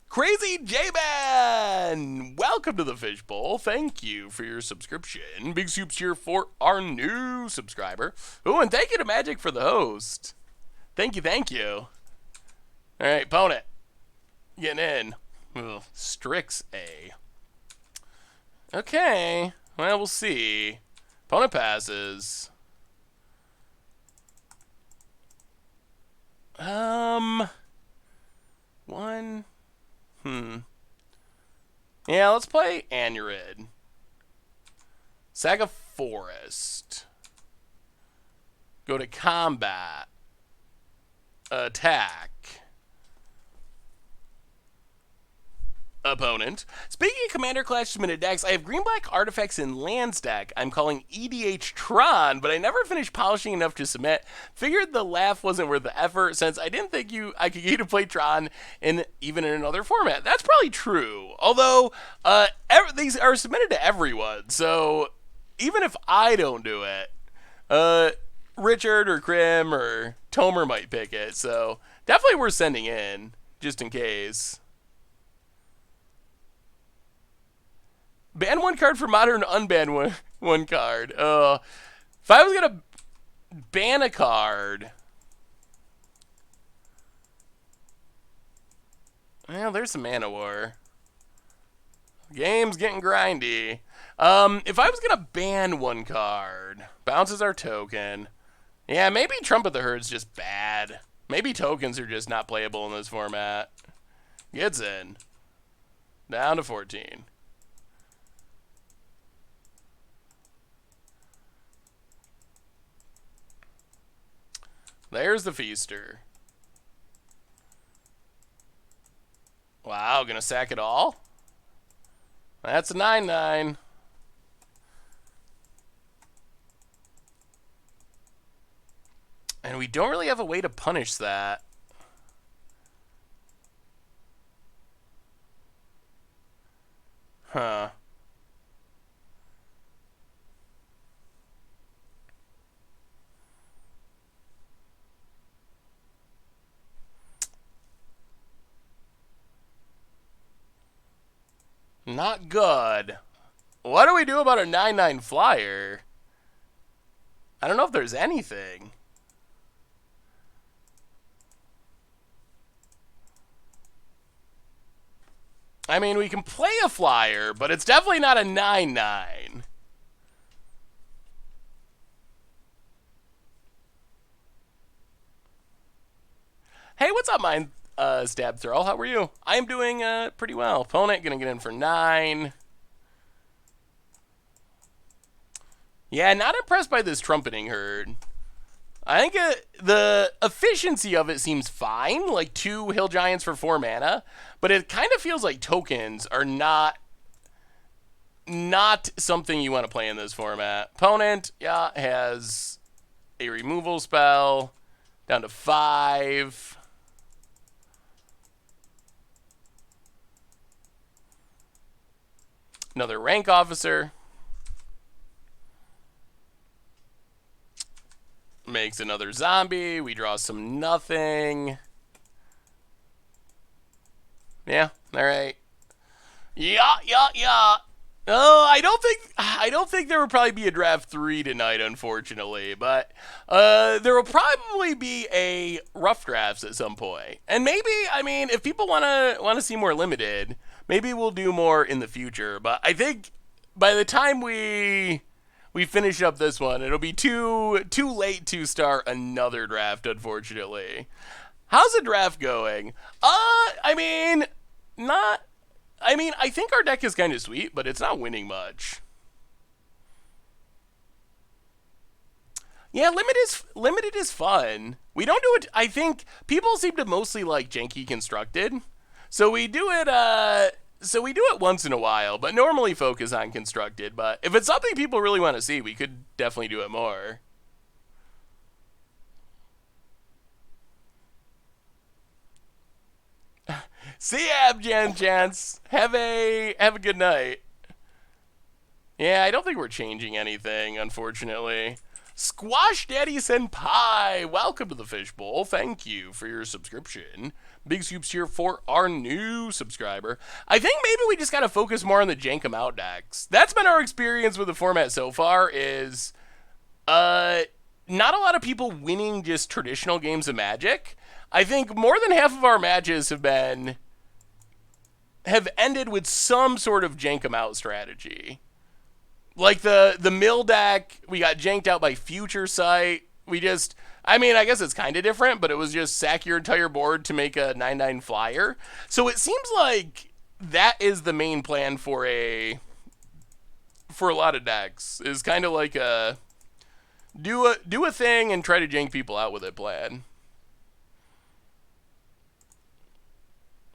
Crazy J-Man! Welcome to the Fishbowl. Thank you for your subscription. Big soups here for our new subscriber. Oh, and thank you to Magic for the host. Thank you, thank you. Alright, opponent. Getting in. Ugh, Strix A. Okay. Well, we'll see. Opponent passes. One. Yeah, let's play Anurid. Saga Forest. Go to combat. Attack. Opponent. Speaking of Commander Clash submitted decks, I have green-black artifacts in Lands deck I'm calling EDH Tron, but I never finished polishing enough to submit. Figured the laugh wasn't worth the effort since I didn't think I could get you to play Tron even in another format. That's probably true. Although, these are submitted to everyone, so even if I don't do it, Richard or Krim or Tomer might pick it, so definitely worth sending in, just in case. Ban one card for Modern, unban one card. If I was going to ban a card... Well, there's some Mana War. Game's getting grindy. If I was going to ban one card, bounces our token. Yeah, maybe Trumpet the Herd's just bad. Maybe tokens are just not playable in this format. Gets in. Down to 14. There's the Feaster. Wow, gonna sack it all? That's a 9/9. And we don't really have a way to punish that. Huh. Not good. What do we do about a 9/9 flyer? I don't know if there's anything. I mean, we can play a flyer, but it's definitely not a 9/9. Hey, what's up, mine stab throw? How are you? I am doing pretty well. Opponent gonna get in for 9. Yeah, not impressed by this trumpeting herd. I think the efficiency of it seems fine, like 2 hill giants for 4 mana, but it kind of feels like tokens are not something you want to play in this format. Opponent, yeah, has a removal spell down to 5. Another rank officer. Makes another zombie. We draw some nothing. Yeah, alright. Yeah. Oh, I don't think there will probably be a draft 3 tonight, unfortunately. But there will probably be a rough drafts at some point. And maybe, I mean, if people wanna see more limited, maybe we'll do more in the future. But I think by the time we finish up this one, it'll be too late to start another draft, unfortunately. How's the draft going? I mean, not. I mean, I think our deck is kind of sweet, but it's not winning much. Yeah, limited is fun. We don't do it. I think people seem to mostly like janky constructed, so we do it. So we do it once in a while, but normally focus on constructed. But if it's something people really want to see, we could definitely do it more. See ya, Abjan Chance. Have a good night. Yeah, I don't think we're changing anything, unfortunately. Squash Daddy Senpai, welcome to the Fishbowl. Thank you for your subscription. Big soups here for our new subscriber. I think maybe we just gotta focus more on the jank 'em out decks. That's been our experience with the format so far. Is not a lot of people winning just traditional games of Magic. I think more than half of our matches have ended with some sort of jank 'em out strategy. Like the mill deck, we got janked out by Future Sight. I mean, I guess it's kind of different, but it was just sack your entire board to make a 9/9 flyer. So it seems like that is the main plan for a lot of decks. Is kind of like a do a thing and try to jank people out with it plan.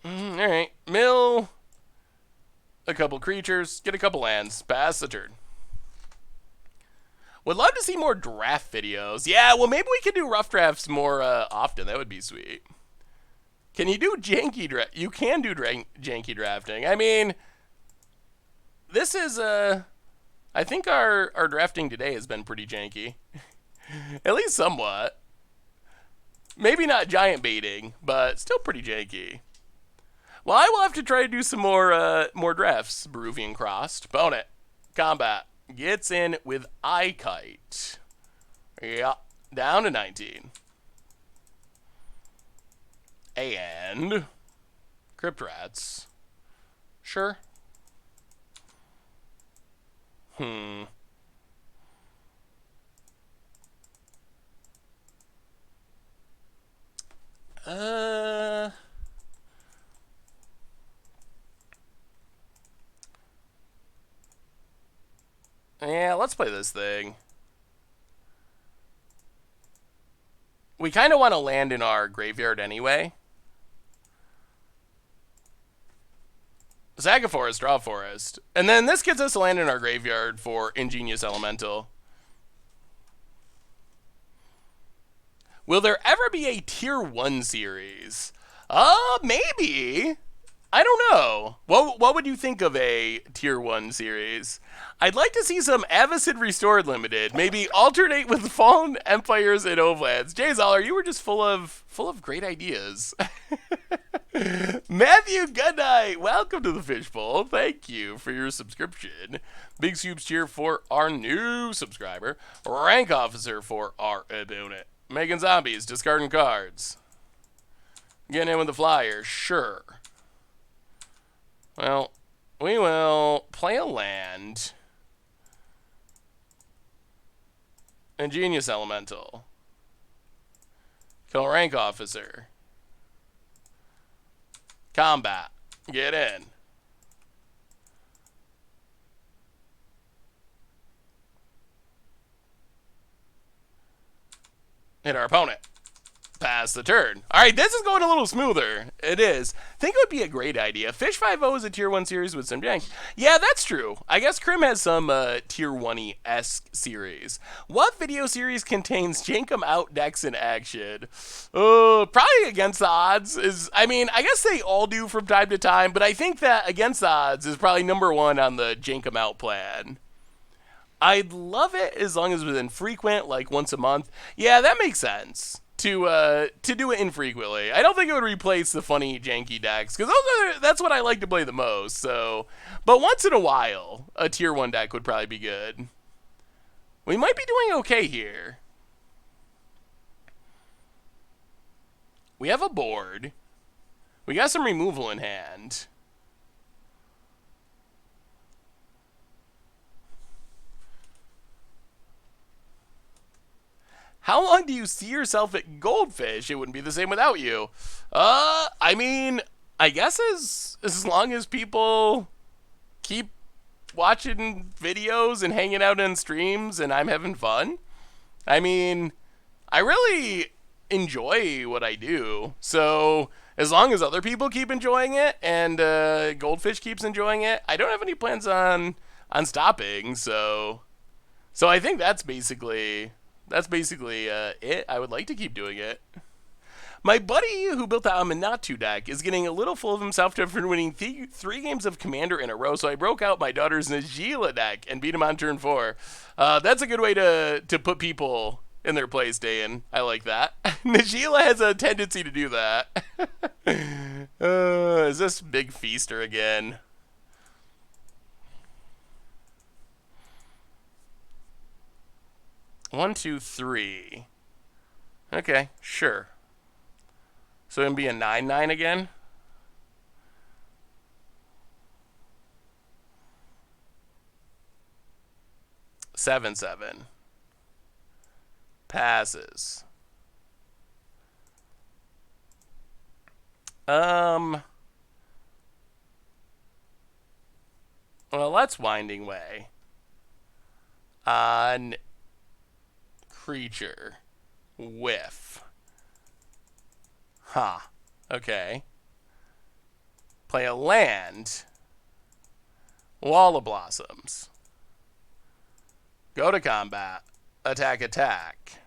All right, mill a couple creatures, get a couple lands, pass the turn. Would love to see more draft videos. Yeah, well, maybe we could do rough drafts more often. That would be sweet. Can you do janky draft? You can do janky drafting. I mean, this is I think our drafting today has been pretty janky, at least somewhat. Maybe not giant baiting, but still pretty janky. Well, I will have to try to do some more drafts. Peruvian Crossed. Opponent. Combat. Gets in with Eye Kite. Yeah. Down to 19. And Crypt Rats. Sure. Yeah, let's play this thing. We kind of want to land in our graveyard anyway. Saga Forest, Draw Forest. And then this gets us to land in our graveyard for Ingenious Elemental. Will there ever be a Tier 1 series? Maybe. I don't know. What would you think of a tier 1 series? I'd like to see some Avacid Restored Limited. Maybe alternate with Fallen Empires and Overlands. Jay Zoller, you were just full of great ideas. Matthew Goodnight, welcome to the Fishbowl. Thank you for your subscription. Big Soups cheer for our new subscriber. Rank Officer for our opponent. Making zombies, discarding cards. Getting in with the flyer, sure. Well, we will play a land. Ingenious Elemental. Kill Rank Officer. Combat. Get in. Hit our opponent. Pass the turn. All right, this is going a little smoother. It is. I think it would be a great idea. Fish 5.0 is a tier 1 series with some jank. Yeah, that's true. I guess Crim has some tier 1-y-esque series. What video series contains Jankum out decks in action? Probably Against the Odds is, I mean, I guess they all do from time to time, but I think that Against the Odds is probably #1 on the Jankum out plan. I'd love it as long as it was infrequent, like once a month. Yeah, that makes sense. To do it infrequently. I don't think it would replace the funny janky decks, because that's what I like to play the most. So, but once in a while, a tier 1 deck would probably be good. We might be doing okay here. We have a board. We got some removal in hand. How long do you see yourself at Goldfish? It wouldn't be the same without you. I mean, I guess as long as people keep watching videos and hanging out in streams and I'm having fun. I mean, I really enjoy what I do. So as long as other people keep enjoying it and Goldfish keeps enjoying it, I don't have any plans on stopping. So I think that's basically it. I would like to keep doing it. My buddy who built the Aminatu deck is getting a little full of himself after winning 3 games of Commander in a row, so I broke out my daughter's Najila deck and beat him on turn 4. That's a good way to put people in their place, Dan. I like that. Najila has a tendency to do that. Is this Big Feaster again? One, two, three. Okay, sure. So it'll be a 9/9 again? Seven, 7. Passes. Well, let's Winding Way. On creature. Whiff. Huh. Okay. Play a land. Wall of Blossoms. Go to combat. Attack, attack.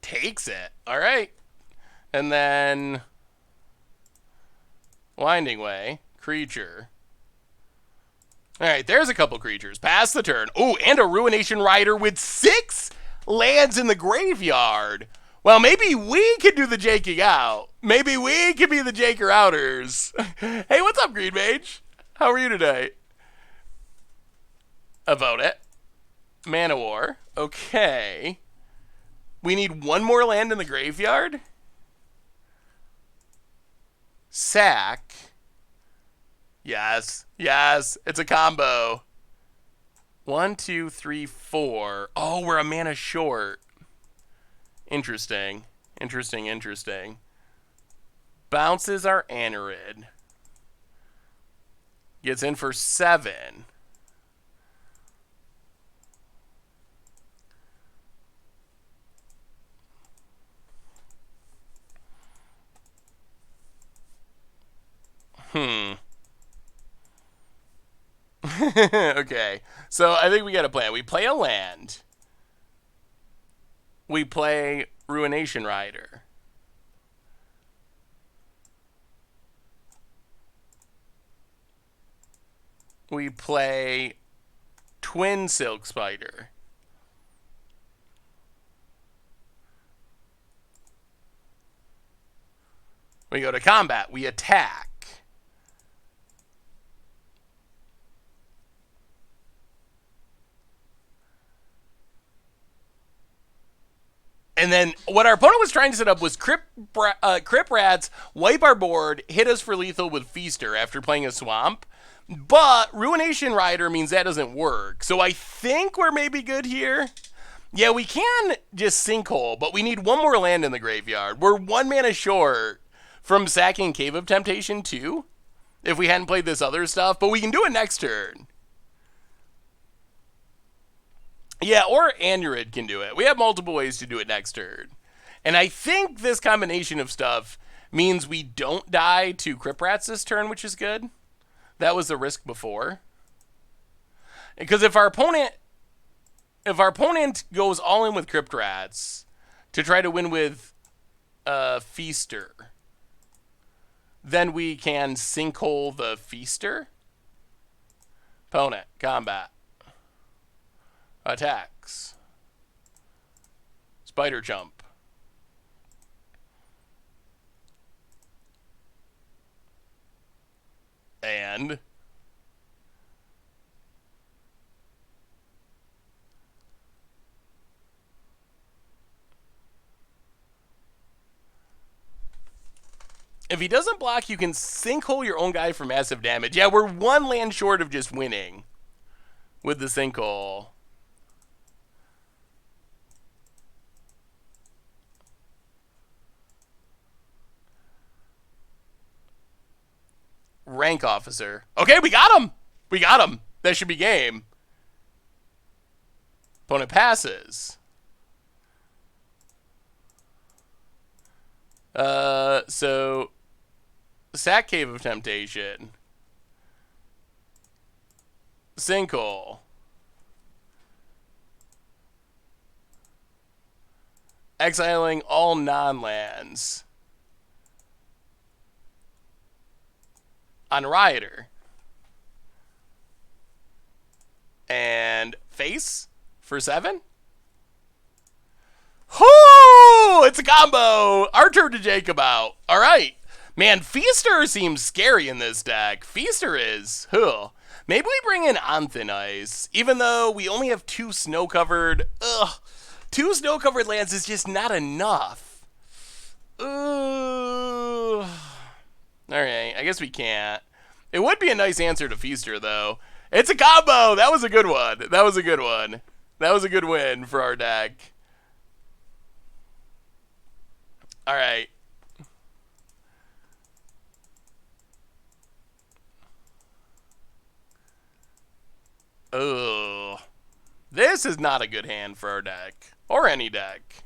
Takes it. All right. And then Winding Way. Creature. All right, there's a couple creatures. Pass the turn. Oh, and a Ruination Rider with 6 lands in the graveyard. Well, maybe we could do the jaking out. Maybe we could be the Jaker outers. Hey, what's up, Green Mage? How are you today? About it. Mana War. Okay. We need 1 more land in the graveyard. Sack. Yes. Yes. It's a combo. 1, 2, 3, 4. Oh, we're a mana short. Interesting. Interesting, interesting. Bounces our Anerid. Gets in for 7. Okay, so I think we got a plan. We play a land. We play Ruination Rider. We play Twin Silk Spider. We go to combat. We attack. And then what our opponent was trying to set up was Crip Rats, wipe our board, hit us for lethal with Feaster after playing a swamp. But Ruination Rider means that doesn't work. So I think we're maybe good here. Yeah, we can just Sinkhole, but we need one more land in the graveyard. We're 1 mana short from sacking Cave of Temptation too, if we hadn't played this other stuff. But we can do it next turn. Yeah, or Anurid can do it. We have multiple ways to do it next turn. And I think this combination of stuff means we don't die to Crip Rats this turn, which is good. That was the risk before. Because if our opponent goes all in with Crypt Rats to try to win with Feaster, then we can Sinkhole the Feaster. Opponent, combat. Attacks. Spider Jump. And if he doesn't block, you can Sinkhole your own guy for massive damage. Yeah, we're 1 land short of just winning with the Sinkhole. Rank Officer. Okay, we got him. We got him. That should be game. Opponent passes. So sack Cave of Temptation. Sinkhole. Exiling all non-lands. On Rioter. And face for 7. Whoo! It's a combo. Our turn to Jacob out. All right. Man, Feaster seems scary in this deck. Feaster is. Huh. Maybe we bring in On Thin Ice, even though we only have 2 snow-covered. Ugh. 2 snow-covered lands is just not enough. All right, I guess we can't. It would be a nice answer to Feaster, though. It's a combo! That was a good one. That was a good one. That was a good win for our deck. All right. Ugh. This is not a good hand for our deck. Or any deck.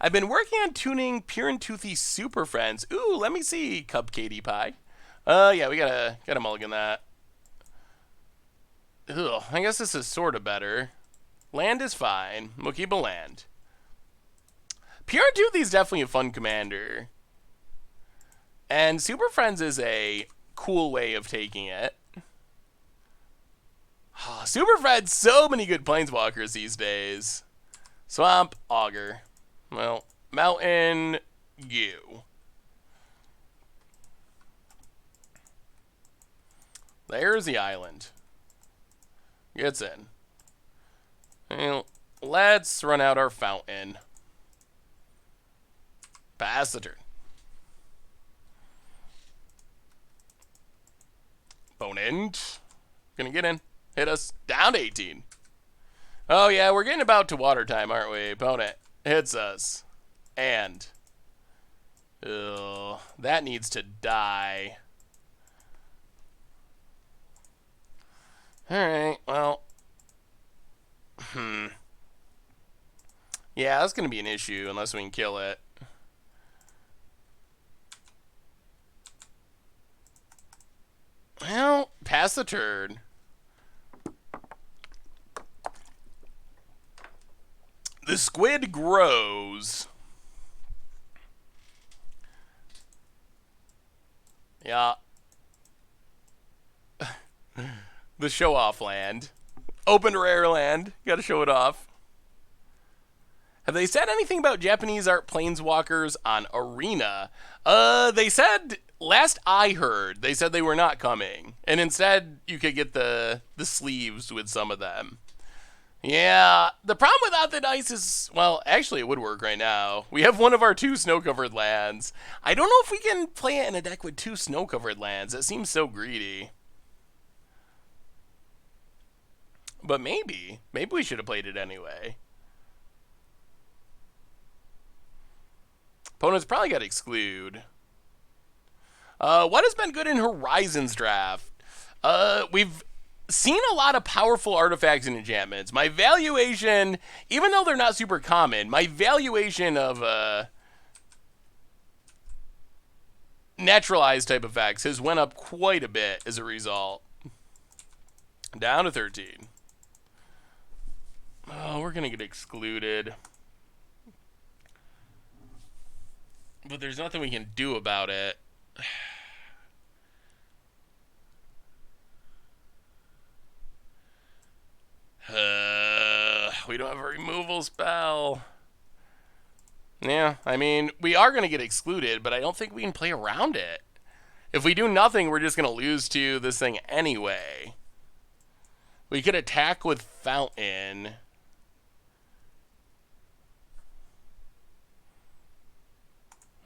I've been working on tuning Pure and Toothy Super Friends. Ooh, let me see, Cupcakey Pie. Yeah, we gotta mulligan that. Ugh, I guess this is sort of better. Land is fine. We'll keep a land. Pure and Toothy is definitely a fun commander. And Super Friends is a cool way of taking it. Super Friends, so many good planeswalkers these days. Swamp, Augur. Well, Mountain, you. There's the island. Gets in. Well, let's run out our fountain. Pass the turn. Opponent. Gonna get in. Hit us. Down to 18. Oh, yeah, we're getting about to water time, aren't we? Opponent hits us. And. Ugh, that needs to die. Alright, well. Yeah, that's going to be an issue unless we can kill it. Well, Pass the turn. The squid grows. Yeah. The show-off land. Open rare land. Gotta show it off. Have they said anything about Japanese art planeswalkers on Arena? They said, last I heard, they said they were not coming. And instead, you could get the sleeves with some of them. Yeah, the problem without the dice is, well, actually it would work right now. We have one of our 2 snow-covered lands. I don't know if we can play it in a deck with 2 snow-covered lands. It seems so greedy. But maybe. Maybe we should have played it anyway. Opponents probably got exclude. What has been good in Horizons draft? We've seen a lot of powerful artifacts and enchantments. My valuation, even though they're not super common, my valuation of naturalized type effects has went up quite a bit as a result. Down to 13. Oh, we're going to get excluded. But there's nothing we can do about it. We don't have a removal spell. Yeah, I mean, we are going to get excluded, but I don't think we can play around it. If we do nothing, we're just going to lose to this thing anyway. We could attack with Fountain.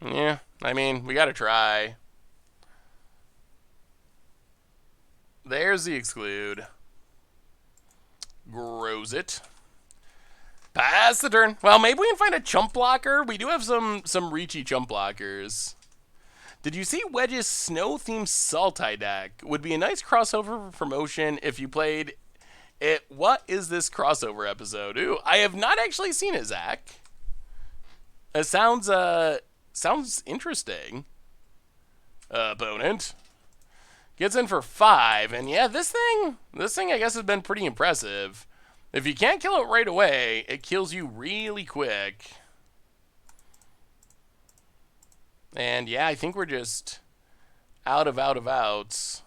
Yeah, I mean, we got to try. There's the exclude. Grows it. Pass the turn. Well, maybe we can find a chump blocker. We do have some reachy chump blockers. Did you see Wedge's snow-themed Sultai deck? Would be a nice crossover for promotion if you played it. What is this crossover episode? Ooh, I have not actually seen it, Zach. It sounds interesting. Opponent gets in for 5, and yeah, this thing I guess has been pretty impressive. If you can't kill it right away, it kills you really quick. And yeah, I think we're just out of outs.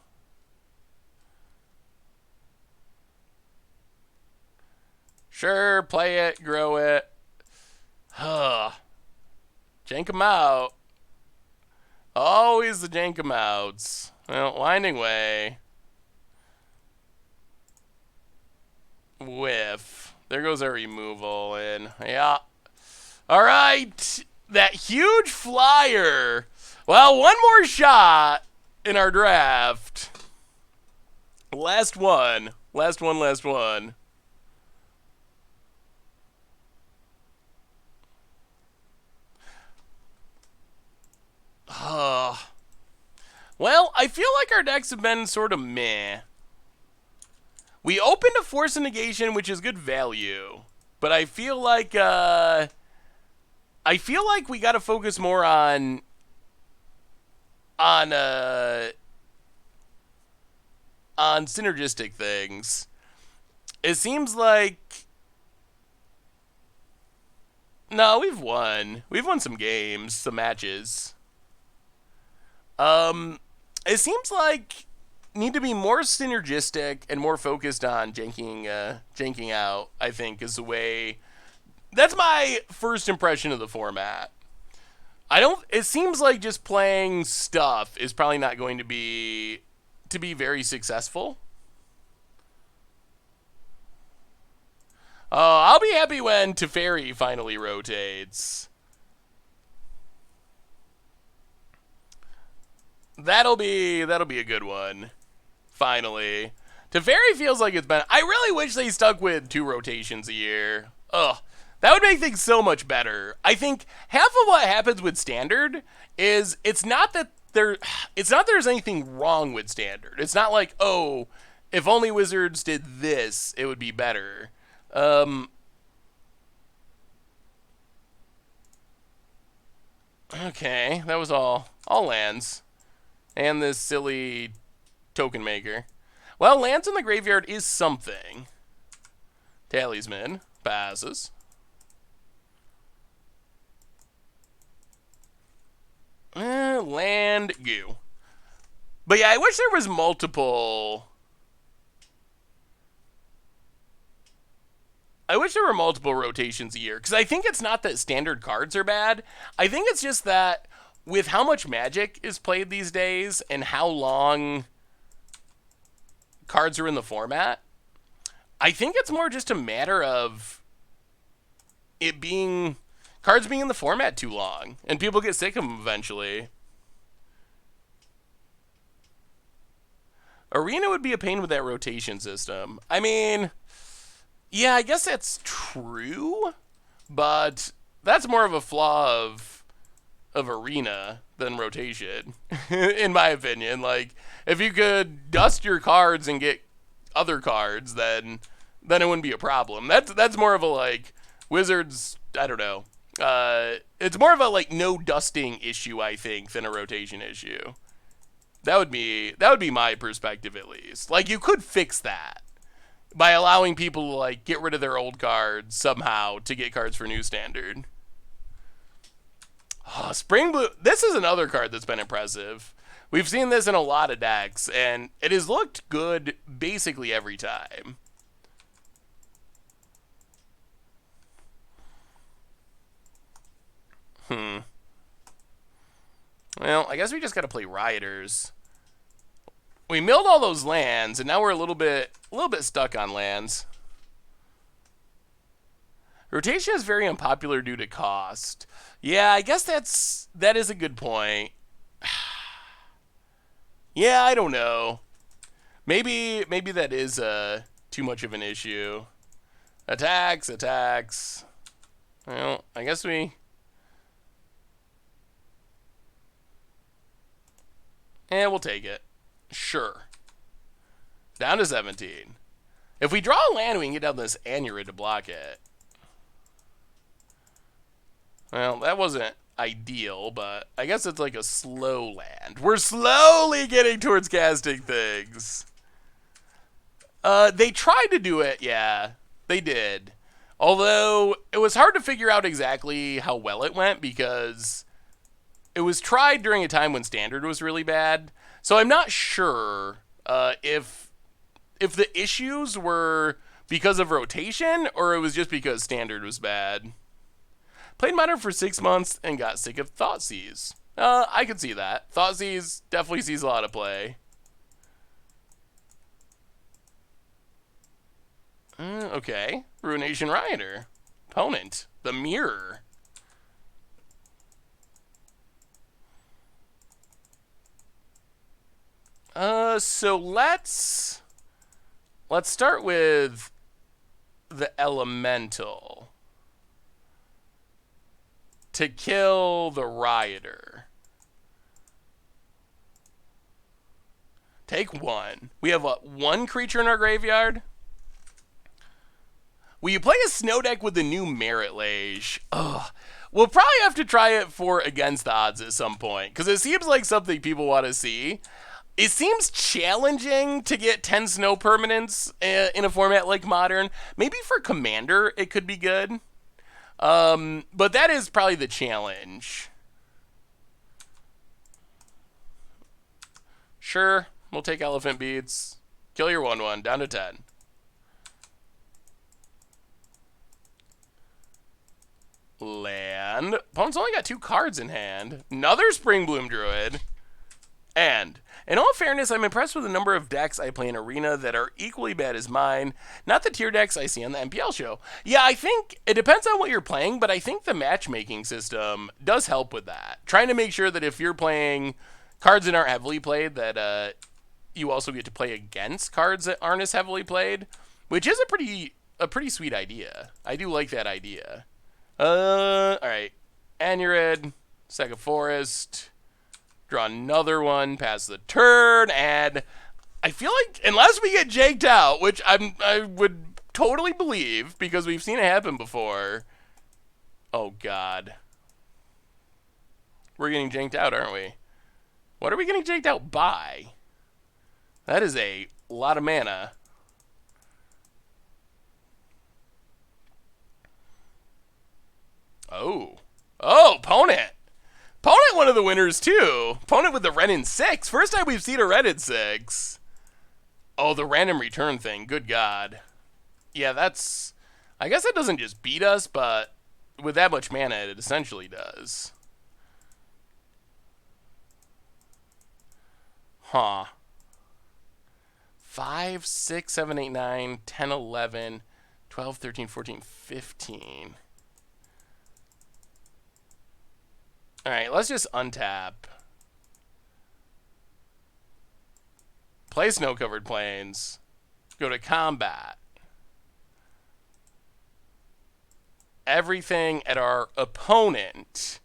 Sure, play it, grow it. Jank 'em out. Always the jank 'em outs. Well, Winding Way. Whiff. There goes our removal, and yeah. All right, that huge flyer. Well, one more shot in our draft. Last one. Last one. Well, I feel like our decks have been sort of meh. We opened a Force of Negation, which is good value, but I feel like we got to focus more on synergistic things. It seems like no, we've won. We've won some games, some matches. It seems like need to be more synergistic and more focused on janking out, I think, is the way. That's my first impression of the format. It seems like just playing stuff is probably not going to be very successful. Oh, I'll be happy when Teferi finally rotates. That'll be a good one. Finally. Teferi feels like it's been... I really wish they stuck with 2 rotations a year. Ugh. That would make things so much better. I think half of what happens with Standard is it's not that there's anything wrong with Standard. It's not like, oh, if only Wizards did this, it would be better. Okay, that was all lands. And this silly token maker. Well, lands in the graveyard is something. Talisman passes. Land goo. But yeah, I wish there was multiple. I wish there were multiple rotations a year, because I think it's not that standard cards are bad. I think it's just that with how much Magic is played these days and how long cards are in the format, I think it's more just a matter of it being cards being in the format too long, and people get sick of them eventually. Arena would be a pain with that rotation system. I mean, yeah, I guess that's true, but that's more of a flaw of Arena than rotation, in my opinion. Like, if you could dust your cards and get other cards, then it wouldn't be a problem. That's more of a, like, Wizards, I don't know. It's more of a, like, no dusting issue, I think, than a rotation issue. That would be my perspective, at least. Like, you could fix that by allowing people to, like, get rid of their old cards somehow to get cards for new standard. Oh, Spring Blue. This is another card that's been impressive. We've seen this in a lot of decks, and it has looked good basically every time. Well, I guess we just got to play Rioters. We milled all those lands, and now we're a little bit stuck on lands. Rotation is very unpopular due to cost. Yeah, I guess that is a good point. Yeah, I don't know. Maybe that is too much of an issue. Attacks. Well, I guess we. We'll take it. Sure. Down to 17. If we draw a land, we can get down this Anurid to block it. Well, that wasn't ideal, but I guess it's like a slow land. We're slowly getting towards casting things. They tried to do it, yeah. They did. Although, it was hard to figure out exactly how well it went, because it was tried during a time when Standard was really bad. So I'm not sure if the issues were because of rotation, or it was just because Standard was bad. Played Modern for 6 months and got sick of Thoughtseize. I could see that. Thoughtseize definitely sees a lot of play. Okay. Ruination Rioter. Opponent. The Mirror. So let's start with the Elemental to kill the Rioter. Take one. We have one creature in our graveyard. Will you play a snow deck with the new Merit Lage? Ugh. We'll probably have to try it for Against the Odds at some point, because it seems like something people want to see. It seems challenging to get 10 snow permanents in a format like Modern. Maybe for Commander, it could be good. But that is probably the challenge. Sure, we'll take Elephant Beads. Kill your 1/1, down to 10. Land. Opponent's only got 2 cards in hand. Another Springbloom Druid. And, in all fairness, I'm impressed with the number of decks I play in Arena that are equally bad as mine, not the tier decks I see on the MPL show. Yeah, I think it depends on what you're playing, but I think the matchmaking system does help with that. Trying to make sure that if you're playing cards that aren't heavily played, that you also get to play against cards that aren't as heavily played, which is a pretty sweet idea. I do like that idea. Alright. Anurid, Second Forest. Draw another one, pass the turn, and I feel like unless we get jaked out, which I would totally believe because we've seen it happen before. Oh God, we're getting janked out, aren't we? What are we getting janked out by? That is a A lot of mana. Oh. Oh, opponent. Opponent one of the winners, too. Opponent with the Ren in 6. First time we've seen a Ren in 6. Oh, the random return thing. Good God. Yeah, that's... I guess that doesn't just beat us, but with that much mana, it essentially does. Huh. 5, 6, 7, 8, 9, 10, 11, 12, 13, 14, 15. Alright, let's just untap. Play snow-covered plains. Go to combat. Everything at our opponent.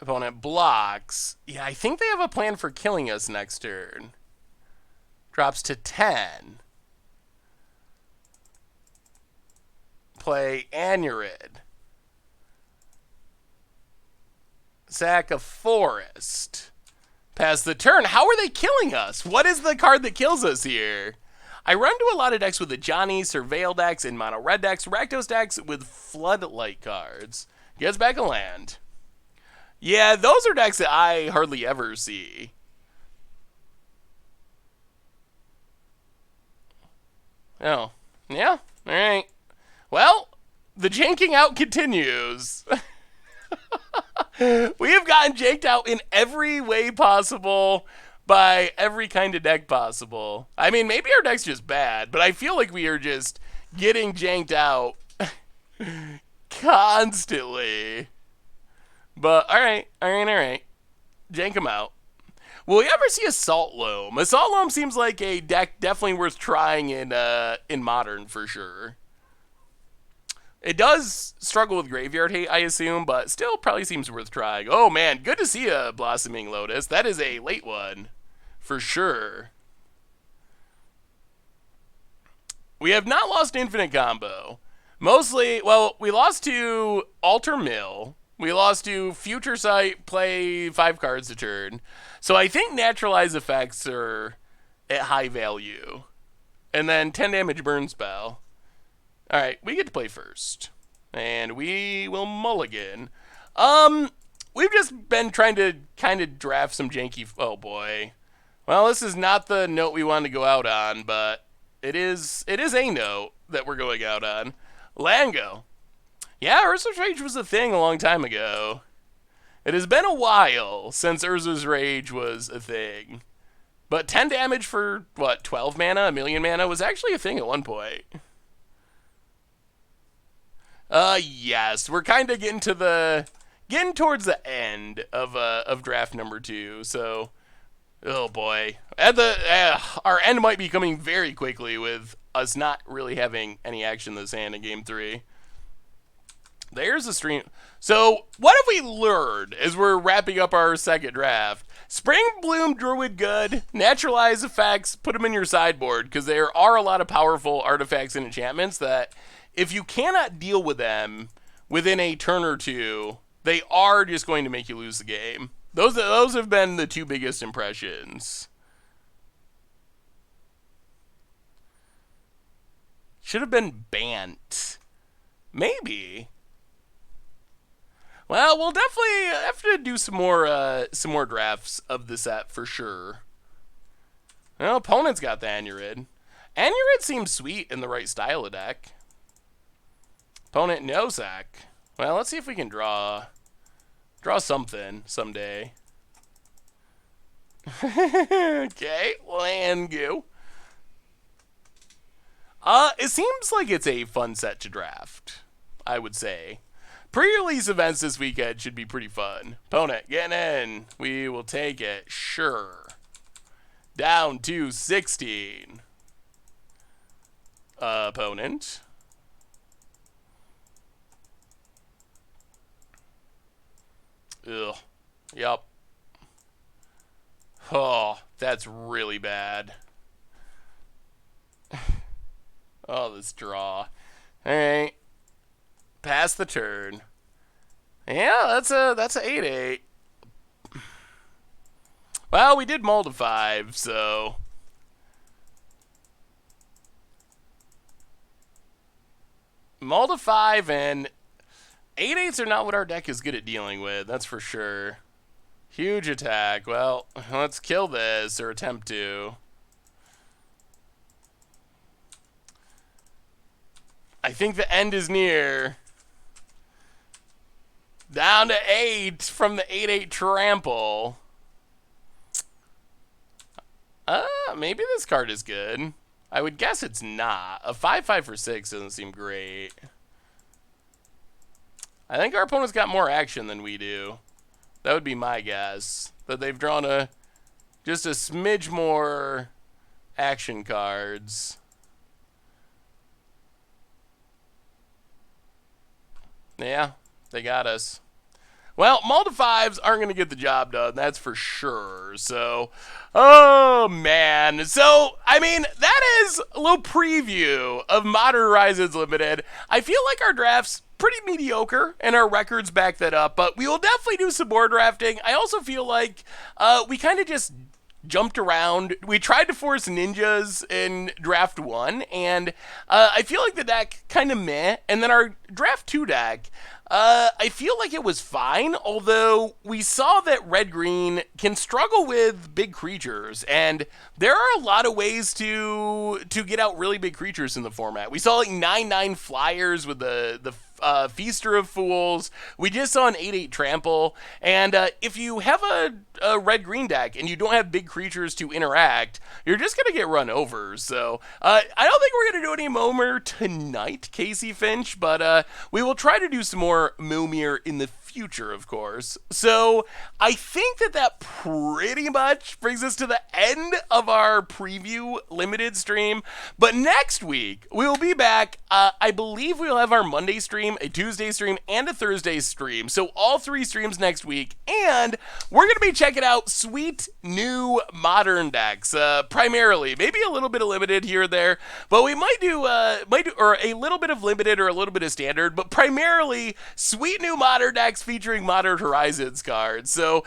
Opponent blocks. Yeah, I think they have a plan for killing us next turn. Drops to 10. Play Anurid. Sack a forest. Pass the turn. How are they killing us? What is the card that kills us here? I run to a lot of decks with the Johnny, Surveil decks, and mono red decks, Rakdos decks with Floodlight cards. Gets back a land. Yeah, those are decks that I hardly ever see. Oh, yeah, all right. Well, the janking out continues. We have gotten janked out in every way possible by every kind of deck possible. I mean, maybe our deck's just bad, but I feel like we are just getting janked out constantly. But, all right. Jank them out. Will we ever see Assault Loam? Assault Loam seems like a deck definitely worth trying in Modern for sure. It does struggle with Graveyard Hate, I assume, but still probably seems worth trying. Oh, man, good to see a Blossoming Lotus. That is a late one, for sure. We have not lost Infinite Combo. Mostly, well, we lost to Alter Mill. We lost to Future Sight, play 5 cards a turn. So I think Naturalize effects are at high value. And then 10 damage burn spell. Alright, we get to play first. And we will mulligan. We've just been trying to kind of draft some janky... Oh, boy. Well, this is not the note we wanted to go out on, but it is a note that we're going out on. Lango. Yeah, Urza's Rage was a thing a long time ago. It has been a while since Urza's Rage was a thing. But 10 damage for, what, 12 mana, a million mana was actually a thing at one point. Yes, we're kind of getting towards the end of draft number 2, so, oh boy. Our end might be coming very quickly with us not really having any action this hand in game 3. There's a stream. So, what have we learned as we're wrapping up our second draft? Spring Bloom Druid good, Naturalize effects, put them in your sideboard, because there are a lot of powerful artifacts and enchantments that, if you cannot deal with them within a turn or two, they are just going to make you lose the game. Those have been the 2 biggest impressions. Should have been Bant. Maybe. Well, we'll definitely have to do some more drafts of the set for sure. Well, opponent's got the Anurid. Anurid seems sweet in the right style of deck. Opponent no sack. Well, let's see if we can draw something someday. Okay, Langu. It seems like it's a fun set to draft, I would say. Pre-release events this weekend should be pretty fun. Opponent, getting in. We will take it. Sure. Down to 16. Opponent. Ugh. Yup. Oh, that's really bad. Oh, this draw. Alright. Pass the turn. Yeah, that's a 8-8. Well, we did mull to 5, so mull to 5 and 8-8s are not what our deck is good at dealing with. That's for sure. Huge attack. Well, let's kill this or attempt to. I think the end is near. Down to 8 from the 8-8 trample. Maybe this card is good. I would guess it's not. A 5-5 for 6 doesn't seem great. I think our opponent's got more action than we do. That would be my guess. That they've drawn just a smidge more action cards. Yeah, they got us. Well, mull to 5s aren't going to get the job done, that's for sure. So, oh man. So, I mean, that is a little preview of Modern Horizons Limited. I feel like our draft's pretty mediocre, and our records back that up, but we will definitely do some more drafting. I also feel like we kind of just jumped around. We tried to force ninjas in draft 1, and I feel like the deck kind of meh, and then our draft 2 deck, I feel like it was fine, although we saw that red-green can struggle with big creatures, and there are a lot of ways to get out really big creatures in the format. We saw like 9/9 flyers with the Feaster of Fools. We just saw an 8/8 trample, and if you have a red-green deck and you don't have big creatures to interact, you're just going to get run over. So I don't think we're going to do any Momir tonight, Casey Finch, but we will try to do some more Momir in the future, of course. So I think that pretty much brings us to the end of our preview limited stream. But next week, we will be back. I believe we'll have our Monday stream, a Tuesday stream, and a Thursday stream. So all 3 streams next week. And we're going to be checking out sweet new modern decks, primarily. Maybe a little bit of limited here or there. But we might do or a little bit of limited or a little bit of standard. But primarily, sweet new modern decks featuring Modern Horizons cards. So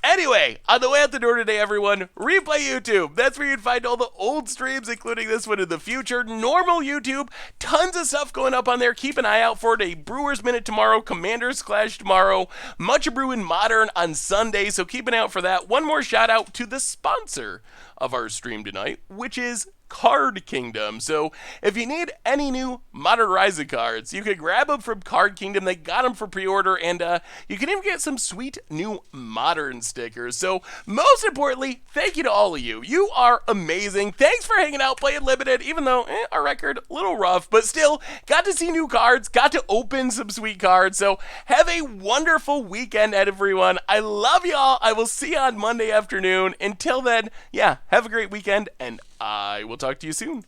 anyway, on the way out the door today, everyone, Replay YouTube. That's where you'd find all the old streams, including this one in the future. Normal YouTube, tons of stuff going up on there. Keep an eye out for it. A Brewers Minute tomorrow, Commanders Clash tomorrow, Much Brew in Modern on Sunday, so keep an eye out for that. One more shout out to the sponsor of our stream tonight, which is Card Kingdom. So if you need any new Modern Horizon cards, you can grab them from Card Kingdom. They got them for pre-order, and you can even get some sweet new Modern stickers. So most importantly, thank you to all of you. You are amazing. Thanks for hanging out, playing limited, even though our record a little rough, but still got to see new cards, got to open some sweet cards. So have a wonderful weekend, everyone. I love y'all. I will see you on Monday afternoon. Until then, yeah, have a great weekend, and I will talk to you soon.